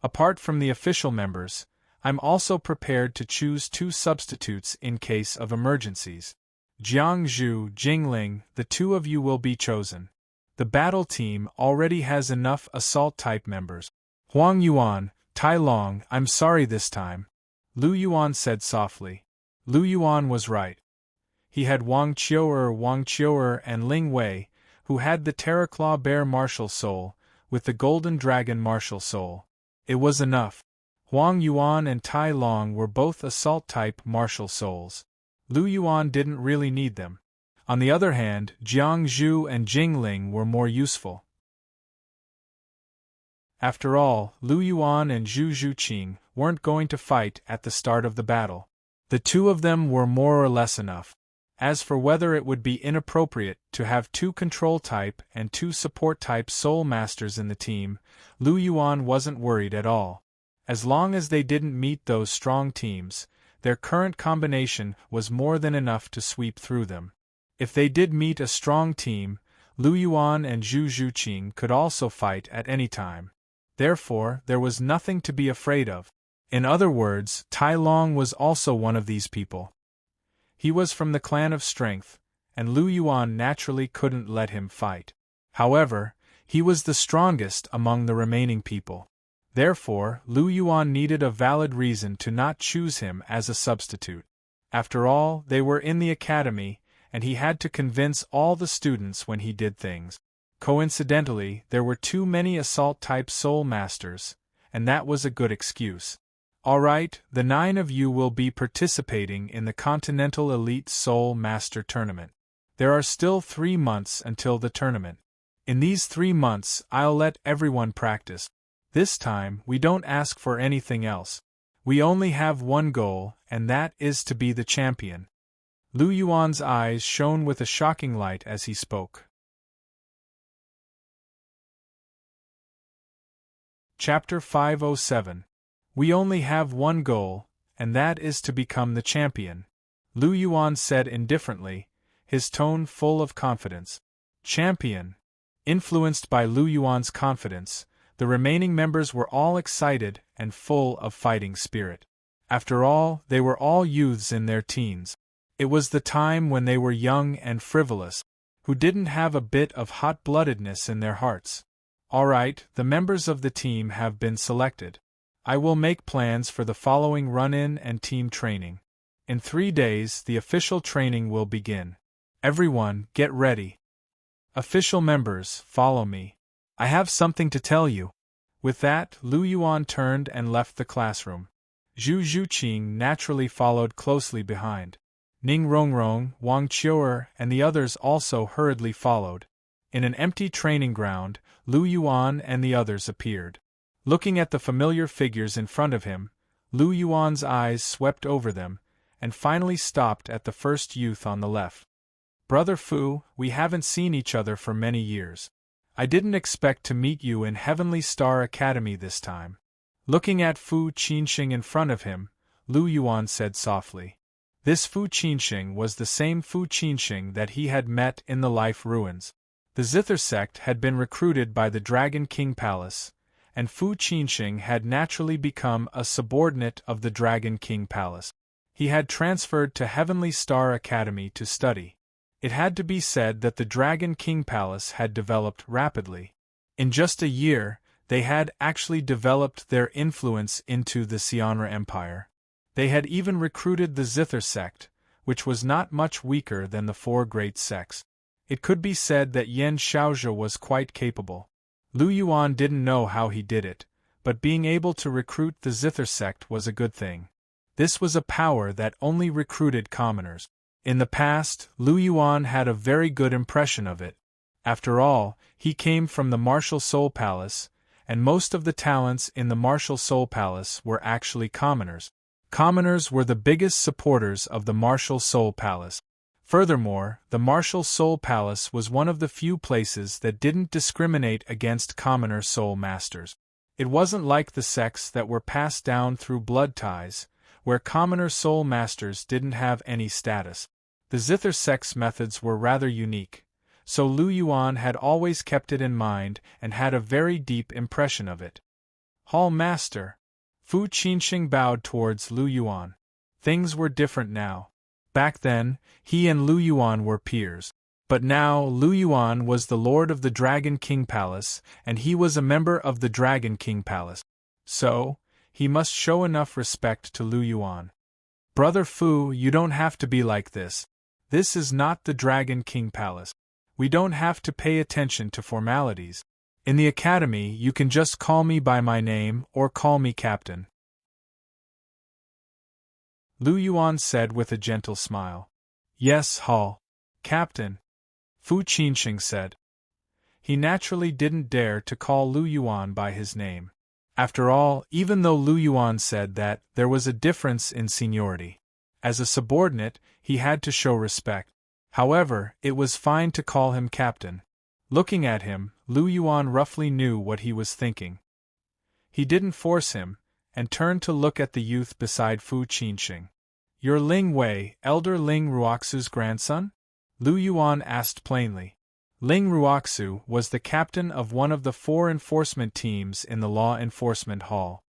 Apart from the official members, I'm also prepared to choose 2 substitutes in case of emergencies. Jiang Zhu, Jingling, the 2 of you will be chosen. The battle team already has enough assault-type members. Huang Yuan, Tai Long, I'm sorry this time. Lu Yuan said softly. Lu Yuan was right. He had Wang Qiu'er and Ling Wei, who had the Terraclaw Bear martial soul, with the Golden Dragon martial soul. It was enough. Huang Yuan and Tai Long were both assault-type martial souls. Lu Yuan didn't really need them. On the other hand, Jiang Zhu and Jingling were more useful. After all, Lu Yuan and Zhu Zhuqing weren't going to fight at the start of the battle. The 2 of them were more or less enough. As for whether it would be inappropriate to have 2 control-type and 2 support-type soul masters in the team, Lu Yuan wasn't worried at all. As long as they didn't meet those strong teams, their current combination was more than enough to sweep through them. If they did meet a strong team, Lu Yuan and Zhu Zhuqing could also fight at any time. Therefore, there was nothing to be afraid of. In other words, Tai Long was also one of these people. He was from the clan of strength, and Lu Yuan naturally couldn't let him fight. However, he was the strongest among the remaining people. Therefore, Lu Yuan needed a valid reason to not choose him as a substitute. After all, they were in the academy, and he had to convince all the students when he did things. Coincidentally, there were too many assault-type soul masters, and that was a good excuse. Alright, the 9 of you will be participating in the Continental Elite Soul Master Tournament. There are still 3 months until the tournament. In these 3 months, I'll let everyone practice. This time, we don't ask for anything else. We only have one goal, and that is to be the champion. Lu Yuan's eyes shone with a shocking light as he spoke. Chapter 507. We only have one goal, and that is to become the champion, Lu Yuan said indifferently, his tone full of confidence. Champion. Influenced by Lu Yuan's confidence, the remaining members were all excited and full of fighting spirit. After all, they were all youths in their teens. It was the time when they were young and frivolous, who didn't have a bit of hot-bloodedness in their hearts. Alright, the members of the team have been selected. I will make plans for the following run-in and team training. In 3 days, the official training will begin. Everyone, get ready. Official members, follow me. I have something to tell you. With that, Lu Yuan turned and left the classroom. Zhu Zhuqing naturally followed closely behind. Ning Rongrong, Wang Qiu'er, and the others also hurriedly followed. In an empty training ground, Lu Yuan and the others appeared. Looking at the familiar figures in front of him, Lu Yuan's eyes swept over them, and finally stopped at the first youth on the left. Brother Fu, we haven't seen each other for many years. I didn't expect to meet you in Heavenly Star Academy this time. Looking at Fu Qinxing in front of him, Lu Yuan said softly. This Fu Qinxing was the same Fu Qinxing that he had met in the Life Ruins. The Zither sect had been recruited by the Dragon King Palace, and Fu Qinxing had naturally become a subordinate of the Dragon King Palace. He had transferred to Heavenly Star Academy to study. It had to be said that the Dragon King Palace had developed rapidly. In just a year, they had actually developed their influence into the Xianra Empire. They had even recruited the Zither sect, which was not much weaker than the 4 great sects. It could be said that Yan Xiaozhe was quite capable. Lu Yuan didn't know how he did it, but being able to recruit the Zither sect was a good thing. This was a power that only recruited commoners. In the past, Lu Yuan had a very good impression of it. After all, he came from the Martial Soul Palace, and most of the talents in the Martial Soul Palace were actually commoners. Commoners were the biggest supporters of the Martial Soul Palace. Furthermore, the Martial Soul Palace was one of the few places that didn't discriminate against commoner soul masters. It wasn't like the sects that were passed down through blood ties, where commoner soul masters didn't have any status. The Zither sect's methods were rather unique, so Lu Yuan had always kept it in mind and had a very deep impression of it. Hall Master. Fu Qinxing bowed towards Lu Yuan. Things were different now. Back then, he and Lu Yuan were peers. But now, Lu Yuan was the lord of the Dragon King Palace, and he was a member of the Dragon King Palace. So, he must show enough respect to Lu Yuan. Brother Fu, you don't have to be like this. This is not the Dragon King Palace. We don't have to pay attention to formalities. In the academy, you can just call me by my name or call me Captain. Lu Yuan said with a gentle smile. Yes, Hall. Captain. Fu Qinxing said. He naturally didn't dare to call Lu Yuan by his name. After all, even though Lu Yuan said that, there was a difference in seniority. As a subordinate, he had to show respect. However, it was fine to call him captain. Looking at him, Lu Yuan roughly knew what he was thinking. He didn't force him, and turned to look at the youth beside Fu Qinxing. "You're Ling Wei, elder Ling Ruoxu's grandson?" Lu Yuan asked plainly. Ling Ruoxu was the captain of one of the 4 enforcement teams in the Law Enforcement Hall.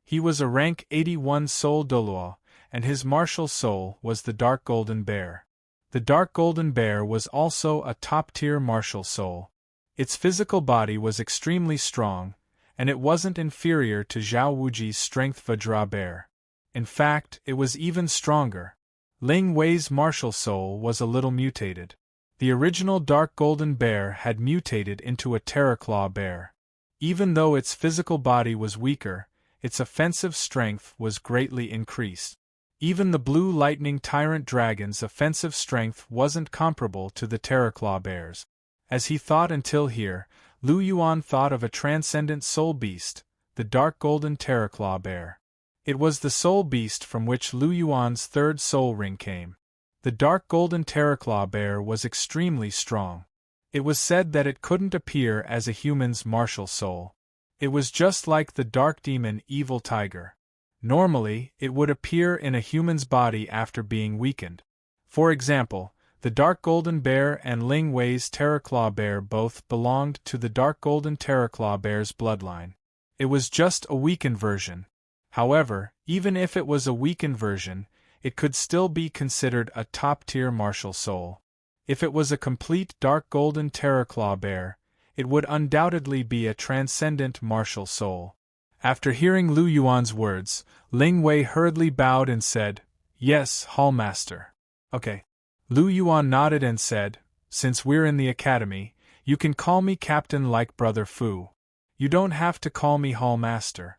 He was a rank 81 soul Douluo, and his martial soul was the Dark Golden Bear. The Dark Golden Bear was also a top-tier martial soul. Its physical body was extremely strong, and it wasn't inferior to Zhao Wuji's strength Vajra Bear. In fact, it was even stronger. Ling Wei's martial soul was a little mutated. The original Dark Golden Bear had mutated into a Terraclaw Bear. Even though its physical body was weaker, its offensive strength was greatly increased. Even the Blue Lightning Tyrant Dragon's offensive strength wasn't comparable to the Terraclaw Bear's. As he thought until here, Lu Yuan thought of a transcendent soul beast, the Dark Golden Terraclaw Bear. It was the soul beast from which Lu Yuan's 3rd soul ring came. The Dark Golden Terraclaw Bear was extremely strong. It was said that it couldn't appear as a human's martial soul. It was just like the Dark Demon Evil Tiger. Normally, it would appear in a human's body after being weakened. For example, the Dark Golden Bear and Ling Wei's Terraclaw Bear both belonged to the Dark Golden Terraclaw Bear's bloodline. It was just a weakened version. However, even if it was a weakened version, it could still be considered a top-tier martial soul. If it was a complete Dark Golden Terraclaw Bear, it would undoubtedly be a transcendent martial soul. After hearing Lu Yuan's words, Ling Wei hurriedly bowed and said, "Yes, Hallmaster." "Okay." Lu Yuan nodded and said, "Since we're in the academy, you can call me Captain like Brother Fu. You don't have to call me Hallmaster."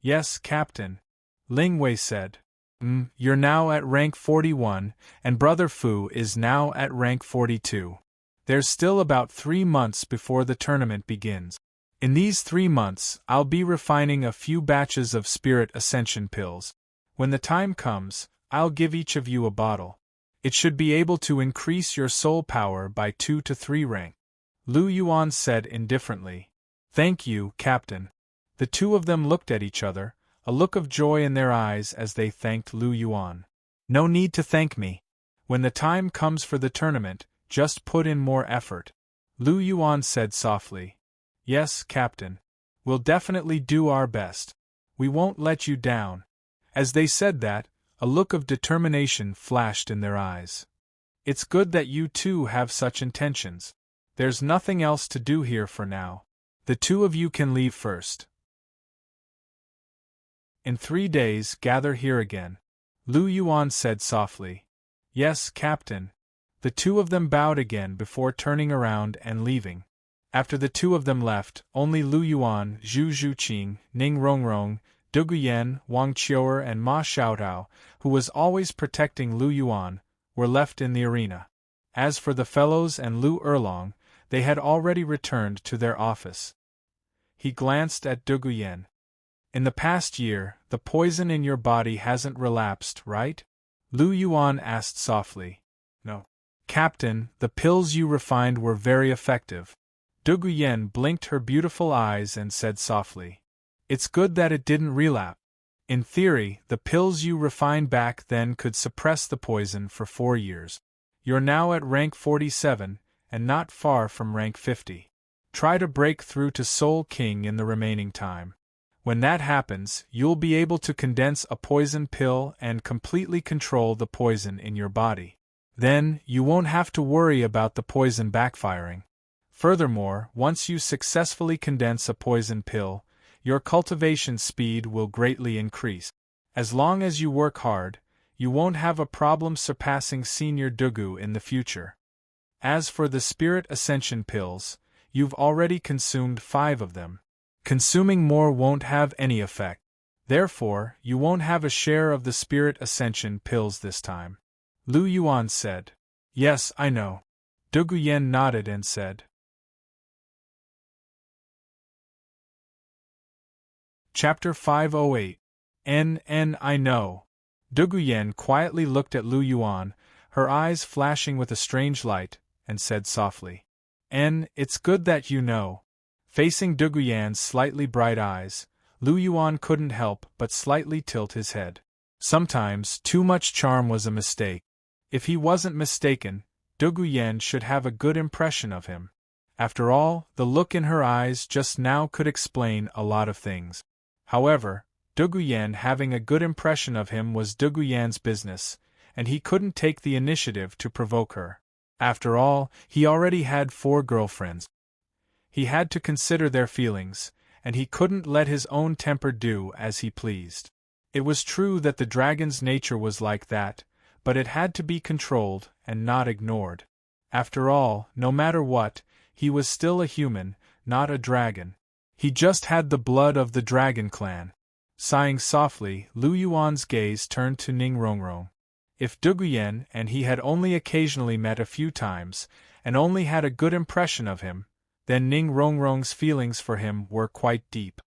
"Yes, Captain," Ling Wei said. You're now at rank 41, and Brother Fu is now at rank 42. There's still about 3 months before the tournament begins. In these 3 months, I'll be refining a few batches of Spirit Ascension pills. When the time comes, I'll give each of you a bottle. It should be able to increase your soul power by 2 to 3 rank. Lu Yuan said indifferently. "Thank you, Captain." The two of them looked at each other, a look of joy in their eyes as they thanked Lu Yuan. "No need to thank me. When the time comes for the tournament, just put in more effort," Lu Yuan said softly. "Yes, Captain. We'll definitely do our best. We won't let you down." As they said that, a look of determination flashed in their eyes. "It's good that you two have such intentions. There's nothing else to do here for now. The two of you can leave first. In 3 days, gather here again," Lu Yuan said softly. "Yes, Captain." The two of them bowed again before turning around and leaving. After the two of them left, only Lu Yuan, Zhu Zhuqing, Ning Rongrong, Du Guyan, Wang Qiuer and Ma Xiaotao, who was always protecting Lu Yuan, were left in the arena. As for the fellows and Lu Erlong, they had already returned to their office. He glanced at Du Guyan. "In the past year, the poison in your body hasn't relapsed, right?" Lu Yuan asked softly. "No. Captain, the pills you refined were very effective." Du Guyan blinked her beautiful eyes and said softly. "It's good that it didn't relapse. In theory, the pills you refined back then could suppress the poison for 4 years. You're now at rank 47, and not far from rank 50. Try to break through to Soul King in the remaining time. When that happens, you'll be able to condense a poison pill and completely control the poison in your body. Then, you won't have to worry about the poison backfiring. Furthermore, once you successfully condense a poison pill, your cultivation speed will greatly increase. As long as you work hard, you won't have a problem surpassing Senior Dugu in the future. As for the Spirit Ascension pills, you've already consumed 5 of them. Consuming more won't have any effect. Therefore, you won't have a share of the Spirit Ascension pills this time." Lu Yuan said. "Yes, I know." Du Guyan nodded and said. Chapter 508. I know. Duguyen quietly looked at Lu Yuan, her eyes flashing with a strange light, and said softly, It's good that you know. Facing Duguyen's slightly bright eyes, Lu Yuan couldn't help but slightly tilt his head. Sometimes, too much charm was a mistake. If he wasn't mistaken, Duguyen should have a good impression of him. After all, the look in her eyes just now could explain a lot of things. However, Duguyen having a good impression of him was Duguyen's business, and he couldn't take the initiative to provoke her. After all, he already had 4 girlfriends. He had to consider their feelings, and he couldn't let his own temper do as he pleased. It was true that the dragon's nature was like that, but it had to be controlled and not ignored. After all, no matter what, he was still a human, not a dragon. He just had the blood of the dragon clan. Sighing softly, Lu Yuan's gaze turned to Ning Rongrong. If Duguyen and he had only occasionally met a few times, and only had a good impression of him, then Ning Rongrong's feelings for him were quite deep.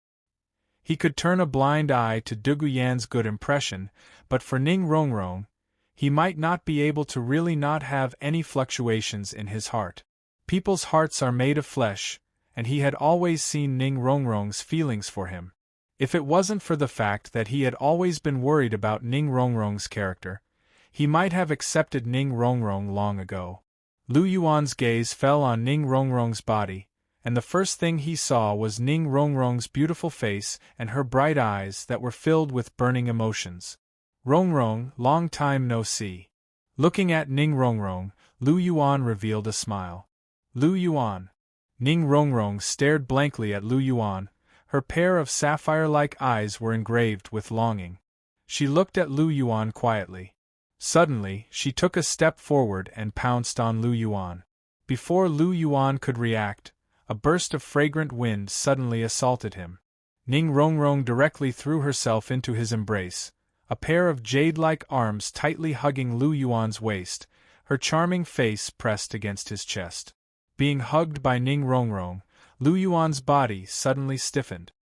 He could turn a blind eye to Duguyen's good impression, but for Ning Rongrong, he might not be able to really not have any fluctuations in his heart. People's hearts are made of flesh, and he had always seen Ning Rongrong's feelings for him. If it wasn't for the fact that he had always been worried about Ning Rongrong's character, he might have accepted Ning Rongrong long ago. Lu Yuan's gaze fell on Ning Rongrong's body, and the first thing he saw was Ning Rongrong's beautiful face and her bright eyes that were filled with burning emotions. Rongrong, long time no see. Looking at Ning Rongrong, Lu Yuan revealed a smile. Lu Yuan. Ning Rongrong stared blankly at Lu Yuan. Her pair of sapphire-like eyes were engraved with longing. She looked at Lu Yuan quietly. Suddenly, she took a step forward and pounced on Lu Yuan. Before Lu Yuan could react, a burst of fragrant wind suddenly assaulted him. Ning Rongrong directly threw herself into his embrace, a pair of jade-like arms tightly hugging Lu Yuan's waist, her charming face pressed against his chest. Being hugged by Ning Rongrong, Lu Yuan's body suddenly stiffened.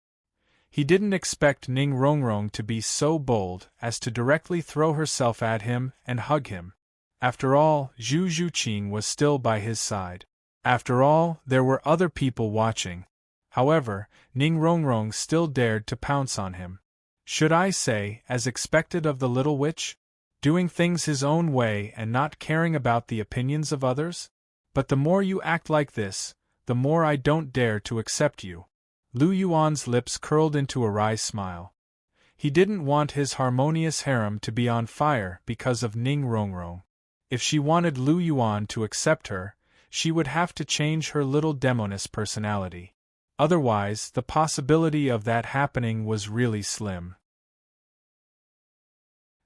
He didn't expect Ning Rongrong to be so bold as to directly throw herself at him and hug him. After all, Zhu Zhuqing was still by his side. After all, there were other people watching. However, Ning Rongrong still dared to pounce on him. Should I say, as expected of the little witch? Doing things his own way and not caring about the opinions of others? But the more you act like this, the more I don't dare to accept you. Lu Yuan's lips curled into a wry smile. He didn't want his harmonious harem to be on fire because of Ning Rongrong. If she wanted Lu Yuan to accept her, she would have to change her little demoness personality. Otherwise, the possibility of that happening was really slim.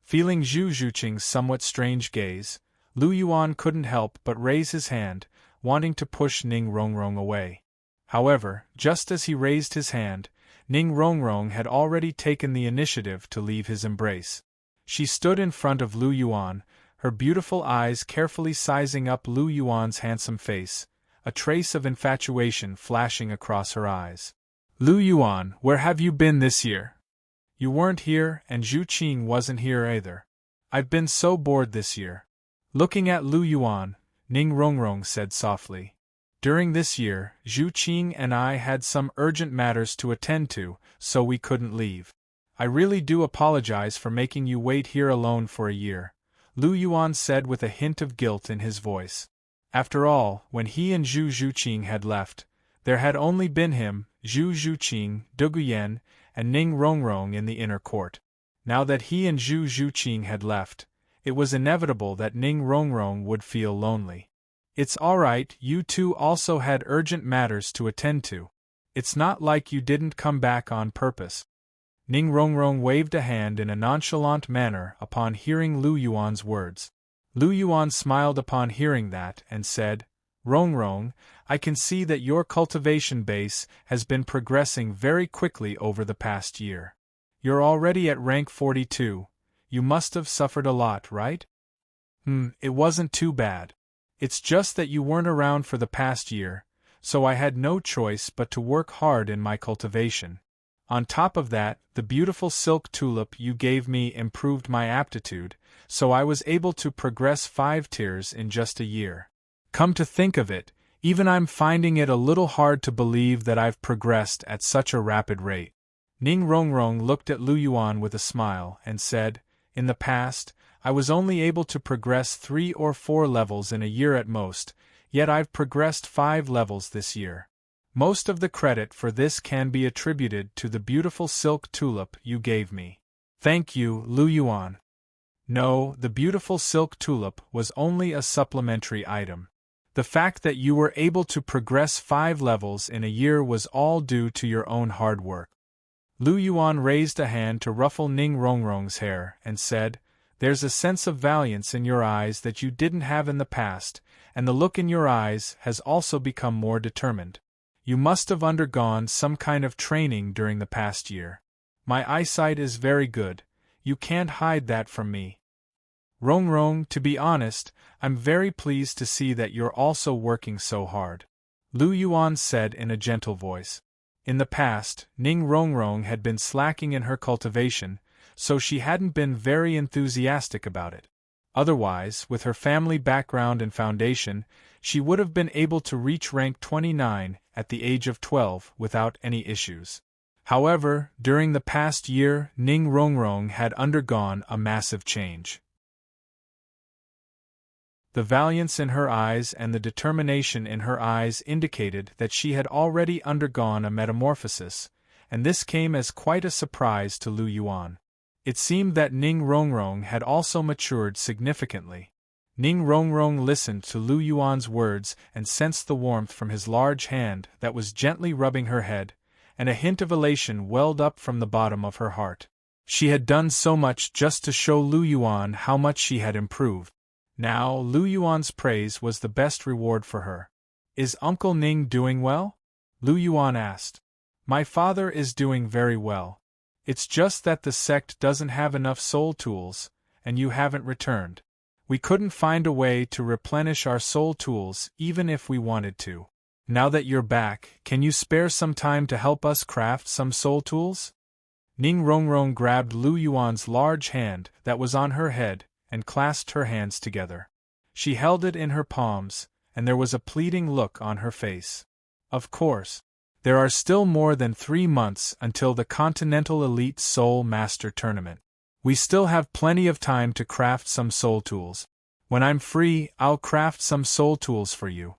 Feeling Zhu Zhuqing's somewhat strange gaze, Lu Yuan couldn't help but raise his hand, wanting to push Ning Rongrong away. However, just as he raised his hand, Ning Rongrong had already taken the initiative to leave his embrace. She stood in front of Lu Yuan, her beautiful eyes carefully sizing up Lu Yuan's handsome face, a trace of infatuation flashing across her eyes. Lu Yuan, where have you been this year? You weren't here, and Zhu Qing wasn't here either. I've been so bored this year. Looking at Lu Yuan, Ning Rongrong said softly. During this year, Zhu Qing and I had some urgent matters to attend to, so we couldn't leave. I really do apologize for making you wait here alone for a year, Lu Yuan said with a hint of guilt in his voice. After all, when he and Zhu Zhuqing had left, there had only been him, Zhu Zhuqing, Duguyen, and Ning Rongrong in the inner court. Now that he and Zhu Zhuqing had left, it was inevitable that Ning Rongrong would feel lonely. It's alright, you two also had urgent matters to attend to. It's not like you didn't come back on purpose. Ning Rongrong waved a hand in a nonchalant manner upon hearing Lu Yuan's words. Lu Yuan smiled upon hearing that and said, Rongrong, I can see that your cultivation base has been progressing very quickly over the past year. You're already at rank 42. You must have suffered a lot, right? It wasn't too bad. It's just that you weren't around for the past year, so I had no choice but to work hard in my cultivation. On top of that, the beautiful silk tulip you gave me improved my aptitude, so I was able to progress 5 tiers in just a year. Come to think of it, even I'm finding it a little hard to believe that I've progressed at such a rapid rate. Ning Rongrong looked at Lu Yuan with a smile and said, in the past, I was only able to progress 3 or 4 levels in a year at most, yet I've progressed 5 levels this year. Most of the credit for this can be attributed to the beautiful silk tulip you gave me. Thank you, Lu Yuan. No, the beautiful silk tulip was only a supplementary item. The fact that you were able to progress 5 levels in a year was all due to your own hard work. Lu Yuan raised a hand to ruffle Ning Rongrong's hair and said, there's a sense of valiance in your eyes that you didn't have in the past, and the look in your eyes has also become more determined. You must have undergone some kind of training during the past year. My eyesight is very good, you can't hide that from me. Rongrong, to be honest, I'm very pleased to see that you're also working so hard. Lu Yuan said in a gentle voice. In the past, Ning Rongrong had been slacking in her cultivation, so she hadn't been very enthusiastic about it. Otherwise, with her family background and foundation, she would have been able to reach rank 29 at the age of 12 without any issues. However, during the past year, Ning Rongrong had undergone a massive change. The valiance in her eyes and the determination in her eyes indicated that she had already undergone a metamorphosis, and this came as quite a surprise to Lu Yuan. It seemed that Ning Rongrong had also matured significantly. Ning Rongrong listened to Lu Yuan's words and sensed the warmth from his large hand that was gently rubbing her head, and a hint of elation welled up from the bottom of her heart. She had done so much just to show Lu Yuan how much she had improved. Now, Lu Yuan's praise was the best reward for her. Is Uncle Ning doing well? Lu Yuan asked. My father is doing very well. It's just that the sect doesn't have enough soul tools, and you haven't returned. We couldn't find a way to replenish our soul tools even if we wanted to. Now that you're back, can you spare some time to help us craft some soul tools? Ning Rongrong grabbed Lu Yuan's large hand that was on her head and clasped her hands together. She held it in her palms, and there was a pleading look on her face. Of course. There are still more than 3 months until the Continental Elite Soul Master Tournament. We still have plenty of time to craft some soul tools. When I'm free, I'll craft some soul tools for you.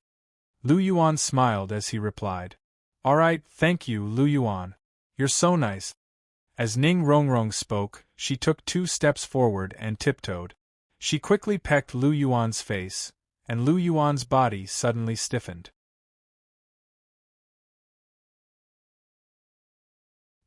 Lu Yuan smiled as he replied. Alright, thank you, Lu Yuan. You're so nice. As Ning Rongrong spoke, she took 2 steps forward and tiptoed. She quickly pecked Lu Yuan's face, and Lu Yuan's body suddenly stiffened.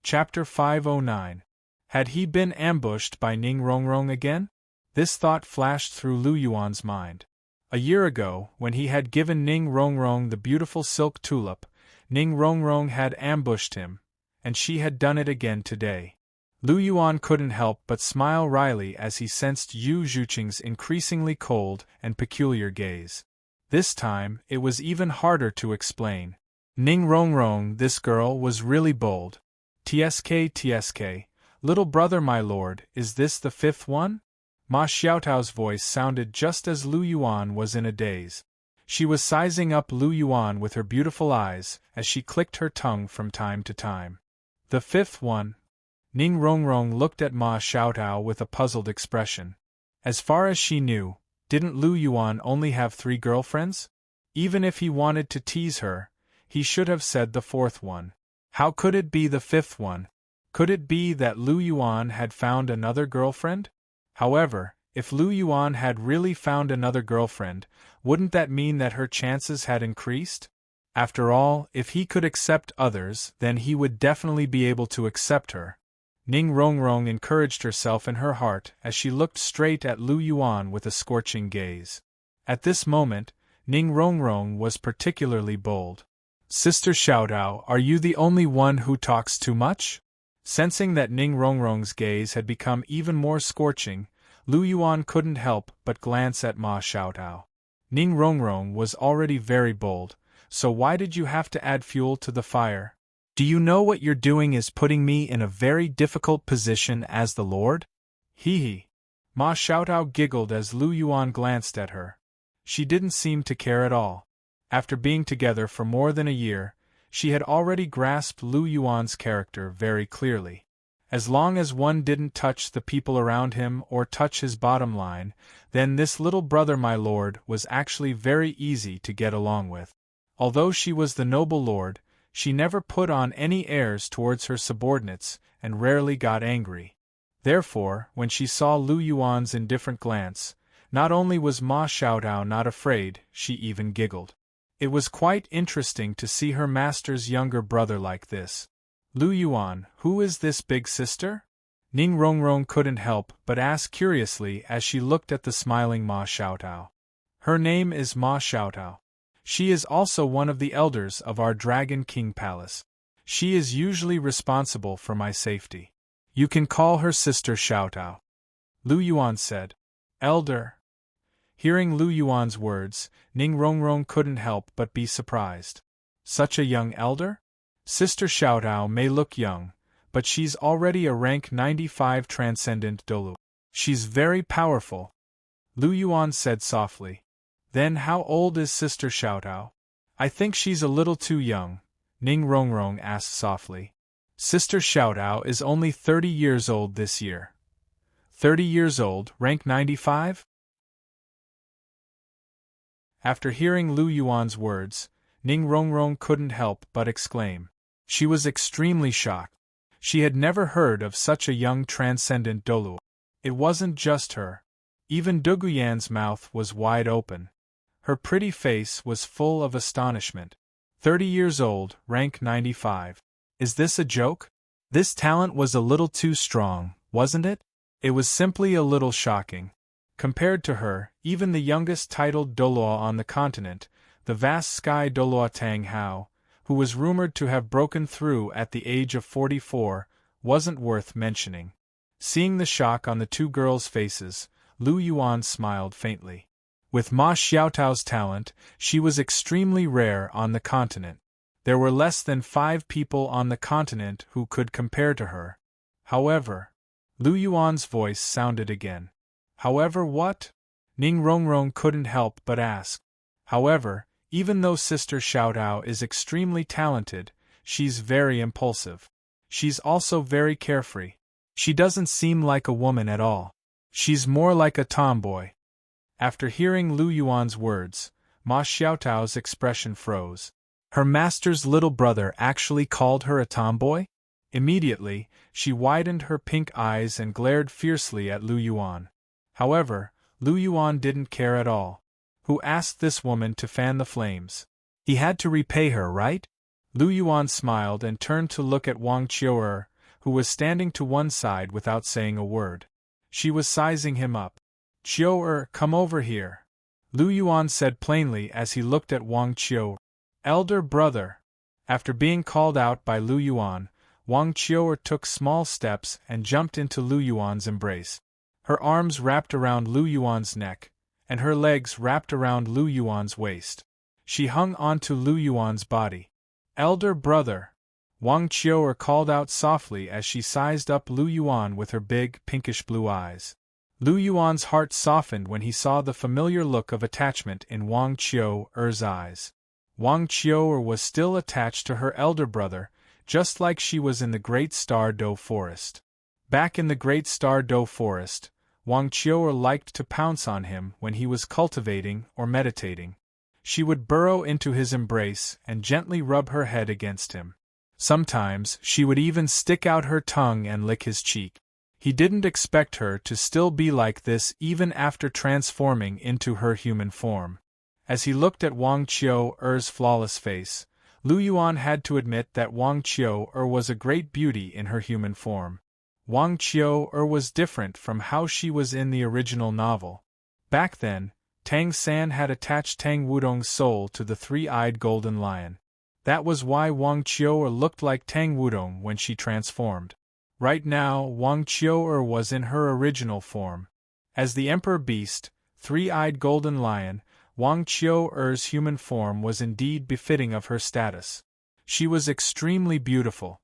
Chapter 509. Had he been ambushed by Ning Rongrong again? This thought flashed through Lu Yuan's mind. A year ago, when he had given Ning Rongrong the beautiful silk tulip, Ning Rongrong had ambushed him, and she had done it again today. Lu Yuan couldn't help but smile wryly as he sensed Yu Zhuqing's increasingly cold and peculiar gaze. This time, it was even harder to explain. Ning Rongrong, this girl was really bold. TSK, little brother my lord, is this the 5th one? Ma Xiaotao's voice sounded just as Lu Yuan was in a daze. She was sizing up Lu Yuan with her beautiful eyes as she clicked her tongue from time to time. The 5th one? Ning Rongrong looked at Ma Xiaotao with a puzzled expression. As far as she knew, didn't Lu Yuan only have 3 girlfriends? Even if he wanted to tease her, he should have said the 4th one. How could it be the 5th one? Could it be that Lu Yuan had found another girlfriend? However, if Lu Yuan had really found another girlfriend, wouldn't that mean that her chances had increased? After all, if he could accept others, then he would definitely be able to accept her. Ning Rongrong encouraged herself in her heart as she looked straight at Lu Yuan with a scorching gaze. At this moment, Ning Rongrong was particularly bold. Sister Xiaotao, are you the only one who talks too much? Sensing that Ning Rongrong's gaze had become even more scorching, Lu Yuan couldn't help but glance at Ma Xiaotao. Ning Rongrong was already very bold, so why did you have to add fuel to the fire? Do you know what you're doing is putting me in a very difficult position as the Lord? Hee hee. Ma Xiaotao giggled as Lu Yuan glanced at her. She didn't seem to care at all. After being together for more than a year, she had already grasped Lu Yuan's character very clearly. As long as one didn't touch the people around him or touch his bottom line, then this little brother my lord was actually very easy to get along with. Although she was the noble lord, she never put on any airs towards her subordinates and rarely got angry. Therefore, when she saw Lu Yuan's indifferent glance, not only was Ma Xiaotao not afraid, she even giggled. It was quite interesting to see her master's younger brother like this. Lu Yuan, who is this big sister? Ning Rongrong couldn't help but ask curiously as she looked at the smiling Ma Xiaotao. Her name is Ma Xiaotao. She is also one of the elders of our Dragon King Palace. She is usually responsible for my safety. You can call her Sister Xiaotao. Lu Yuan said. Elder. Hearing Lu Yuan's words, Ning Rongrong couldn't help but be surprised. Such a young elder? Sister Xiaotao may look young, but she's already a rank 95 transcendent Douluo. She's very powerful. Lu Yuan said softly. Then how old is Sister Xiaotao? I think she's a little too young, Ning Rongrong asked softly. Sister Xiaotao is only 30 years old this year. 30 years old, rank 95? After hearing Lu Yuan's words, Ning Rongrong couldn't help but exclaim. She was extremely shocked. She had never heard of such a young transcendent Douluo. It wasn't just her. Even Duguyan's mouth was wide open. Her pretty face was full of astonishment. 30 years old, rank 95. Is this a joke? This talent was a little too strong, wasn't it? It was simply a little shocking. Compared to her, even the youngest titled Douluo on the continent, the vast sky Douluo Tang Hao, who was rumored to have broken through at the age of 44, wasn't worth mentioning. Seeing the shock on the two girls' faces, Lu Yuan smiled faintly. With Ma Xiaotao's talent, she was extremely rare on the continent. There were less than 5 people on the continent who could compare to her. However, Lu Yuan's voice sounded again. However what? Ning Rongrong couldn't help but ask. However, even though Sister Xiaotao is extremely talented, she's very impulsive. She's also very carefree. She doesn't seem like a woman at all. She's more like a tomboy. After hearing Lu Yuan's words, Ma Xiaotao's expression froze. Her master's little brother actually called her a tomboy? Immediately, she widened her pink eyes and glared fiercely at Lu Yuan. However, Lu Yuan didn't care at all. Who asked this woman to fan the flames? He had to repay her, right? Lu Yuan smiled and turned to look at Wang Qiu'er, who was standing to one side without saying a word. She was sizing him up. Qiu'er, come over here. Lu Yuan said plainly as he looked at Wang Qiu'er. Elder brother. After being called out by Lu Yuan, Wang Qiu'er took small steps and jumped into Lu Yuan's embrace. Her arms wrapped around Lu Yuan's neck, and her legs wrapped around Lu Yuan's waist. She hung onto Lu Yuan's body. Elder brother. Wang Qiu'er called out softly as she sized up Lu Yuan with her big, pinkish blue eyes. Lu Yuan's heart softened when he saw the familiar look of attachment in Wang Qiu'er's eyes. Wang Qiu'er was still attached to her elder brother, just like she was in the Great Star Do Forest. Back in the Great Star Do Forest, Wang Qiu'er liked to pounce on him when he was cultivating or meditating. She would burrow into his embrace and gently rub her head against him. Sometimes she would even stick out her tongue and lick his cheek. He didn't expect her to still be like this even after transforming into her human form. As he looked at Wang Qiu'er's flawless face, Lu Yuan had to admit that Wang Qiu'er was a great beauty in her human form. Wang Qiu'er was different from how she was in the original novel. Back then, Tang San had attached Tang Wudong's soul to the three-eyed golden lion. That was why Wang Qiu'er looked like Tang Wudong when she transformed. Right now, Wang Qiu'er was in her original form. As the Emperor Beast, three-eyed golden lion, Wang Qiu'er's human form was indeed befitting of her status. She was extremely beautiful.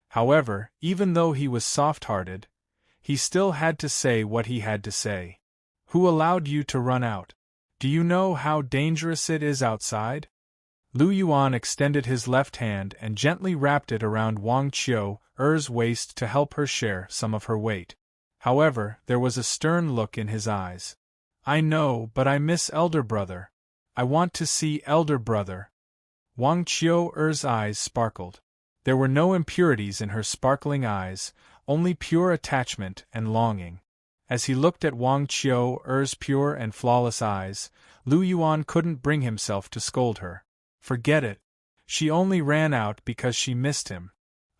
However, even though he was soft-hearted, he still had to say what he had to say. Who allowed you to run out? Do you know how dangerous it is outside? Lu Yuan extended his left hand and gently wrapped it around Wang Qiu's waist to help her share some of her weight. However, there was a stern look in his eyes. I know, but I miss elder brother. I want to see elder brother. Wang Qiu's eyes sparkled. There were no impurities in her sparkling eyes, only pure attachment and longing. As he looked at Wang Qiu's pure and flawless eyes, Lu Yuan couldn't bring himself to scold her. Forget it. She only ran out because she missed him.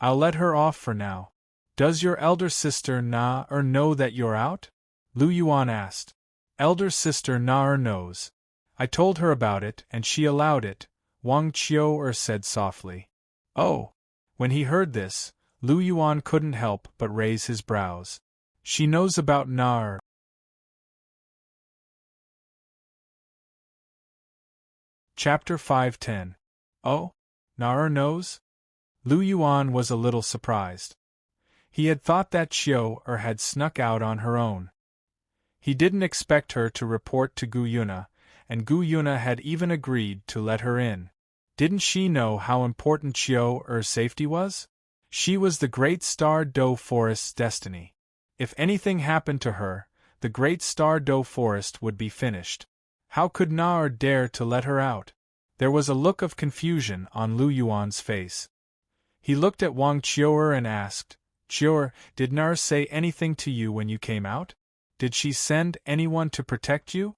I'll let her off for now. Does your elder sister know that you're out? Lu Yuan asked. Elder sister knows. I told her about it and she allowed it, Wang Qiu said softly. Oh. When he heard this, Lu Yuan couldn't help but raise his brows. She knows about Nar. Chapter 510. Oh? Nar knows? Lu Yuan was a little surprised. He had thought that Qiu had snuck out on her own. He didn't expect her to report to Gu Yuna, and Gu Yuna had even agreed to let her in. Didn't she know how important Qiu's safety was? She was the Great Star Do Forest's destiny. If anything happened to her, the Great Star Do Forest would be finished. How could Nar dare to let her out? There was a look of confusion on Lu Yuan's face. He looked at Wang Qiu and asked, Qiu, did Nar say anything to you when you came out? Did she send anyone to protect you?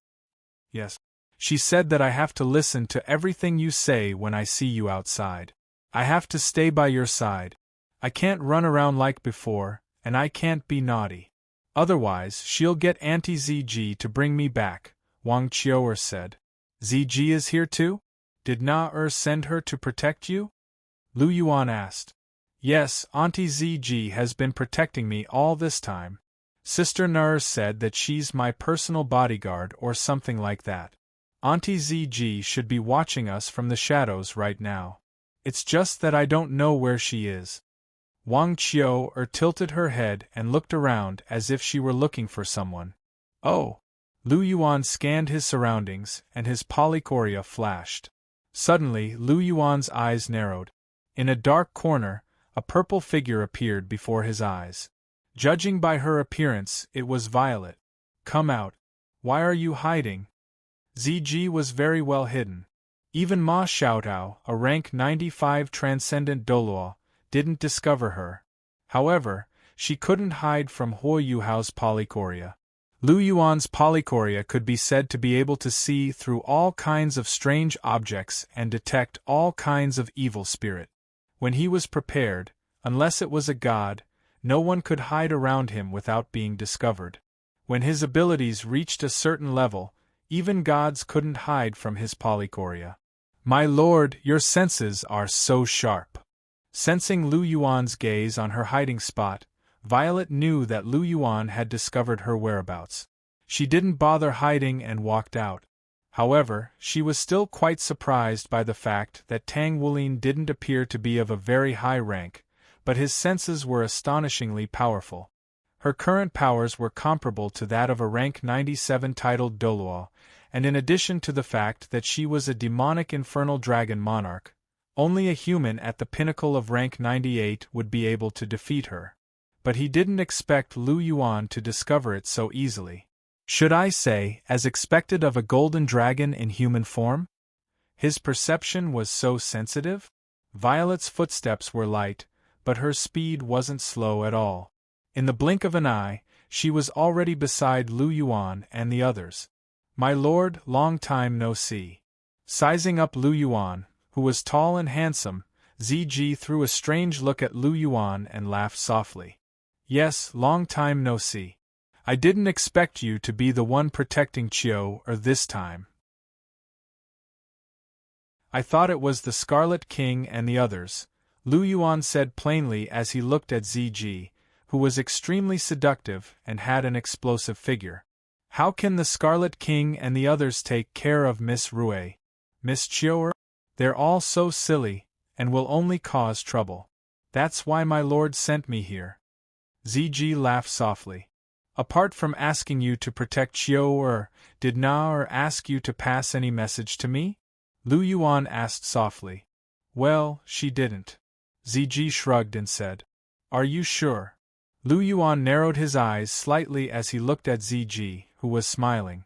Yes. She said that I have to listen to everything you say when I see you outside. I have to stay by your side. I can't run around like before, and I can't be naughty. Otherwise, she'll get Auntie ZG to bring me back, Wang Qiu said. ZG is here too? Did Na send her to protect you? Lu Yuan asked. Yes, Auntie ZG has been protecting me all this time. Sister Na said that she's my personal bodyguard or something like that. Auntie ZG should be watching us from the shadows right now. It's just that I don't know where she is. Wang Qiu tilted her head and looked around as if she were looking for someone. Oh! Lu Yuan scanned his surroundings and his polychoria flashed. Suddenly, Lu Yuan's eyes narrowed. In a dark corner, a purple figure appeared before his eyes. Judging by her appearance, it was Violet. Come out. Why are you hiding? ZG was very well hidden. Even Ma Xiaotao, a rank 95 transcendent Douluo, didn't discover her. However, she couldn't hide from Huo Yuhao's polychoria. Lu Yuan's polychoria could be said to be able to see through all kinds of strange objects and detect all kinds of evil spirit. When he was prepared, unless it was a god, no one could hide around him without being discovered. When his abilities reached a certain level, even gods couldn't hide from his polychoria. My lord, your senses are so sharp. Sensing Lu Yuan's gaze on her hiding spot, Violet knew that Lu Yuan had discovered her whereabouts. She didn't bother hiding and walked out. However, she was still quite surprised by the fact that Tang Wulin didn't appear to be of a very high rank, but his senses were astonishingly powerful. Her current powers were comparable to that of a rank 97 titled Douluo, and in addition to the fact that she was a demonic infernal dragon monarch, only a human at the pinnacle of rank 98 would be able to defeat her. But he didn't expect Lu Yuan to discover it so easily. Should I say, as expected of a golden dragon in human form? His perception was so sensitive? Violet's footsteps were light, but her speed wasn't slow at all. In the blink of an eye, she was already beside Lu Yuan and the others. My lord, long time no see. Sizing up Lu Yuan, who was tall and handsome, ZG threw a strange look at Lu Yuan and laughed softly. Yes, long time no see. I didn't expect you to be the one protecting Qiu this time. I thought it was the Scarlet King and the others, Lu Yuan said plainly as he looked at ZG, who was extremely seductive and had an explosive figure. How can the Scarlet King and the others take care of Miss Rue? Miss Qiu? They're all so silly, and will only cause trouble. That's why my lord sent me here. ZG laughed softly. Apart from asking you to protect Chiao, did Na ask you to pass any message to me? Lu Yuan asked softly. Well, she didn't. ZG shrugged and said. Are you sure? Lu Yuan narrowed his eyes slightly as he looked at ZG, who was smiling.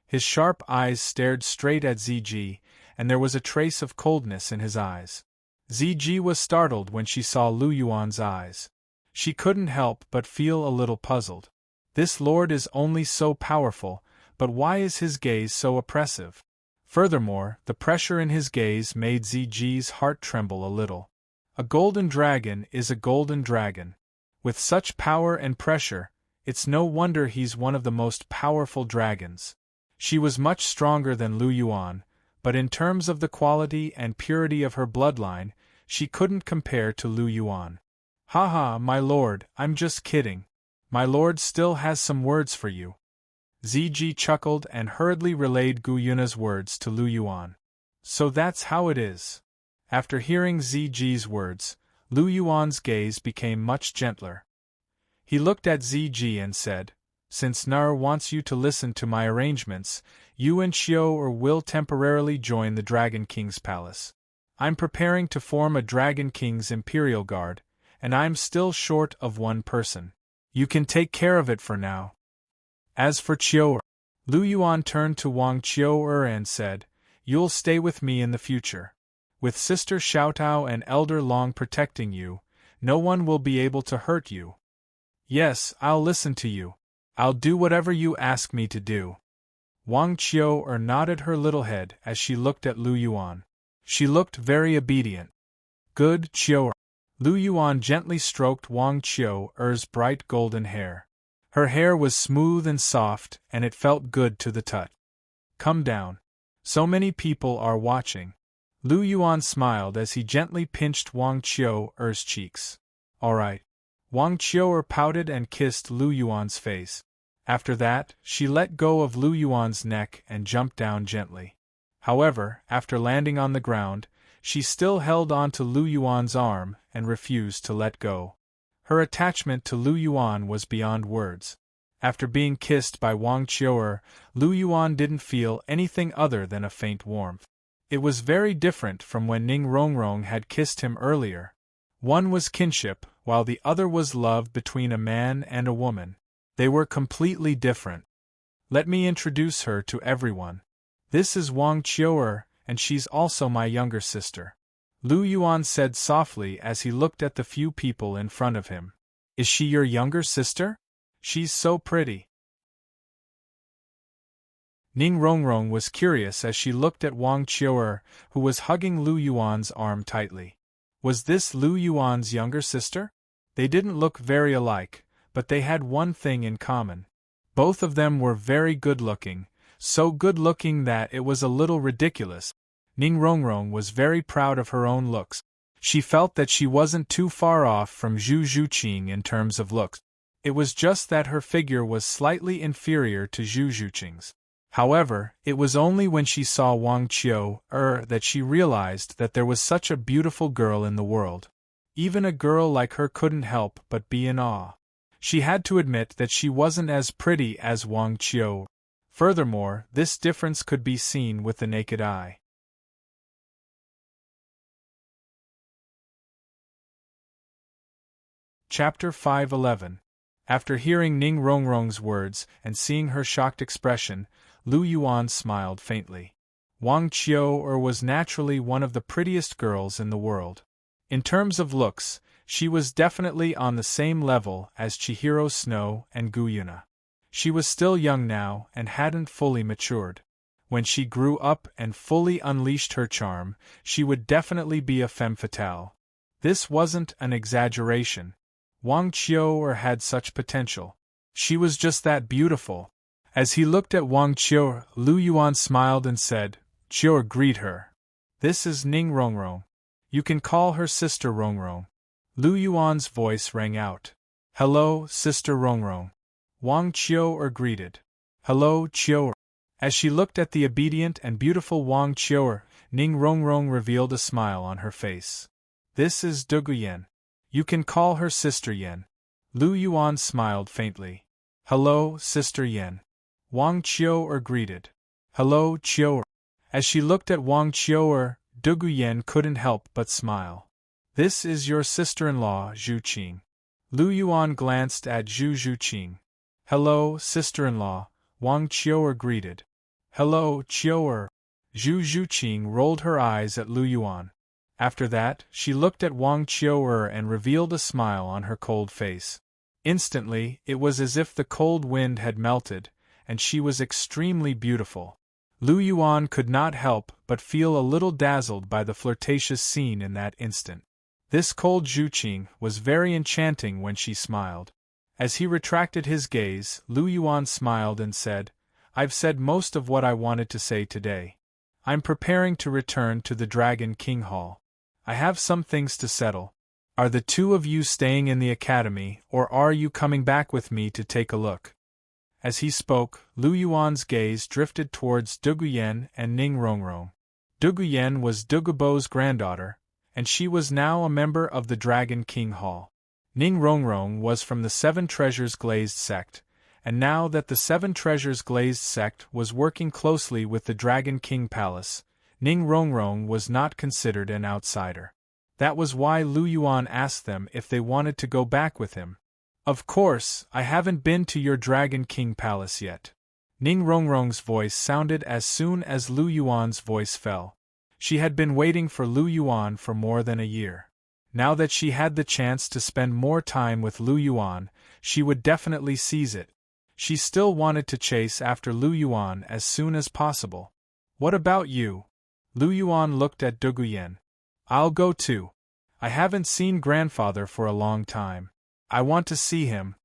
His sharp eyes stared straight at ZG, and there was a trace of coldness in his eyes. ZG was startled when she saw Lu Yuan's eyes. She couldn't help but feel a little puzzled. This lord is only so powerful, but why is his gaze so oppressive? Furthermore, the pressure in his gaze made ZG's heart tremble a little. A golden dragon is a golden dragon. With such power and pressure, it's no wonder he's one of the most powerful dragons. She was much stronger than Lu Yuan, but in terms of the quality and purity of her bloodline, she couldn't compare to Lu Yuan. Haha, my lord, I'm just kidding. My lord still has some words for you. ZG chuckled and hurriedly relayed Gu Yuna's words to Lu Yuan. So that's how it is. After hearing ZG's words, Lu Yuan's gaze became much gentler. He looked at ZG and said, Since Nar wants you to listen to my arrangements, you and Chiao will temporarily join the Dragon King's palace. I'm preparing to form a Dragon King's Imperial Guard, and I'm still short of one person. You can take care of it for now. As for Chiao, Lu Yuan turned to Wang Chiao and said, You'll stay with me in the future. With Sister Xiaotao and Elder Long protecting you, no one will be able to hurt you. Yes, I'll listen to you. I'll do whatever you ask me to do. Wang Chiao nodded her little head as she looked at Lu Yuan. She looked very obedient. Good, Chiao. Lu Yuan gently stroked Wang Chiao's bright golden hair. Her hair was smooth and soft, and it felt good to the touch. Come down. So many people are watching. Lu Yuan smiled as he gently pinched Wang Chiao's cheeks. All right. Wang Chiao pouted and kissed Lu Yuan's face. After that, she let go of Lu Yuan's neck and jumped down gently. However, after landing on the ground, she still held on to Lu Yuan's arm and refused to let go. Her attachment to Lu Yuan was beyond words. After being kissed by Wang Chiao, Lu Yuan didn't feel anything other than a faint warmth. It was very different from when Ning Rongrong had kissed him earlier. One was kinship, while the other was love between a man and a woman. They were completely different. Let me introduce her to everyone. This is Wang Chiao, and she's also my younger sister. Lu Yuan said softly as he looked at the few people in front of him. Is she your younger sister? She's so pretty. Ning Rongrong was curious as she looked at Wang Chiao, who was hugging Lu Yuan's arm tightly. Was this Lu Yuan's younger sister? They didn't look very alike, but they had one thing in common. Both of them were very good-looking, so good-looking that it was a little ridiculous. Ning Rongrong was very proud of her own looks. She felt that she wasn't too far off from Zhu Zhuqing in terms of looks. It was just that her figure was slightly inferior to Zhu Zhuqing's. However, it was only when she saw Wang Chiao that she realized that there was such a beautiful girl in the world. Even a girl like her couldn't help but be in awe. She had to admit that she wasn't as pretty as Wang Chiao. Furthermore, this difference could be seen with the naked eye. Chapter 511. After hearing Ning Rongrong's words and seeing her shocked expression, Lu Yuan smiled faintly. Wang Chiao was naturally one of the prettiest girls in the world. In terms of looks, she was definitely on the same level as Chihiro Snow and Gu Yuna. She was still young now and hadn't fully matured. When she grew up and fully unleashed her charm, she would definitely be a femme fatale. This wasn't an exaggeration. Wang Chiao had such potential. She was just that beautiful. As he looked at Wang Chiao, Lu Yuan smiled and said, Chiao, greet her. This is Ning Rongrong. You can call her Sister Rongrong. Lu Yuan's voice rang out. Hello, Sister Rongrong. Wang Chiao greeted. Hello, Chiao. As she looked at the obedient and beautiful Wang Chiao, Ning Rongrong revealed a smile on her face. This is Dugu Yen. You can call her Sister Yen. Lu Yuan smiled faintly. Hello, Sister Yen. Wang Qiu'er greeted. Hello, Qiu'er. As she looked at Wang Qiu'er, Dugu Yen couldn't help but smile. This is your sister-in-law, Zhu Qing. Lu Yuan glanced at Zhu Qing. Hello, sister-in-law, Wang Qiu'er greeted. Hello, Qiu'er. Zhu Qing rolled her eyes at Lu Yuan. After that, she looked at Wang Qiu'er and revealed a smile on her cold face. Instantly, it was as if the cold wind had melted, and she was extremely beautiful. Lu Yuan could not help but feel a little dazzled by the flirtatious scene in that instant. This cold Zhu Qing was very enchanting when she smiled. As he retracted his gaze, Lu Yuan smiled and said, I've said most of what I wanted to say today. I'm preparing to return to the Dragon King Hall. I have some things to settle. Are the two of you staying in the academy, or are you coming back with me to take a look? As he spoke, Lu Yuan's gaze drifted towards Dugu Yen and Ning Rongrong. Dugu Yen was Dugu Bo's granddaughter, and she was now a member of the Dragon King Hall. Ning Rongrong was from the Seven Treasures Glazed sect, and now that the Seven Treasures Glazed sect was working closely with the Dragon King Palace, Ning Rongrong was not considered an outsider. That was why Lu Yuan asked them if they wanted to go back with him. Of course, I haven't been to your Dragon King Palace yet. Ning Rongrong's voice sounded as soon as Lu Yuan's voice fell. She had been waiting for Lu Yuan for more than a year. Now that she had the chance to spend more time with Lu Yuan, she would definitely seize it. She still wanted to chase after Lu Yuan as soon as possible. What about you? Lu Yuan looked at Dugu Yen. I'll go too. I haven't seen grandfather for a long time. I want to see him.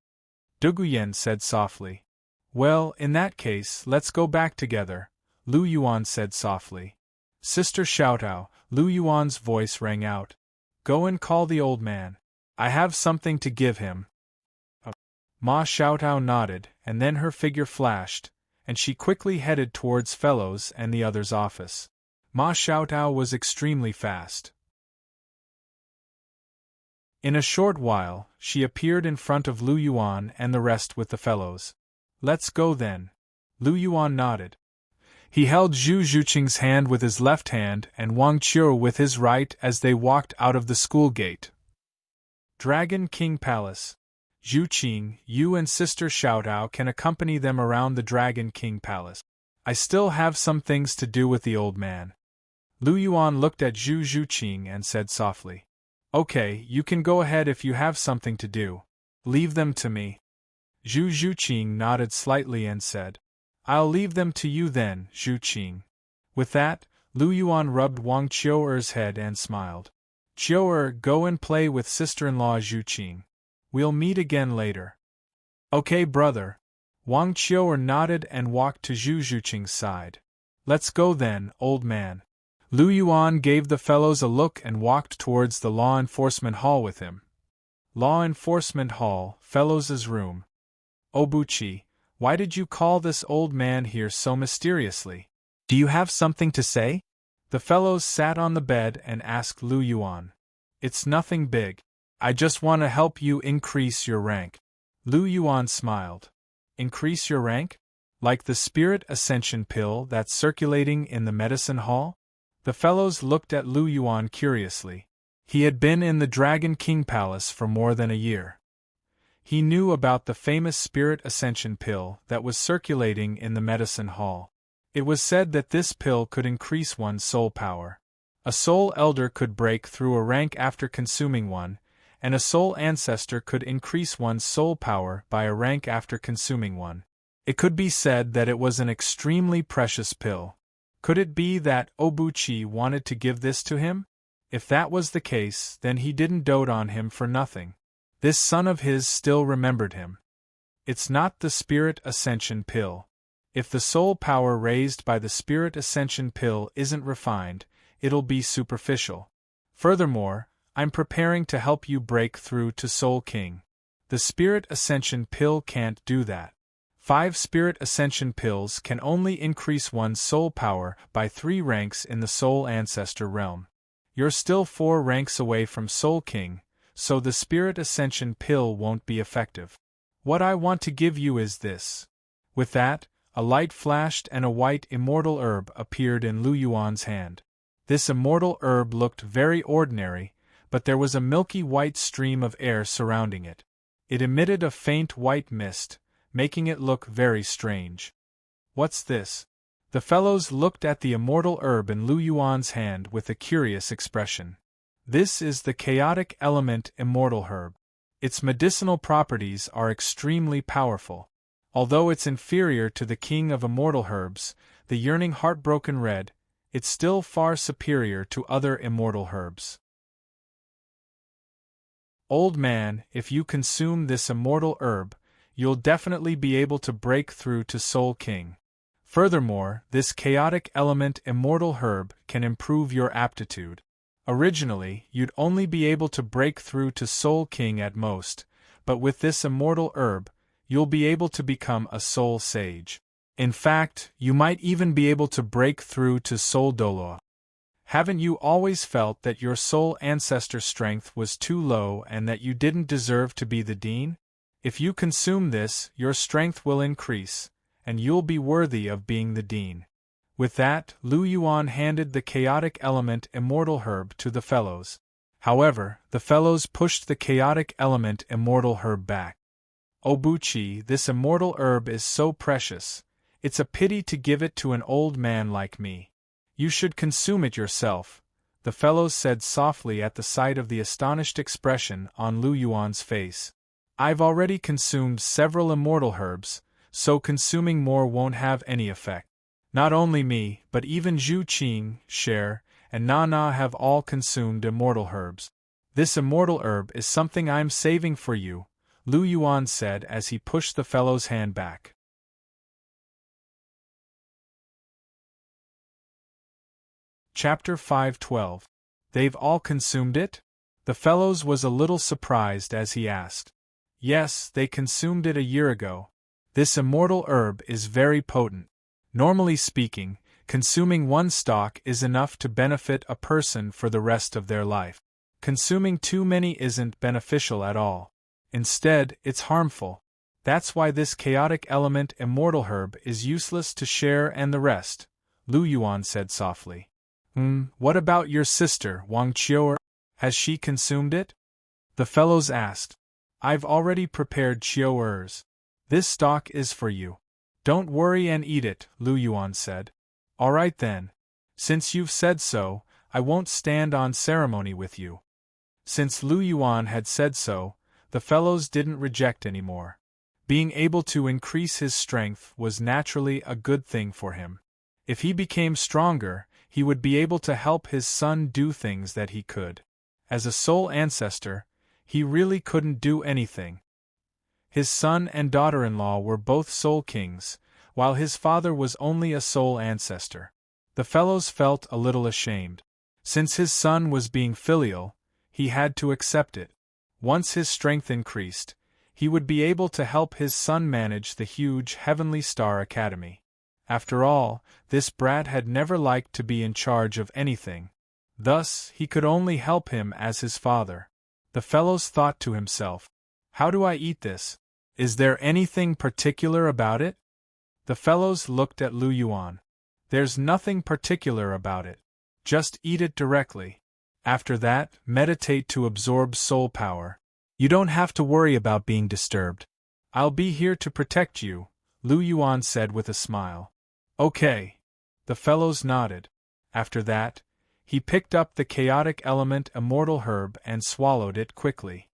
Dugu Yen said softly. Well, in that case, let's go back together, Lu Yuan said softly. Sister Xiaotao, Lu Yuan's voice rang out. Go and call the old man. I have something to give him. Ma Xiaotao nodded, and then her figure flashed, and she quickly headed towards Fellows and the other's office. Ma Xiaotao was extremely fast. In a short while, she appeared in front of Lu Yuan and the rest with the Fellows. Let's go then. Lu Yuan nodded. He held Zhu Qing's hand with his left hand and Wang Qiu with his right as they walked out of the school gate. Dragon King Palace. Zhu Qing, you and Sister Xiaotao can accompany them around the Dragon King Palace. I still have some things to do with the old man. Lu Yuan looked at Zhu Qing and said softly. Okay, you can go ahead if you have something to do. Leave them to me. Zhu Qing nodded slightly and said, I'll leave them to you then, Zhu Qing. With that, Lu Yuan rubbed Wang Qiu'er's head and smiled. Qiu'er, go and play with sister-in-law Zhu Qing. We'll meet again later. Okay, brother. Wang Qiu'er nodded and walked to Zhu Qing's side. Let's go then, old man. Lu Yuan gave the fellows a look and walked towards the Law Enforcement Hall with him. Law Enforcement Hall, Fellows' room. Obuchi, why did you call this old man here so mysteriously? Do you have something to say? The fellows sat on the bed and asked Lu Yuan. It's nothing big. I just want to help you increase your rank. Lu Yuan smiled. Increase your rank? Like the spirit ascension pill that's circulating in the medicine hall? The fellows looked at Lu Yuan curiously. He had been in the Dragon King Palace for more than a year. He knew about the famous spirit ascension pill that was circulating in the medicine hall. It was said that this pill could increase one's soul power. A soul elder could break through a rank after consuming one, and a soul ancestor could increase one's soul power by a rank after consuming one. It could be said that it was an extremely precious pill. Could it be that Obuchi wanted to give this to him? If that was the case, then he didn't dote on him for nothing. This son of his still remembered him. It's not the spirit ascension pill. If the soul power raised by the spirit ascension pill isn't refined, it'll be superficial. Furthermore, I'm preparing to help you break through to Soul King. The spirit ascension pill can't do that. 5 spirit ascension pills can only increase one's soul power by 3 ranks in the soul ancestor realm. You're still 4 ranks away from Soul King, so the spirit ascension pill won't be effective. What I want to give you is this. With that, a light flashed and a white immortal herb appeared in Lu Yuan's hand. This immortal herb looked very ordinary, but there was a milky white stream of air surrounding it. It emitted a faint white mist, making it look very strange. What's this? The fellows looked at the immortal herb in Lu Yuan's hand with a curious expression. This is the chaotic element immortal herb. Its medicinal properties are extremely powerful. Although it's inferior to the king of immortal herbs, the yearning heartbroken red, it's still far superior to other immortal herbs. Old man, if you consume this immortal herb, you'll definitely be able to break through to Soul King. Furthermore, this chaotic element immortal herb can improve your aptitude. Originally, you'd only be able to break through to Soul King at most, but with this immortal herb, you'll be able to become a soul sage. In fact, you might even be able to break through to Soul Douluo. Haven't you always felt that your soul ancestor strength was too low and that you didn't deserve to be the dean? If you consume this, your strength will increase, and you'll be worthy of being the dean. With that, Lu Yuan handed the chaotic element immortal herb to the fellows. However, the fellows pushed the chaotic element immortal herb back. Obuchi, this immortal herb is so precious. It's a pity to give it to an old man like me. You should consume it yourself, the fellows said softly at the sight of the astonished expression on Lu Yuan's face. I've already consumed several immortal herbs, so consuming more won't have any effect. Not only me, but even Zhu Qing, Cher, and Na Na have all consumed immortal herbs. This immortal herb is something I'm saving for you, Lu Yuan said as he pushed the fellow's hand back. Chapter 512. They've all consumed it? The fellows was a little surprised as he asked. Yes, they consumed it a year ago. This immortal herb is very potent. Normally speaking, consuming one stalk is enough to benefit a person for the rest of their life. Consuming too many isn't beneficial at all. Instead, it's harmful. That's why this chaotic element immortal herb is useless to share and the rest, Lu Yuan said softly. What about your sister, Wang Qiu'er? Has she consumed it? The fellows asked. I've already prepared Qiu'er's. This stalk is for you. Don't worry and eat it, Lu Yuan said. All right then. Since you've said so, I won't stand on ceremony with you. Since Lu Yuan had said so, the fellows didn't reject anymore. Being able to increase his strength was naturally a good thing for him. If he became stronger, he would be able to help his son do things that he could. As a soul ancestor, he really couldn't do anything. His son and daughter-in-law were both soul kings, while his father was only a soul ancestor. The fellows felt a little ashamed. Since his son was being filial, he had to accept it. Once his strength increased, he would be able to help his son manage the huge Heavenly Star Academy. After all, this brat had never liked to be in charge of anything. Thus, he could only help him as his father. The fellows thought to himself, how do I eat this? Is there anything particular about it? The fellows looked at Lu Yuan. There's nothing particular about it. Just eat it directly. After that, meditate to absorb soul power. You don't have to worry about being disturbed. I'll be here to protect you, Lu Yuan said with a smile. Okay. The fellows nodded. After that, he picked up the chaotic element immortal herb and swallowed it quickly.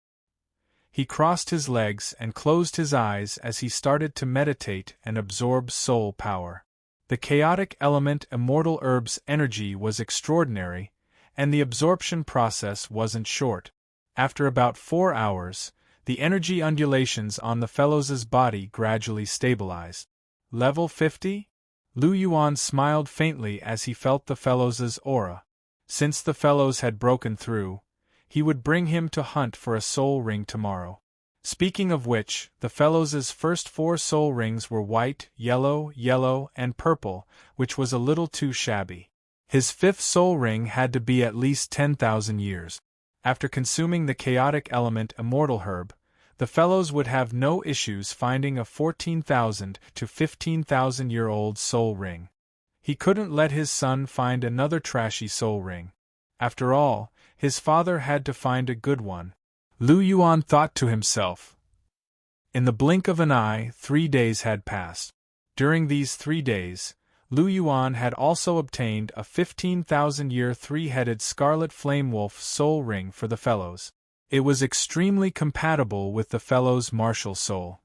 He crossed his legs and closed his eyes as he started to meditate and absorb soul power. The chaotic element immortal herb's energy was extraordinary, and the absorption process wasn't short. After about 4 hours, the energy undulations on the fellow's body gradually stabilized. Level 50? Lu Yuan smiled faintly as he felt the fellow's aura. Since the fellows had broken through, he would bring him to hunt for a soul ring tomorrow. Speaking of which, the fellow's first 4 soul rings were white, yellow, and purple, which was a little too shabby. His 5th soul ring had to be at least 10,000 years. After consuming the chaotic element immortal herb, the fellows would have no issues finding a 14,000 to 15,000-year-old soul ring. He couldn't let his son find another trashy soul ring. After all, his father had to find a good one. Lu Yuan thought to himself. In the blink of an eye, 3 days had passed. During these 3 days, Lu Yuan had also obtained a 15,000-year 3-headed scarlet flame wolf soul ring for the fellows. It was extremely compatible with the fellow's martial soul.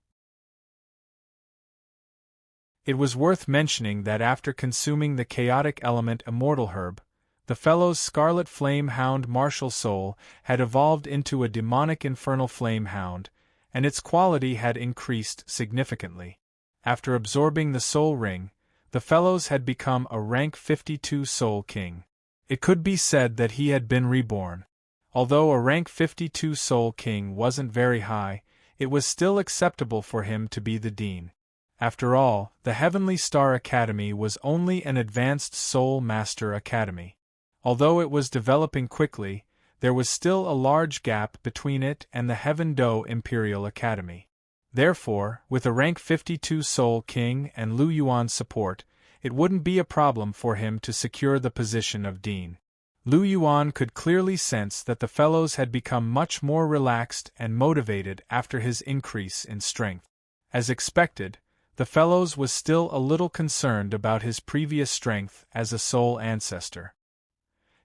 It was worth mentioning that after consuming the chaotic element immortal herb, the fellow's scarlet flame hound martial soul had evolved into a demonic infernal flame hound, and its quality had increased significantly. After absorbing the soul ring, the fellows had become a rank 52 soul king. It could be said that he had been reborn. Although a rank 52 soul king wasn't very high, it was still acceptable for him to be the dean. After all, the Heavenly Star Academy was only an advanced soul master academy. Although it was developing quickly, there was still a large gap between it and the Heaven Do Imperial Academy. Therefore, with a rank 52 Soul King and Lu Yuan's support, it wouldn't be a problem for him to secure the position of Dean. Lu Yuan could clearly sense that the fellows had become much more relaxed and motivated after his increase in strength. As expected, the fellows was still a little concerned about his previous strength as a soul ancestor.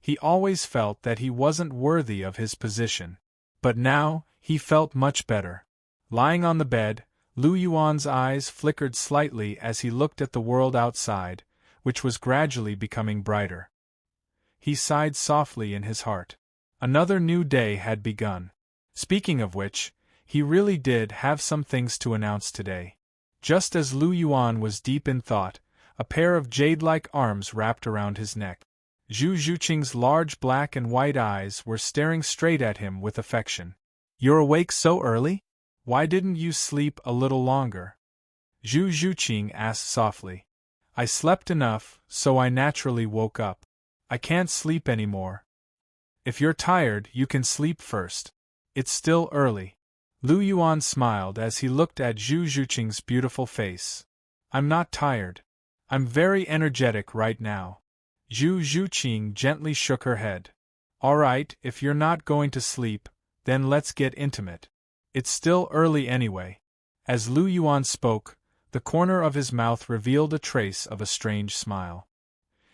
He always felt that he wasn't worthy of his position. But now, he felt much better. Lying on the bed, Lu Yuan's eyes flickered slightly as he looked at the world outside, which was gradually becoming brighter. He sighed softly in his heart. Another new day had begun. Speaking of which, he really did have some things to announce today. Just as Lu Yuan was deep in thought, a pair of jade-like arms wrapped around his neck. Zhu Zhuqing's large black and white eyes were staring straight at him with affection. "You're awake so early? Why didn't you sleep a little longer?" Zhu Zhuqing asked softly. "I slept enough, so I naturally woke up. I can't sleep anymore." "If you're tired, you can sleep first. It's still early." Lu Yuan smiled as he looked at Zhu Zhuqing's beautiful face. "I'm not tired. I'm very energetic right now." Zhu Zhuqing gently shook her head. "All right, if you're not going to sleep, then let's get intimate. It's still early anyway." As Lu Yuan spoke, the corner of his mouth revealed a trace of a strange smile.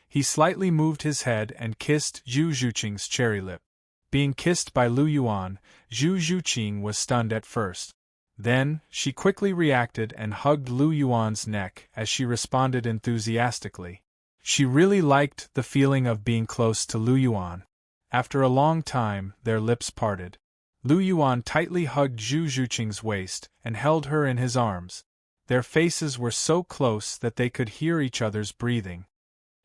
He slightly moved his head and kissed Zhu Zhuqing's cherry lip. Being kissed by Lu Yuan, Zhu Zhuqing was stunned at first. Then, she quickly reacted and hugged Lu Yuan's neck as she responded enthusiastically. She really liked the feeling of being close to Lu Yuan. After a long time, their lips parted. Lu Yuan tightly hugged Zhu Zhuqing's waist and held her in his arms. Their faces were so close that they could hear each other's breathing.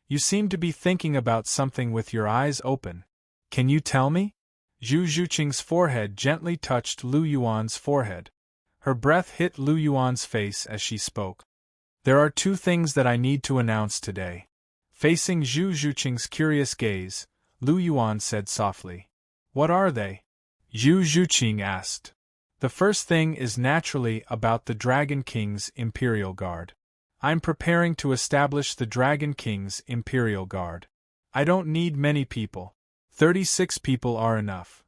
"You seem to be thinking about something with your eyes open. Can you tell me?" Zhu Zhuqing's forehead gently touched Lu Yuan's forehead. Her breath hit Lu Yuan's face as she spoke. "There are 2 things that I need to announce today." Facing Zhu Zhuqing's curious gaze, Lu Yuan said softly. "What are they?" Zhu Zhuqing asked. "The first thing is naturally about the Dragon King's Imperial Guard. I'm preparing to establish the Dragon King's Imperial Guard. I don't need many people. 36 people are enough.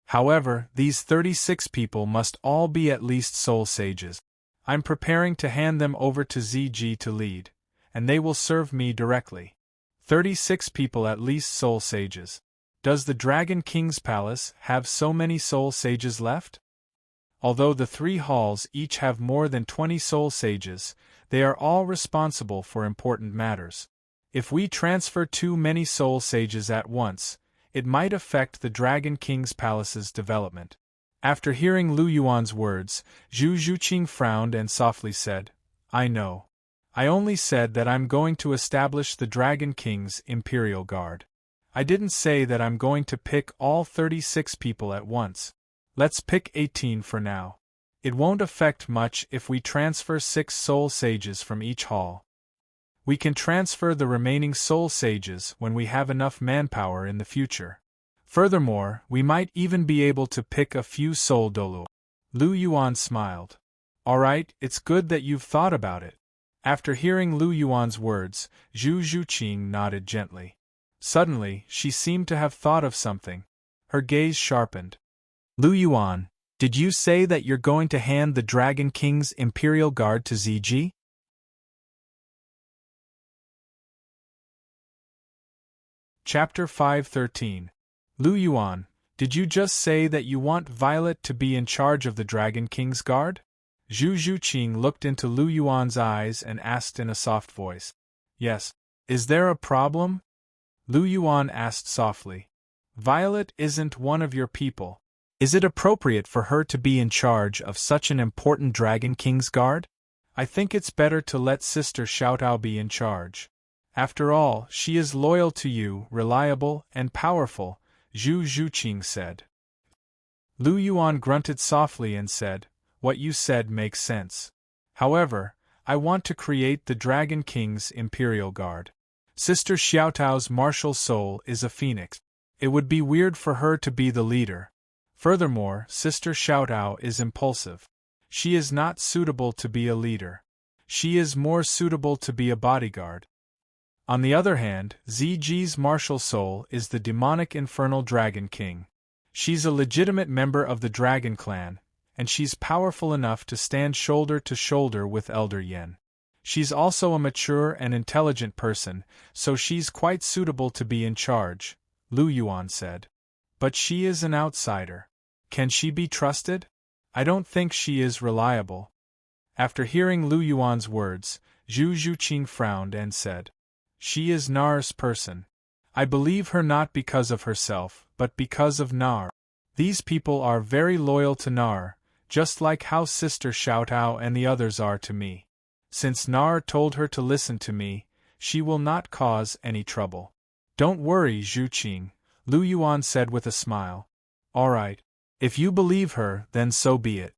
However, these 36 people must all be at least soul sages. I'm preparing to hand them over to ZG to lead, and they will serve me directly. 36 people at least soul sages. Does the Dragon King's palace have so many soul sages left? Although the 3 halls each have more than 20 soul sages, they are all responsible for important matters. If we transfer too many soul sages at once, it might affect the Dragon King's palace's development." After hearing Lu Yuan's words, Zhu Zhuqing frowned and softly said, "I know. I only said that I'm going to establish the Dragon King's Imperial Guard. I didn't say that I'm going to pick all 36 people at once." Let's pick 18 for now. It won't affect much if we transfer 6 soul sages from each hall. We can transfer the remaining soul sages when we have enough manpower in the future. Furthermore, we might even be able to pick a few soul Douluo. Lu Yuan smiled. Alright, it's good that you've thought about it. After hearing Lu Yuan's words, Zhu Zhuqing nodded gently. Suddenly, she seemed to have thought of something. Her gaze sharpened. Lu Yuan, did you say that you're going to hand the Dragon King's Imperial Guard to ZG? Chapter 513. Lu Yuan, did you just say that you want Violet to be in charge of the Dragon King's Guard? Zhu Zhuqing looked into Lu Yuan's eyes and asked in a soft voice. Yes. Is there a problem? Lu Yuan asked softly. Violet isn't one of your people. Is it appropriate for her to be in charge of such an important Dragon King's Guard? I think it's better to let Sister Xiaotao be in charge. After all, she is loyal to you, reliable, and powerful, Zhu Zhuqing said. Lu Yuan grunted softly and said, What you said makes sense. However, I want to create the Dragon King's Imperial Guard. Sister Xiaotao's martial soul is a phoenix. It would be weird for her to be the leader. Furthermore, Sister Xiaotao is impulsive. She is not suitable to be a leader. She is more suitable to be a bodyguard. On the other hand, ZG's martial soul is the demonic infernal Dragon King. She's a legitimate member of the Dragon Clan, and she's powerful enough to stand shoulder to shoulder with Elder Yen. She's also a mature and intelligent person, so she's quite suitable to be in charge, Lu Yuan said. But she is an outsider. Can she be trusted? I don't think she is reliable. After hearing Lu Yuan's words, Zhu Zhuqing frowned and said, She is Nar's person. I believe her not because of herself, but because of Nar. These people are very loyal to Nar, just like how Sister Xiaotao and the others are to me. Since Nar told her to listen to me, she will not cause any trouble. Don't worry, Zhuqing, Lu Yuan said with a smile. Alright. If you believe her, then so be it.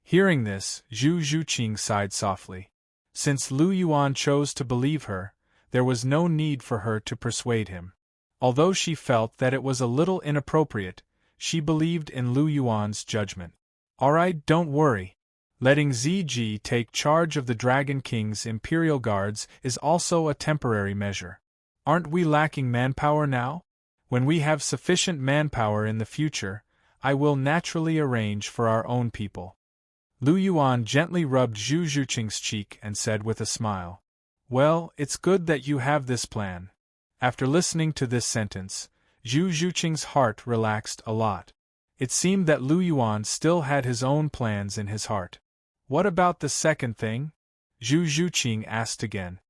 Hearing this, Zhu Zhuqing sighed softly. Since Lu Yuan chose to believe her, there was no need for her to persuade him. Although she felt that it was a little inappropriate, she believed in Lu Yuan's judgment. Alright, don't worry. Letting ZG take charge of the Dragon King's Imperial Guards is also a temporary measure. Aren't we lacking manpower now? When we have sufficient manpower in the future, I will naturally arrange for our own people. Lu Yuan gently rubbed Zhu Zhuqing's cheek and said with a smile, Well, it's good that you have this plan. After listening to this sentence, Zhu Zhuqing's heart relaxed a lot. It seemed that Lu Yuan still had his own plans in his heart. What about the second thing? Zhu Zhuqing asked again.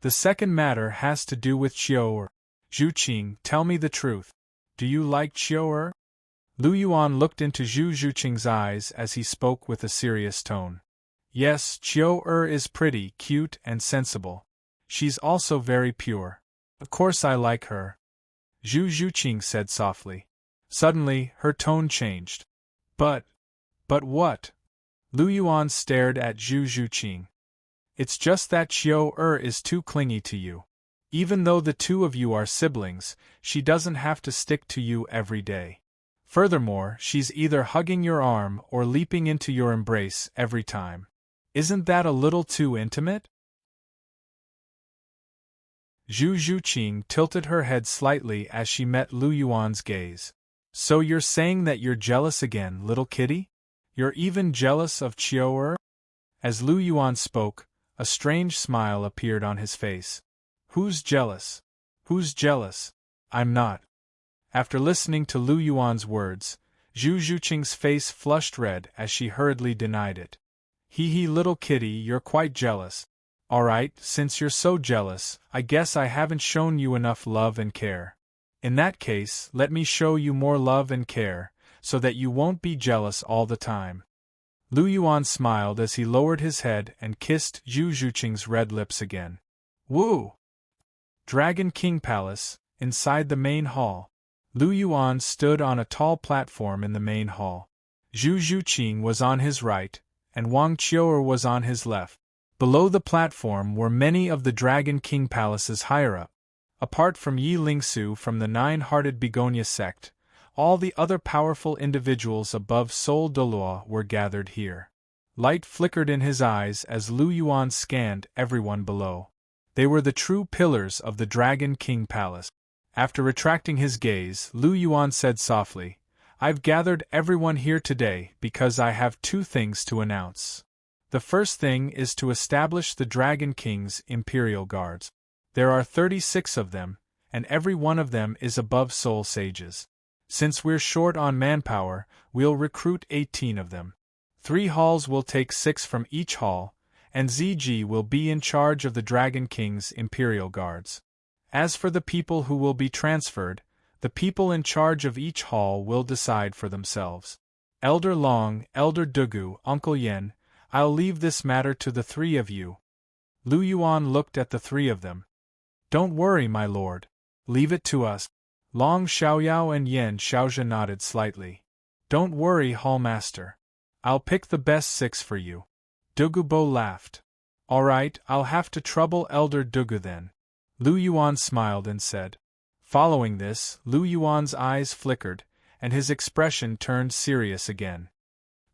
The second matter has to do with Qiu-er. Zhuqing, tell me the truth. Do you like Qiu-er? Lu Yuan looked into Zhu Zhuqing's eyes as he spoke with a serious tone. Yes, Qiu-er is pretty, cute, and sensible. She's also very pure. Of course I like her. Zhu Zhuqing said softly. Suddenly, her tone changed. But what? Lu Yuan stared at Zhu Zhuqing. It's just that Qiu-er is too clingy to you. Even though the two of you are siblings, she doesn't have to stick to you every day. Furthermore, she's either hugging your arm or leaping into your embrace every time. Isn't that a little too intimate? Zhu Zhuqing tilted her head slightly as she met Lu Yuan's gaze. So you're saying that you're jealous again, little kitty? You're even jealous of Qiu-er? As Lu Yuan spoke, a strange smile appeared on his face. Who's jealous? Who's jealous? I'm not. After listening to Lu Yuan's words, Zhu Zhuqing's face flushed red as she hurriedly denied it. Hee little kitty, you're quite jealous. Alright, since you're so jealous, I guess I haven't shown you enough love and care. In that case, let me show you more love and care, so that you won't be jealous all the time. Lu Yuan smiled as he lowered his head and kissed Zhu Zhuqing's red lips again. Woo! Dragon King Palace, inside the main hall. Lu Yuan stood on a tall platform in the main hall. Zhu Zhuqing was on his right, and Wang Qiu'er was on his left. Below the platform were many of the Dragon King palaces higher up. Apart from Yi Lingsu from the Nine-Hearted Begonia sect, all the other powerful individuals above Seoul Douluo were gathered here. Light flickered in his eyes as Lu Yuan scanned everyone below. They were the true pillars of the Dragon King Palace. After retracting his gaze, Lu Yuan said softly, "I've gathered everyone here today because I have two things to announce. The first thing is to establish the Dragon King's Imperial Guards. There are 36 of them, and every one of them is above Soul Sages. Since we're short on manpower, we'll recruit 18 of them. 3 halls will take 6 from each hall, and ZG will be in charge of the Dragon King's Imperial Guards. As for the people who will be transferred, the people in charge of each hall will decide for themselves. Elder Long, Elder Dugu, Uncle Yen, I'll leave this matter to the 3 of you." Lu Yuan looked at the 3 of them. "Don't worry, my lord. Leave it to us." Long Xiaoyao and Yen Xiaozha nodded slightly. "Don't worry, Hallmaster. I'll pick the best 6 for you." Dugubo laughed. "All right, I'll have to trouble Elder Dugu then." Lu Yuan smiled and said. Following this, Lu Yuan's eyes flickered, and his expression turned serious again.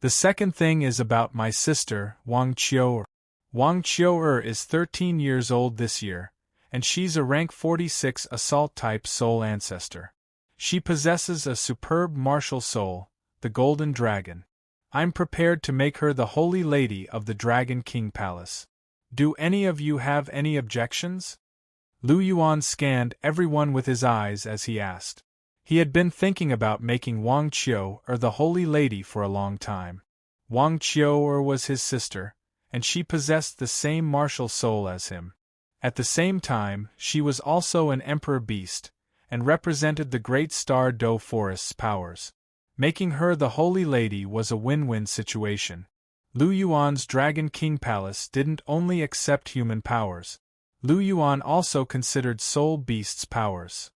"The second thing is about my sister, Wang Qiu'er. Wang Qiu'er is 13 years old this year, and she's a rank 46 assault-type soul ancestor. She possesses a superb martial soul, the Golden Dragon. I'm prepared to make her the Holy Lady of the Dragon King Palace. Do any of you have any objections?" Lu Yuan scanned everyone with his eyes as he asked. He had been thinking about making Wang Qiu'er the Holy Lady for a long time. Wang Qiu'er was his sister, and she possessed the same martial soul as him. At the same time, she was also an Emperor Beast, and represented the Great Star Do Forest's powers. Making her the Holy Lady was a win-win situation. Lu Yuan's Dragon King Palace didn't only accept human powers. Lu Yuan also considered Soul Beast's powers.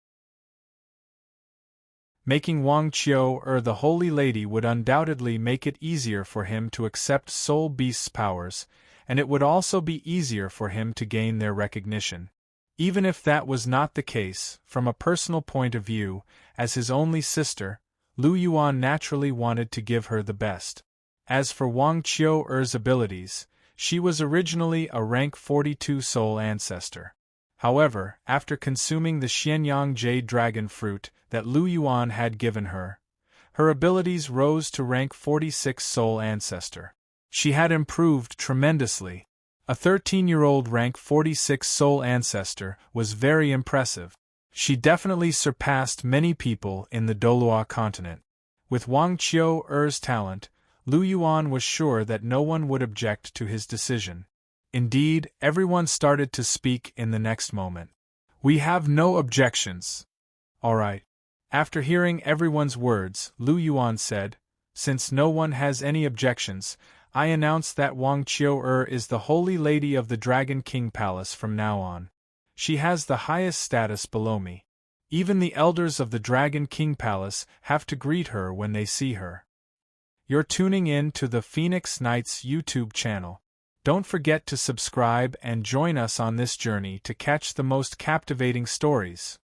Making Wang Qiu'er the Holy Lady would undoubtedly make it easier for him to accept Soul Beast's powers, and it would also be easier for him to gain their recognition. Even if that was not the case, from a personal point of view, as his only sister, Lu Yuan naturally wanted to give her the best. As for Wang Qiu'er's abilities, she was originally a rank 42 soul ancestor. However, after consuming the Xianyang Jade Dragon Fruit that Lu Yuan had given her, her abilities rose to rank 46 soul ancestor. She had improved tremendously. A 13-year-old rank 46 soul ancestor was very impressive. She definitely surpassed many people in the Douluo continent. With Wang Qiu'er's talent, Lu Yuan was sure that no one would object to his decision. Indeed, everyone started to speak in the next moment. "We have no objections." "All right." After hearing everyone's words, Lu Yuan said, "Since no one has any objections, I announce that Wang Qiu'er is the Holy Lady of the Dragon King Palace from now on. She has the highest status below me. Even the elders of the Dragon King Palace have to greet her when they see her." You're tuning in to the Phoenix Knights YouTube channel. Don't forget to subscribe and join us on this journey to catch the most captivating stories.